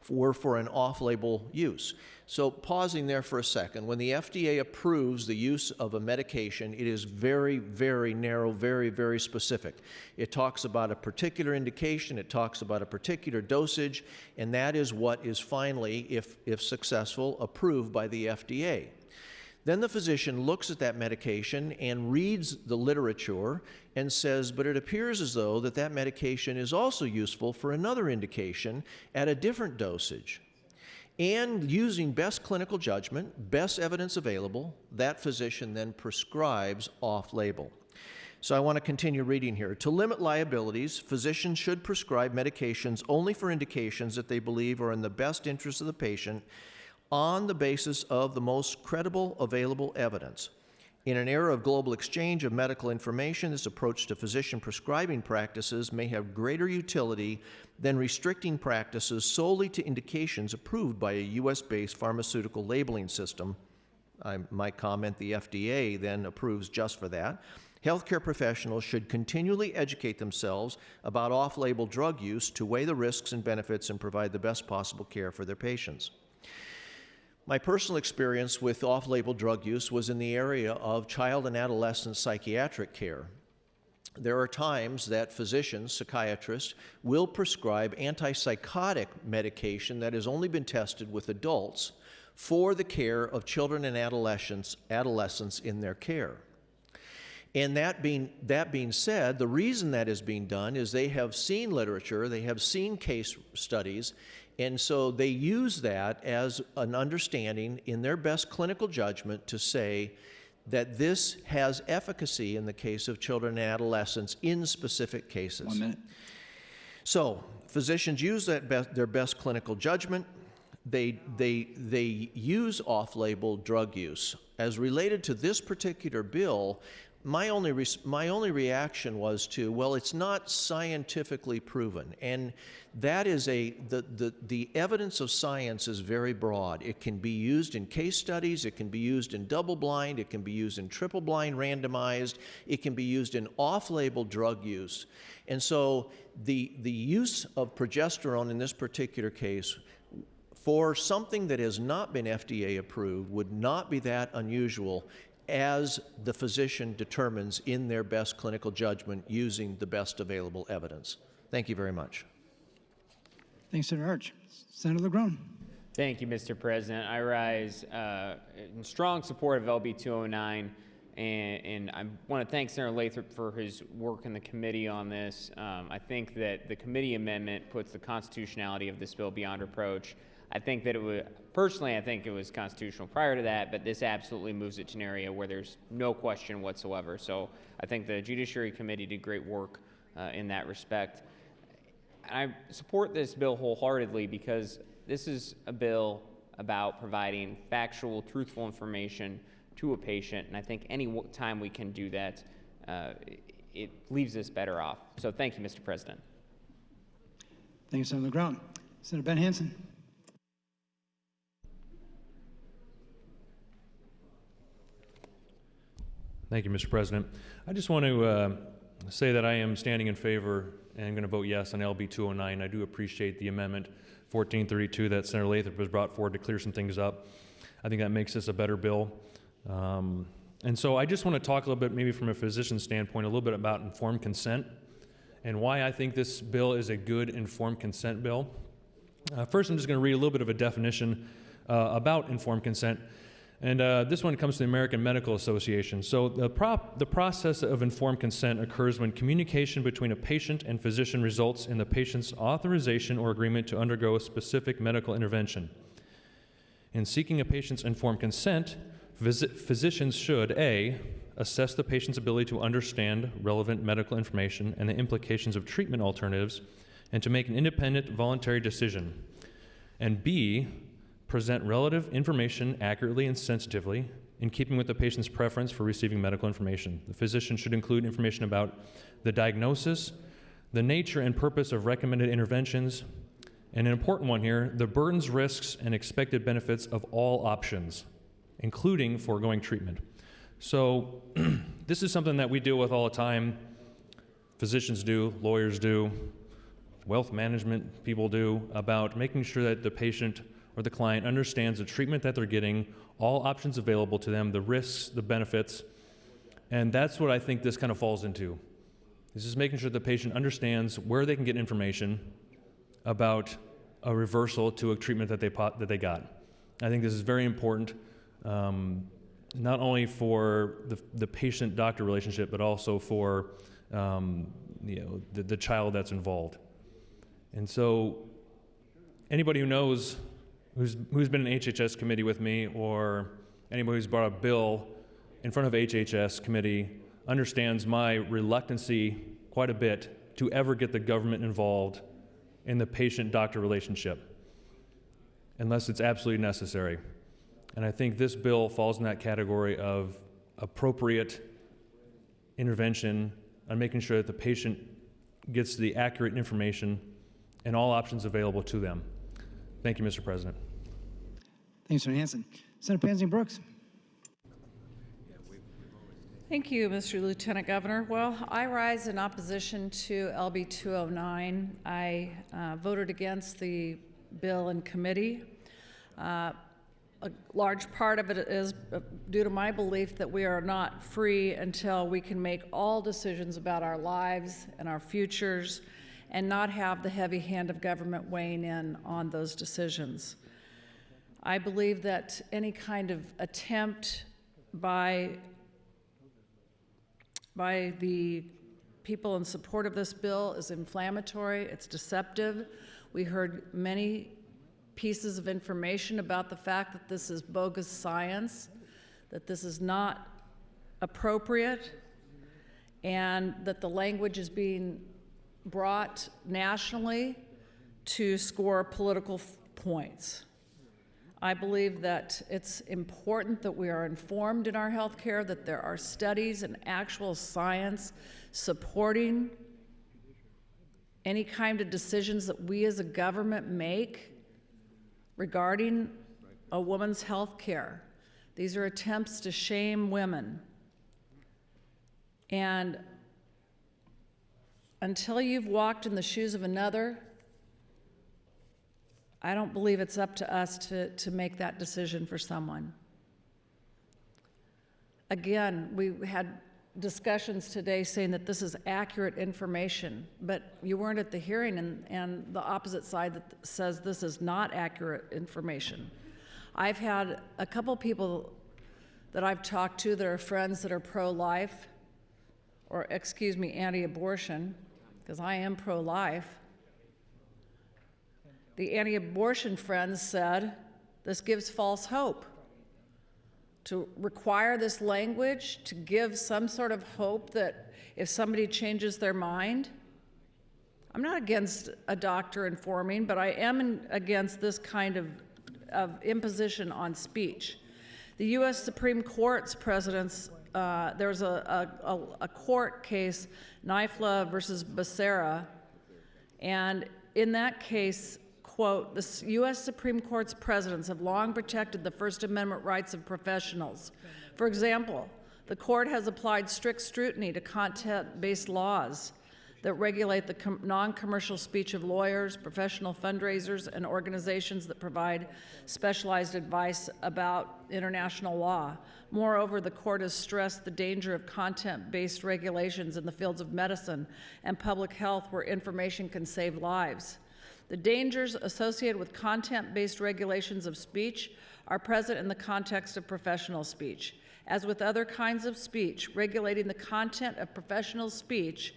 Q: were for an off-label use. So pausing there for a second, when the FDA approves the use of a medication, it is very, very narrow, very, very specific. It talks about a particular indication, it talks about a particular dosage, and that is what is finally, if successful, approved by the FDA. Then the physician looks at that medication and reads the literature and says, but it appears as though that medication is also useful for another indication at a different dosage. And using best clinical judgment, best evidence available, that physician then prescribes off-label. So I want to continue reading here. To limit liabilities, physicians should prescribe medications only for indications that they believe are in the best interest of the patient, on the basis of the most credible available evidence. In an era of global exchange of medical information, this approach to physician prescribing practices may have greater utility than restricting practices solely to indications approved by a U.S.-based pharmaceutical labeling system. I might comment the FDA then approves just for that. Healthcare professionals should continually educate themselves about off-label drug use to weigh the risks and benefits and provide the best possible care for their patients. My personal experience with off-label drug use was in the area of child and adolescent psychiatric care. There are times that physicians, psychiatrists, will prescribe antipsychotic medication that has only been tested with adults for the care of children and adolescents in their care. And that being said, the reason that is being done is they have seen literature, they have seen case studies, and so they use that as an understanding in their best clinical judgment to say that this has efficacy in the case of children and adolescents in specific cases.
B: 1 minute.
Q: So physicians use their best clinical judgment. They use off-label drug use. As related to this particular bill, my only reaction was to, well, it's not scientifically proven, and that is the evidence of science is very broad. It can be used in case studies, it can be used in double-blind, it can be used in triple-blind randomized, it can be used in off-label drug use. And so the use of progesterone in this particular case for something that has not been FDA approved would not be that unusual as the physician determines in their best clinical judgment using the best available evidence. Thank you very much.
B: Thanks, Senator Arch. Senator LeGrone.
R: Thank you, Mr. President. I rise in strong support of LB 209, and I want to thank Senator Lathrop for his work in the committee on this. I think that the committee amendment puts the constitutionality of this bill beyond reproach. I think that personally, I think it was constitutional prior to that, but this absolutely moves it to an area where there's no question whatsoever. So I think the Judiciary Committee did great work in that respect. I support this bill wholeheartedly because this is a bill about providing factual, truthful information to a patient, and I think any time we can do that, it leaves us better off. So thank you, Mr. President.
B: Thank you, Senator LeGrone. Senator Ben Hansen.
A: Thank you, Mr. President. I just want to say that I am standing in favor and going to vote yes on LB 209. I do appreciate the amendment 1432 that Senator Lathrop has brought forward to clear some things up. I think that makes this a better bill. And so I just want to talk a little bit, maybe from a physician's standpoint, a little bit about informed consent and why I think this bill is a good informed consent bill. First, I'm just going to read a little bit of a definition about informed consent. And this one comes from the American Medical Association. So the process of informed consent occurs when communication between a patient and physician results in the patient's authorization or agreement to undergo a specific medical intervention. In seeking a patient's informed consent, physicians should, A, assess the patient's ability to understand relevant medical information and the implications of treatment alternatives, and to make an independent, voluntary decision, and B, present relative information accurately and sensitively in keeping with the patient's preference for receiving medical information. The physician should include information about the diagnosis, the nature and purpose of recommended interventions, and an important one here, the burdens, risks, and expected benefits of all options, including foregoing treatment. So this is something that we deal with all the time. Physicians do, lawyers do, wealth management people do, about making sure that the patient or the client understands the treatment that they're getting, all options available to them, the risks, the benefits, and that's what I think this kind of falls into. This is making sure the patient understands where they can get information about a reversal to a treatment that they got. I think this is very important, not only for the patient-doctor relationship, but also for the child that's involved. And so anybody who knows, who's been in HHS committee with me, or anybody who's brought a bill in front of HHS committee understands my reluctancy quite a bit to ever get the government involved in the patient-doctor relationship. unless it's absolutely necessary. And I think this bill falls in that category of appropriate intervention on making sure that the patient gets the accurate information and all options available to them. Thank you, Mr. President.
B: Thanks, Senator Hansen. Senator Pansy Brooks.
S: Thank you, Mr. Lieutenant Governor. Well, I rise in opposition to LB 209. I voted against the bill in committee. A large part of it is due to my belief that we are not free until we can make all decisions about our lives and our futures and not have the heavy hand of government weighing in on those decisions. I believe that any kind of attempt by the people in support of this bill is inflammatory, it's deceptive. We heard many pieces of information about the fact that this is bogus science, that this is not appropriate, and that the language is being brought nationally to score political points. I believe that it's important that we are informed in our health care, that there are studies and actual science supporting any kind of decisions that we as a government make regarding a woman's health care. These are attempts to shame women. And until you've walked in the shoes of another, I don't believe it's up to us to make that decision for someone. Again, we had discussions today saying that this is accurate information, but you weren't at the hearing, and the opposite side that says this is not accurate information. I've had a couple people that I've talked to that are friends that are pro-life, or excuse me, anti-abortion, because I am pro-life. The anti-abortion friends said, this gives false hope. To require this language, to give some sort of hope that if somebody changes their mind, I'm not against a doctor informing, but I am against this kind of imposition on speech. The U.S. Supreme Court's precedents, there's a court case, Nifla versus Becerra, and in that case, quote, the U.S. Supreme Court's precedents have long protected the First Amendment rights of professionals. For example, the court has applied strict scrutiny to content-based laws that regulate the non-commercial speech of lawyers, professional fundraisers, and organizations that provide specialized advice about international law. Moreover, the court has stressed the danger of content-based regulations in the fields of medicine and public health where information can save lives. The dangers associated with content-based regulations of speech are present in the context of professional speech. As with other kinds of speech, regulating the content of professional speech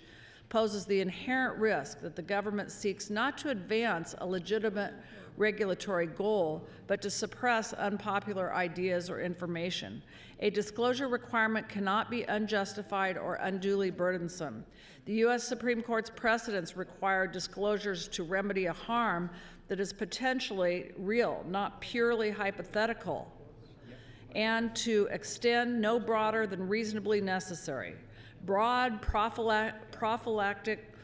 S: poses the inherent risk that the government seeks not to advance a legitimate regulatory goal, but to suppress unpopular ideas or information. A disclosure requirement cannot be unjustified or unduly burdensome. The U.S. Supreme Court's precedents require disclosures to remedy a harm that is potentially real, not purely hypothetical, and to extend no broader than reasonably necessary. Broad prophylactic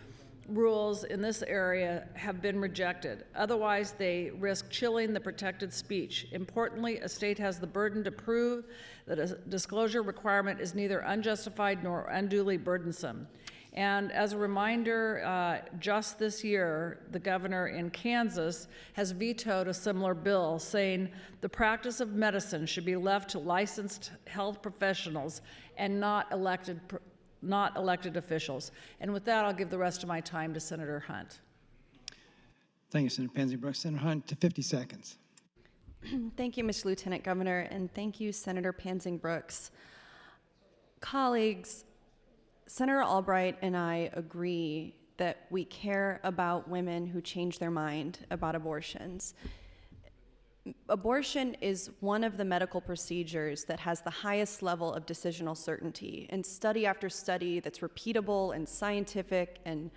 S: rules in this area have been rejected. Otherwise, they risk chilling the protected speech. Importantly, a state has the burden to prove that a disclosure requirement is neither unjustified nor unduly burdensome. And as a reminder, just this year, the governor in Kansas has vetoed a similar bill, saying the practice of medicine should be left to licensed health professionals and not elected officials. And with that, I'll give the rest of my time to Senator Hunt.
B: Thank you, Senator Pansy Brooks. Senator Hunt, to 50 seconds.
F: Thank you, Mr. Lieutenant Governor, and thank you, Senator Pansy Brooks. Colleagues, Senator Albright and I agree that we care about women who change their mind about abortions. Abortion is one of the medical procedures that has the highest level of decisional certainty. And study after study that's repeatable and scientific and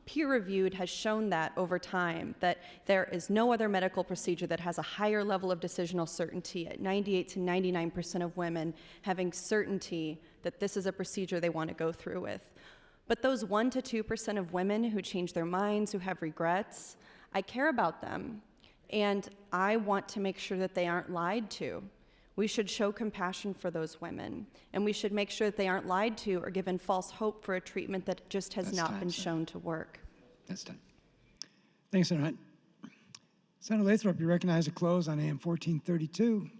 F: peer-reviewed, has shown that over time, that there is no other medical procedure that has a higher level of decisional certainty at 98 to 99% of women having certainty that this is a procedure they want to go through with. But those 1 to 2% of women who change their minds, who have regrets, I care about them, and I want to make sure that they aren't lied to. We should show compassion for those women, and we should make sure that they aren't lied to or given false hope for a treatment that just has not been shown to work.
B: That's done. Thanks, Senator Hunt. Senator Lathrop, you recognize to close on AM 1432.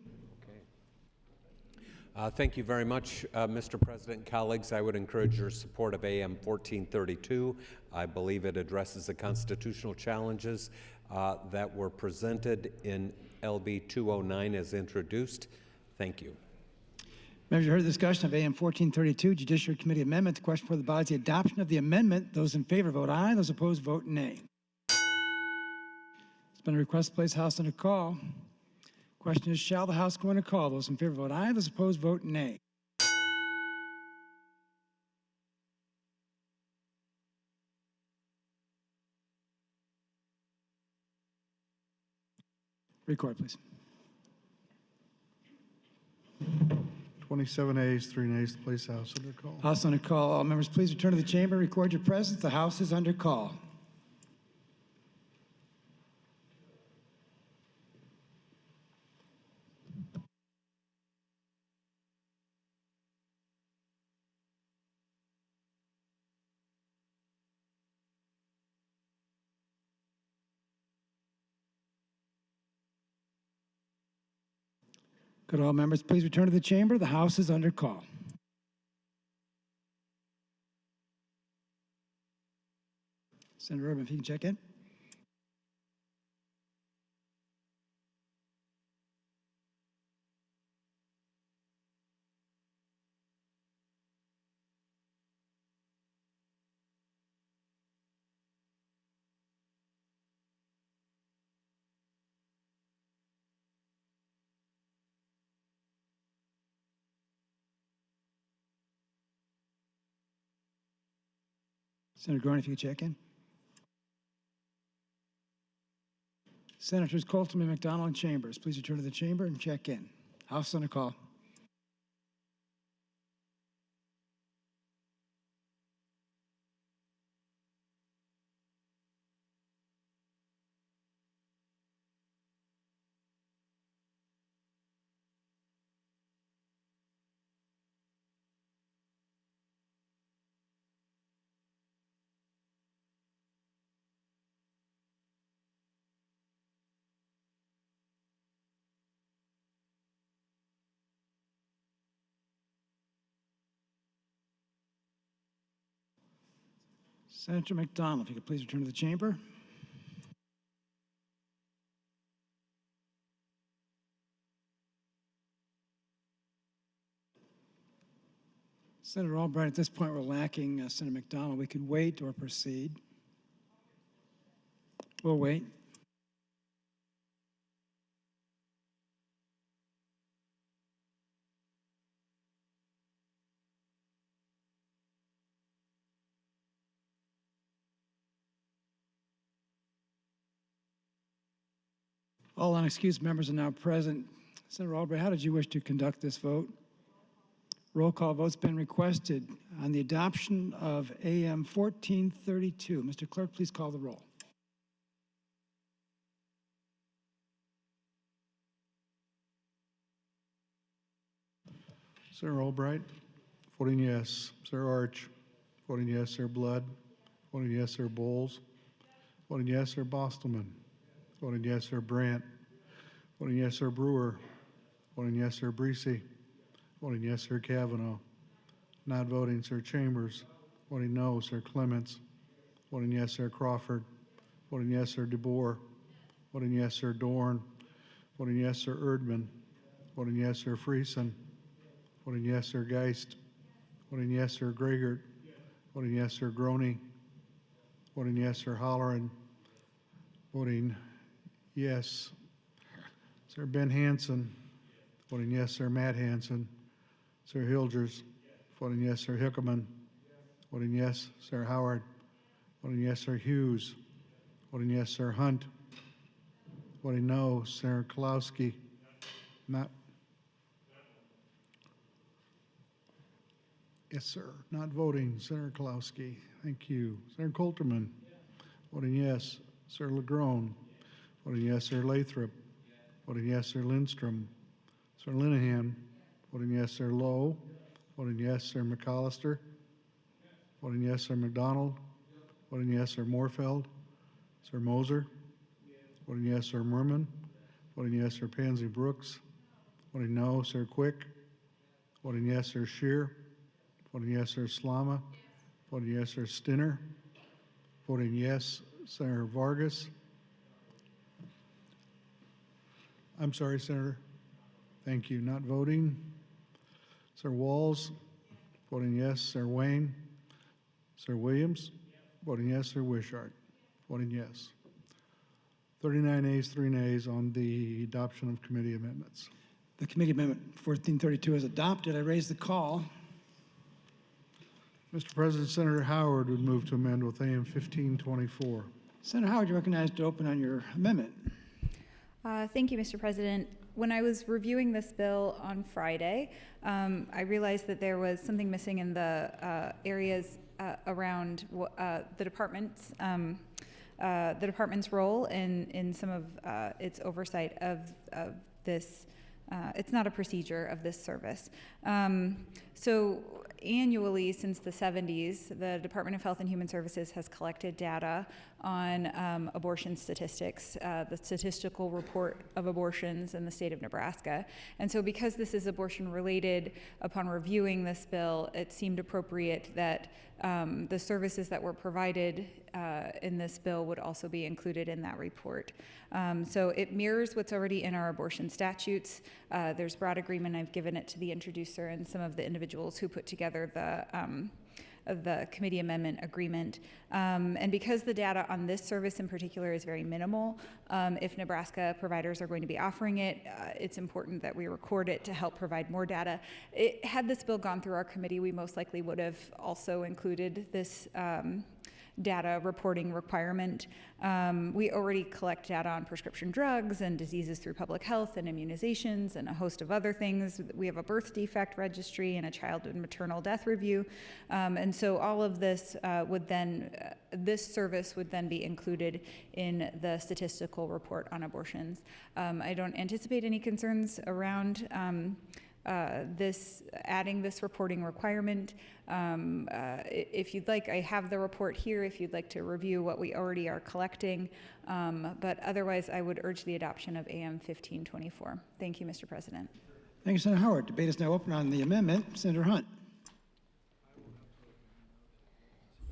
L: Thank you very much, Mr. President. Colleagues, I would encourage your support of AM 1432. I believe it addresses the constitutional challenges that were presented in LB 209 as introduced. Thank you.
B: Members, you heard the discussion of AM 1432, Judiciary Committee Amendment. The question for the body is the adoption of the amendment. Those in favor vote aye. Those opposed vote nay. It's been a request to place House under call. Question is, shall the House go under call? Those in favor vote aye. Those opposed vote nay. Record, please.
D: 27 ayes, 3 nays to place House under call.
B: House under call. All members, please return to the chamber. Record your presence. The House is under call. Could all members please return to the chamber? The House is under call. Senator Urban, if you can check in. Senator Groen, if you could check in. Senators Colton and McDonald and Chambers, please return to the chamber and check in. House under call. Senator McDonald, if you could please return to the chamber. Senator Albright, at this point we're lacking Senator McDonald. We could wait or proceed. We'll wait. All unexcused members are now present. Senator Albright, how did you wish to conduct this vote? Roll call vote's been requested on the adoption of AM 1432. Mr. Clerk, please call the roll.
D: Senator Albright, voting yes. Senator Arch, voting yes. Senator Blood, voting yes. Senator Bowles, voting yes. Senator Bostelman, voting yes. Senator Brandt, voting yes. Senator Brewer, voting yes. Senator Breesy, voting yes. Senator Kavanaugh, not voting Senator Chambers, voting no. Senator Clements, voting yes. Senator Crawford, voting yes. Senator DeBoer, voting yes. Senator Dorn, voting yes. Senator Erdman, voting yes. Senator Friesen, voting yes. Senator Geist, voting yes. Senator Gregert, voting yes. Senator Groney, voting yes. Senator Holleran, voting yes. Senator Ben Hansen, voting yes. Senator Matt Hansen, Senator Hilgers, voting yes. Senator Hickelman, voting yes. Senator Howard, Voting yes, Sir Hughes. Voting yes, Sir Hunt. Voting no, Senator Kalowski. Not. Yes, sir. Not voting, Senator Kalowski. Thank you. Senator Coulterman. Voting yes, Sir Legrone. Voting yes, Sir Lathrop. Voting yes, Sir Lindstrom. Sir Linehan. Voting yes, Sir Lowe. Voting yes, Sir McAllister. Voting yes, Sir McDonald. Voting yes, Sir Moorfeld. Sir Moser. Voting yes, Sir Merman. Voting yes, Sir Pansy Brooks. Voting no, Sir Quick. Voting yes, Sir Shear. Voting yes, Sir Slama. Voting yes, Sir Stinner. Voting yes, Senator Vargas. I'm sorry, Senator. Thank you. Not voting. Sir Walls. Voting yes, Sir Wayne. Sir Williams. Voting yes, Sir Wishart. Voting yes. 39 ayes, 3 nays on the adoption of committee amendments.
B: The committee amendment 1432 is adopted. I raise the call.
D: Mr. President, Senator Howard would move to amend with AM 1524.
B: Senator Howard, you're recognized to open on your amendment.
J: Thank you, Mr. President. When I was reviewing this bill on Friday, I realized that there was something missing in the areas around the department's role in some of its oversight of this. It's not a procedure of this service. So annually since the 70s, the Department of Health and Human Services has collected data on abortion statistics, the statistical report of abortions in the state of Nebraska. And so because this is abortion related, upon reviewing this bill, it seemed appropriate that the services that were provided in this bill would also be included in that report. So it mirrors what's already in our abortion statutes. There's broad agreement. I've given it to the introducer and some of the individuals who put together the committee amendment agreement. And because the data on this service in particular is very minimal, if Nebraska providers are going to be offering it, it's important that we record it to help provide more data. Had this bill gone through our committee, we most likely would have also included this data reporting requirement. We already collect data on prescription drugs and diseases through public health and immunizations and a host of other things. We have a birth defect registry and a child and maternal death review. And so all of this this service would then be included in the statistical report on abortions. I don't anticipate any concerns around adding this reporting requirement. If you'd like, I have the report here if you'd like to review what we already are collecting. But otherwise, I would urge the adoption of AM 1524. Thank you, Mr. President.
B: Thank you, Senator Howard. Debate is now open on the amendment. Senator Hunt.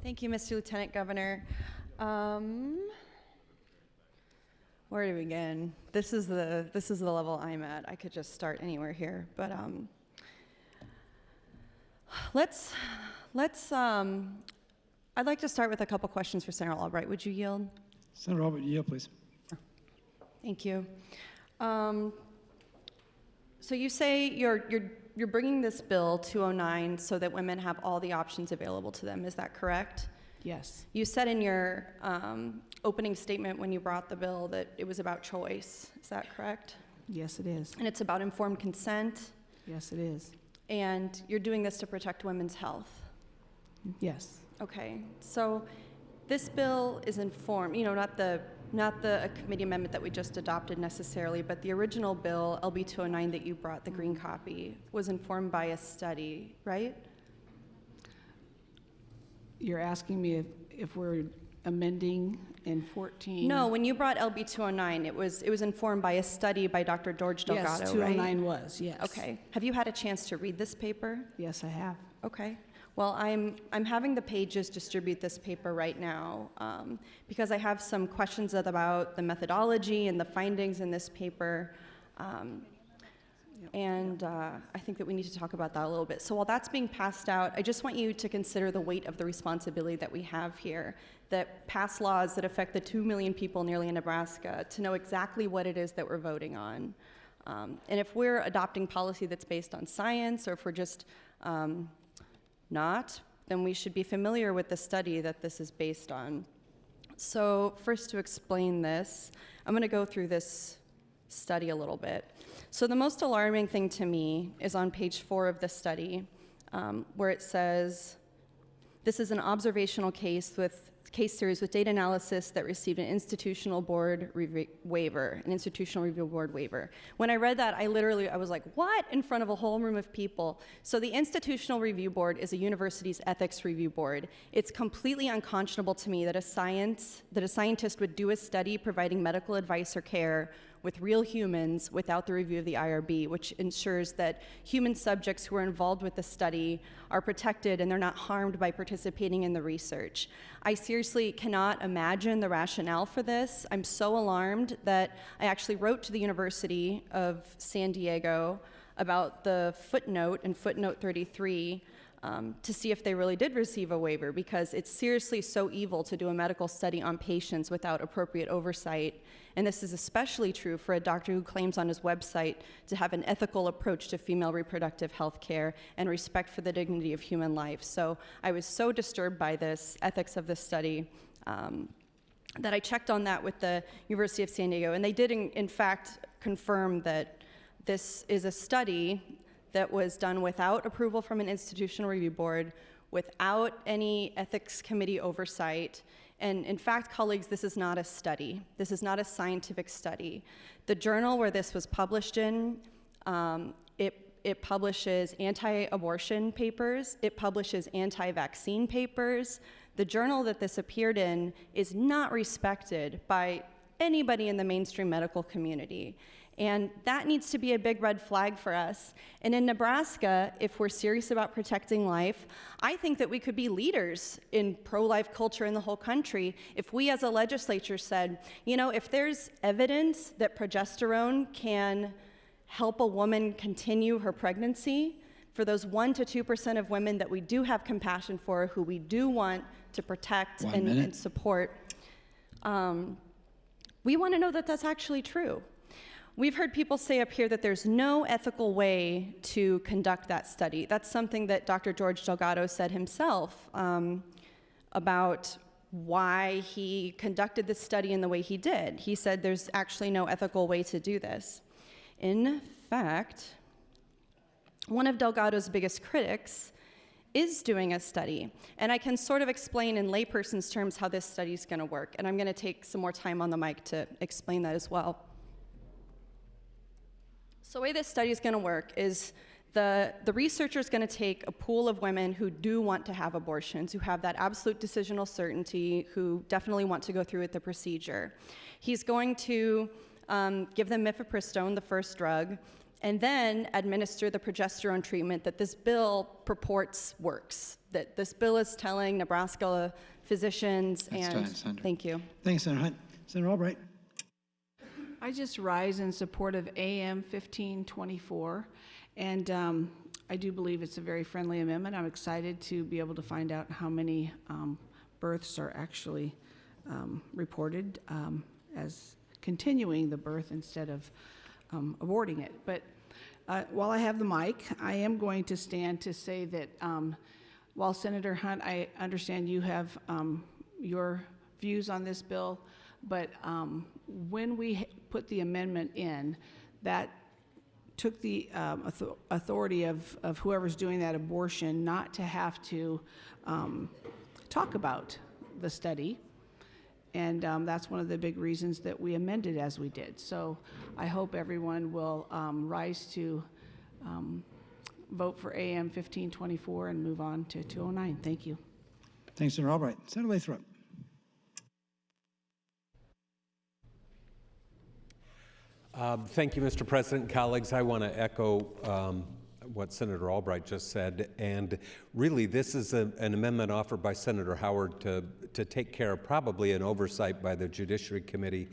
F: Thank you, Mr. Lieutenant Governor. Where to begin? This is the level I'm at. I could just start anywhere here, but I'd like to start with a couple questions for Senator Albright. Would you yield?
B: Senator Albright, yield, please.
F: Thank you. So you say you're bringing this bill 209 so that women have all the options available to them. Is that correct?
K: Yes.
F: You said in your opening statement when you brought the bill that it was about choice. Is that correct?
K: Yes, it is.
F: And it's about informed consent?
K: Yes, it is.
F: And you're doing this to protect women's health?
K: Yes.
F: Okay. So this bill is informed, not the committee amendment that we just adopted necessarily, but the original bill, LB 209, that you brought, the green copy, was informed by a study, right?
K: You're asking me if we're amending in 14?
F: No, when you brought LB 209, it was informed by a study by Dr. George Delgado,
K: yes, 209
F: right?
K: was, yes.
F: Okay. Have you had a chance to read this paper?
K: Yes, I have.
F: Okay. Well, I'm having the pages distribute this paper right now because I have some questions about the methodology and the findings in this paper. And I think that we need to talk about that a little bit. So while that's being passed out, I just want you to consider the weight of the responsibility that we have here, that pass laws that affect the 2 million people nearly in Nebraska, to know exactly what it is that we're voting on. And if we're adopting policy that's based on science, or if we're just not, then we should be familiar with the study that this is based on. So first, to explain this, I'm going to go through this study a little bit. So the most alarming thing to me is on page 4 of the study, where it says, this is an observational case series with data analysis that received an institutional review board waiver. When I read that, I was like, what? In front of a whole room of people. So the Institutional Review Board is a university's ethics review board. It's completely unconscionable to me that a scientist would do a study providing medical advice or care with real humans without the review of the IRB, which ensures that human subjects who are involved with the study are protected and they're not harmed by participating in the research. I seriously cannot imagine the rationale for this. I'm so alarmed that I actually wrote to the University of San Diego about the footnote in footnote 33 to see if they really did receive a waiver, because it's seriously so evil to do a medical study on patients without appropriate oversight. And this is especially true for a doctor who claims on his website to have an ethical approach to female reproductive health care and respect for the dignity of human life. So I was so disturbed by this ethics of this study that I checked on that with the University of San Diego. And they did, in fact, confirm that this is a study that was done without approval from an institutional review board, without any ethics committee oversight. And in fact, colleagues, this is not a study. This is not a scientific study. The journal where this was published in, it publishes anti-abortion papers. It publishes anti-vaccine papers. The journal that this appeared in is not respected by anybody in the mainstream medical community. And that needs to be a big red flag for us. And in Nebraska, if we're serious about protecting life, I think that we could be leaders in pro-life culture in the whole country if we as a legislature said, you know, if there's evidence that progesterone can help a woman continue her pregnancy, for those 1% to 2% of women that we do have compassion for, who we do want to protect and support, we want to know that that's actually true. We've heard people say up here that there's no ethical way to conduct that study. That's something that Dr. George Delgado said himself about why he conducted this study in the way he did. He said there's actually no ethical way to do this. In fact, one of Delgado's biggest critics is doing a study. And I can sort of explain in layperson's terms how this study is going to work. And I'm going to take some more time on the mic to explain that as well. So the way this study is going to work is the researcher is going to take a pool of women who do want to have abortions, who have that absolute decisional certainty, who definitely want to go through with the procedure. He's going to give them mifepristone, the first drug, and then administer the progesterone treatment that this bill purports works, that this bill is telling Nebraska physicians. Thank you.
B: Thanks, Senator Hunt. Senator Albright.
K: I just rise in support of AM 1524, and I do believe it's a very friendly amendment. I'm excited to be able to find out how many births are actually reported as continuing the birth instead of aborting it. But while I have the mic, I am going to stand to say that while Senator Hunt, I understand you have your views on this bill, but when we put the amendment in, that took the authority of whoever's doing that abortion not to have to talk about the study. And that's one of the big reasons that we amended as we did. So I hope everyone will rise to vote for AM 1524 and move on to 209. Thank you.
B: Thanks, Senator Albright. Senator Lathrop.
L: Thank you, Mr. President. Colleagues, I want to echo what Senator Albright just said. And really, this is an amendment offered by Senator Howard to take care of probably an oversight by the Judiciary Committee.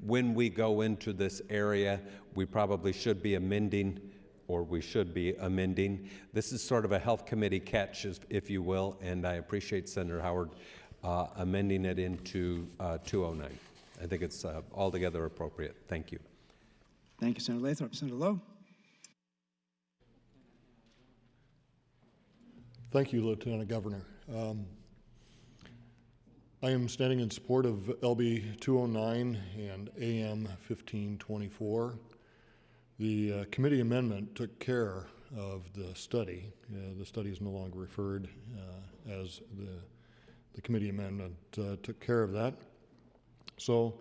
L: When we go into this area, we probably should be amending, or we should be amending. This is sort of a Health Committee catch, if you will, and I appreciate Senator Howard amending it into 209. I think it's altogether appropriate. Thank you.
B: Thank you, Senator Lathrop. Senator Lowe.
O: Thank you, Lieutenant Governor.
T: I am standing in support of LB 209 and AM 1524. The committee amendment took care of the study. The study is no longer referred as the committee amendment took care of that. So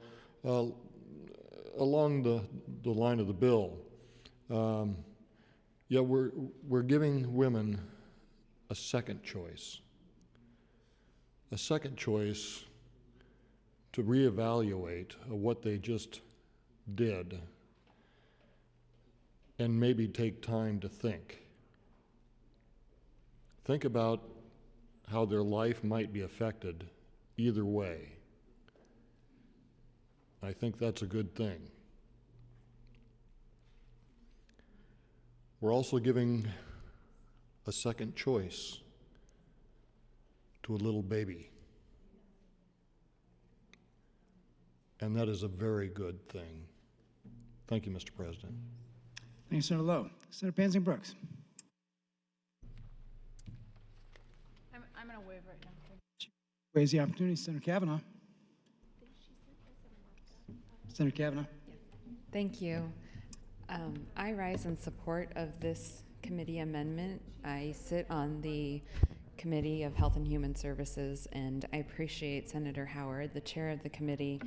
T: along the line of the bill, yeah, we're giving women a second choice to reevaluate what they just did and maybe take time to think. Think about how their life might be affected either way. I think that's a good thing. We're also giving a second choice to a little baby. And that is a very good thing. Thank you, Mr. President.
B: Thank you, Senator Lowe. Senator Pansy Brooks.
S: I'm going to waive right now.
B: Raise the opportunity. Senator Kavanaugh. Senator Kavanaugh.
G: Thank you. I rise in support of this committee amendment. I sit on the Committee of Health and Human Services, and I appreciate Senator Howard, the chair of the committee,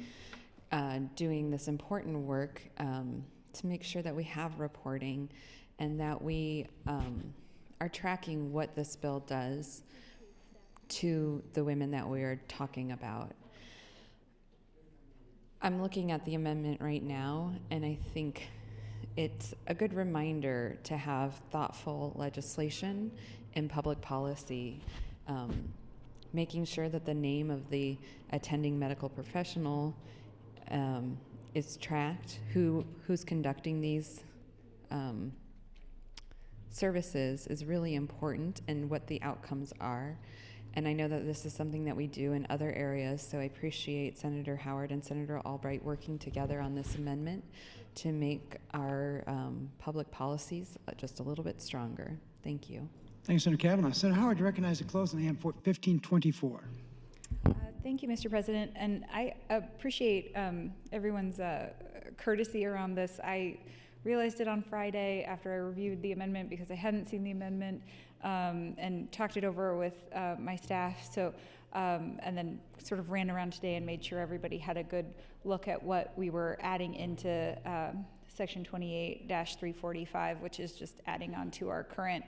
G: doing this important work to make sure that we have reporting and that we are tracking what this bill does to the women that we are talking about. I'm looking at the amendment right now, and I think it's a good reminder to have thoughtful legislation in public policy, making sure that the name of the attending medical professional is tracked, who's conducting these services is really important, and what the outcomes are. And I know that this is something that we do in other areas, so I appreciate Senator Howard and Senator Albright working together on this amendment to make our public policies just a little bit stronger. Thank you.
B: Thank you, Senator Kavanaugh. Senator Howard, you recognize the close on AM 1524.
J: Thank you, Mr. President, and I appreciate everyone's courtesy around this. I realized it on Friday after I reviewed the amendment because I hadn't seen the amendment and talked it over with my staff. So, and then sort of ran around today and made sure everybody had a good look at what we were adding into Section 28-345, which is just adding on to our current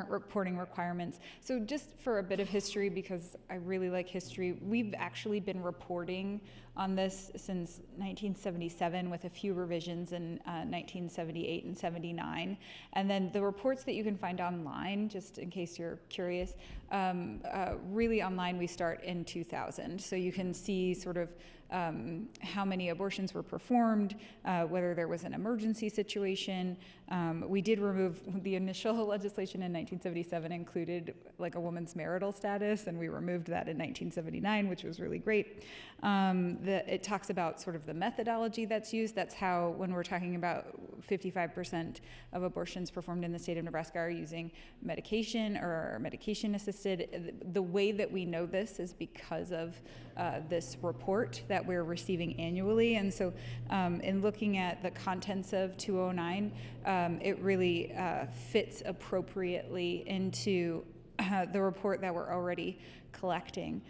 J: reporting requirements. So just for a bit of history, because I really like history, we've actually been reporting on this since 1977 with a few revisions in 1978 and 79. And then the reports that you can find online, just in case you're curious, really online we start in 2000. So you can see sort of how many abortions were performed, whether there was an emergency situation. We did remove the initial legislation in 1977 included like a woman's marital status, and we removed that in 1979, which was really great. It talks about sort of the methodology that's used. That's how, when we're talking about 55% of abortions performed in the state of Nebraska are using medication or medication assisted. The way that we know this is because of this report that we're receiving annually. And so in looking at the contents of 209, it really fits appropriately into the report that we're already collecting.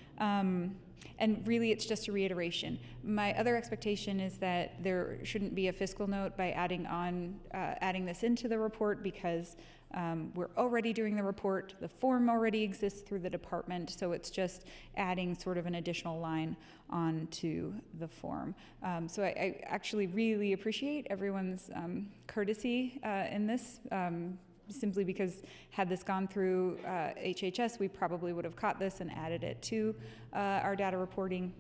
J: And really, it's just a reiteration. My other expectation is that there shouldn't be a fiscal note by adding this into the report, because we're already doing the report. The form already exists through the department, so it's just adding sort of an additional line onto the form. So I actually really appreciate everyone's courtesy in this. Simply because had this gone through HHS, we probably would have caught this and added it to our data reporting.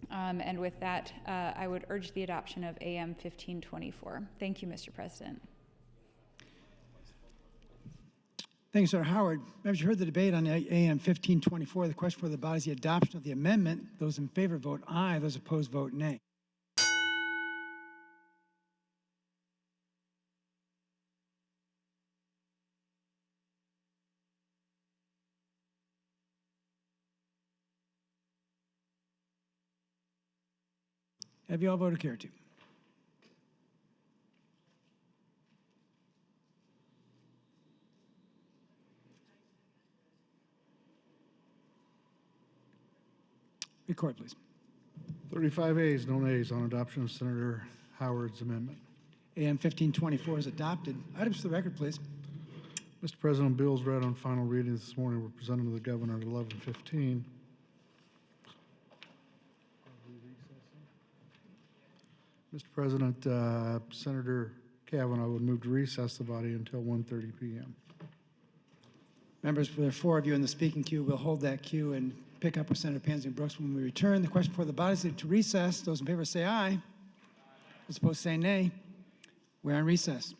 J: And with that, I would urge the adoption of AM 1524. Thank you, Mr. President.
B: Thank you, Senator Howard. Members, you heard the debate on AM 1524. The question for the body is the adoption of the amendment. Those in favor vote aye. Those opposed vote nay. Have you all voted care to? Record, please.
D: 35 ayes, no nays on adoption of Senator Howard's amendment.
B: AM 1524 is adopted. Items for the record, please.
D: Mr. President, bills read on final reading this morning were presented to the governor at 11:15. Mr. President, Senator Kavanaugh would move to recess the body until 1:30 p.m.
B: Members, there are 4 of you in the speaking queue. We'll hold that queue and pick up with Senator Pansy Brooks when we return. The question for the body is to recess. Those in favor say aye. Those opposed say nay. We're on recess.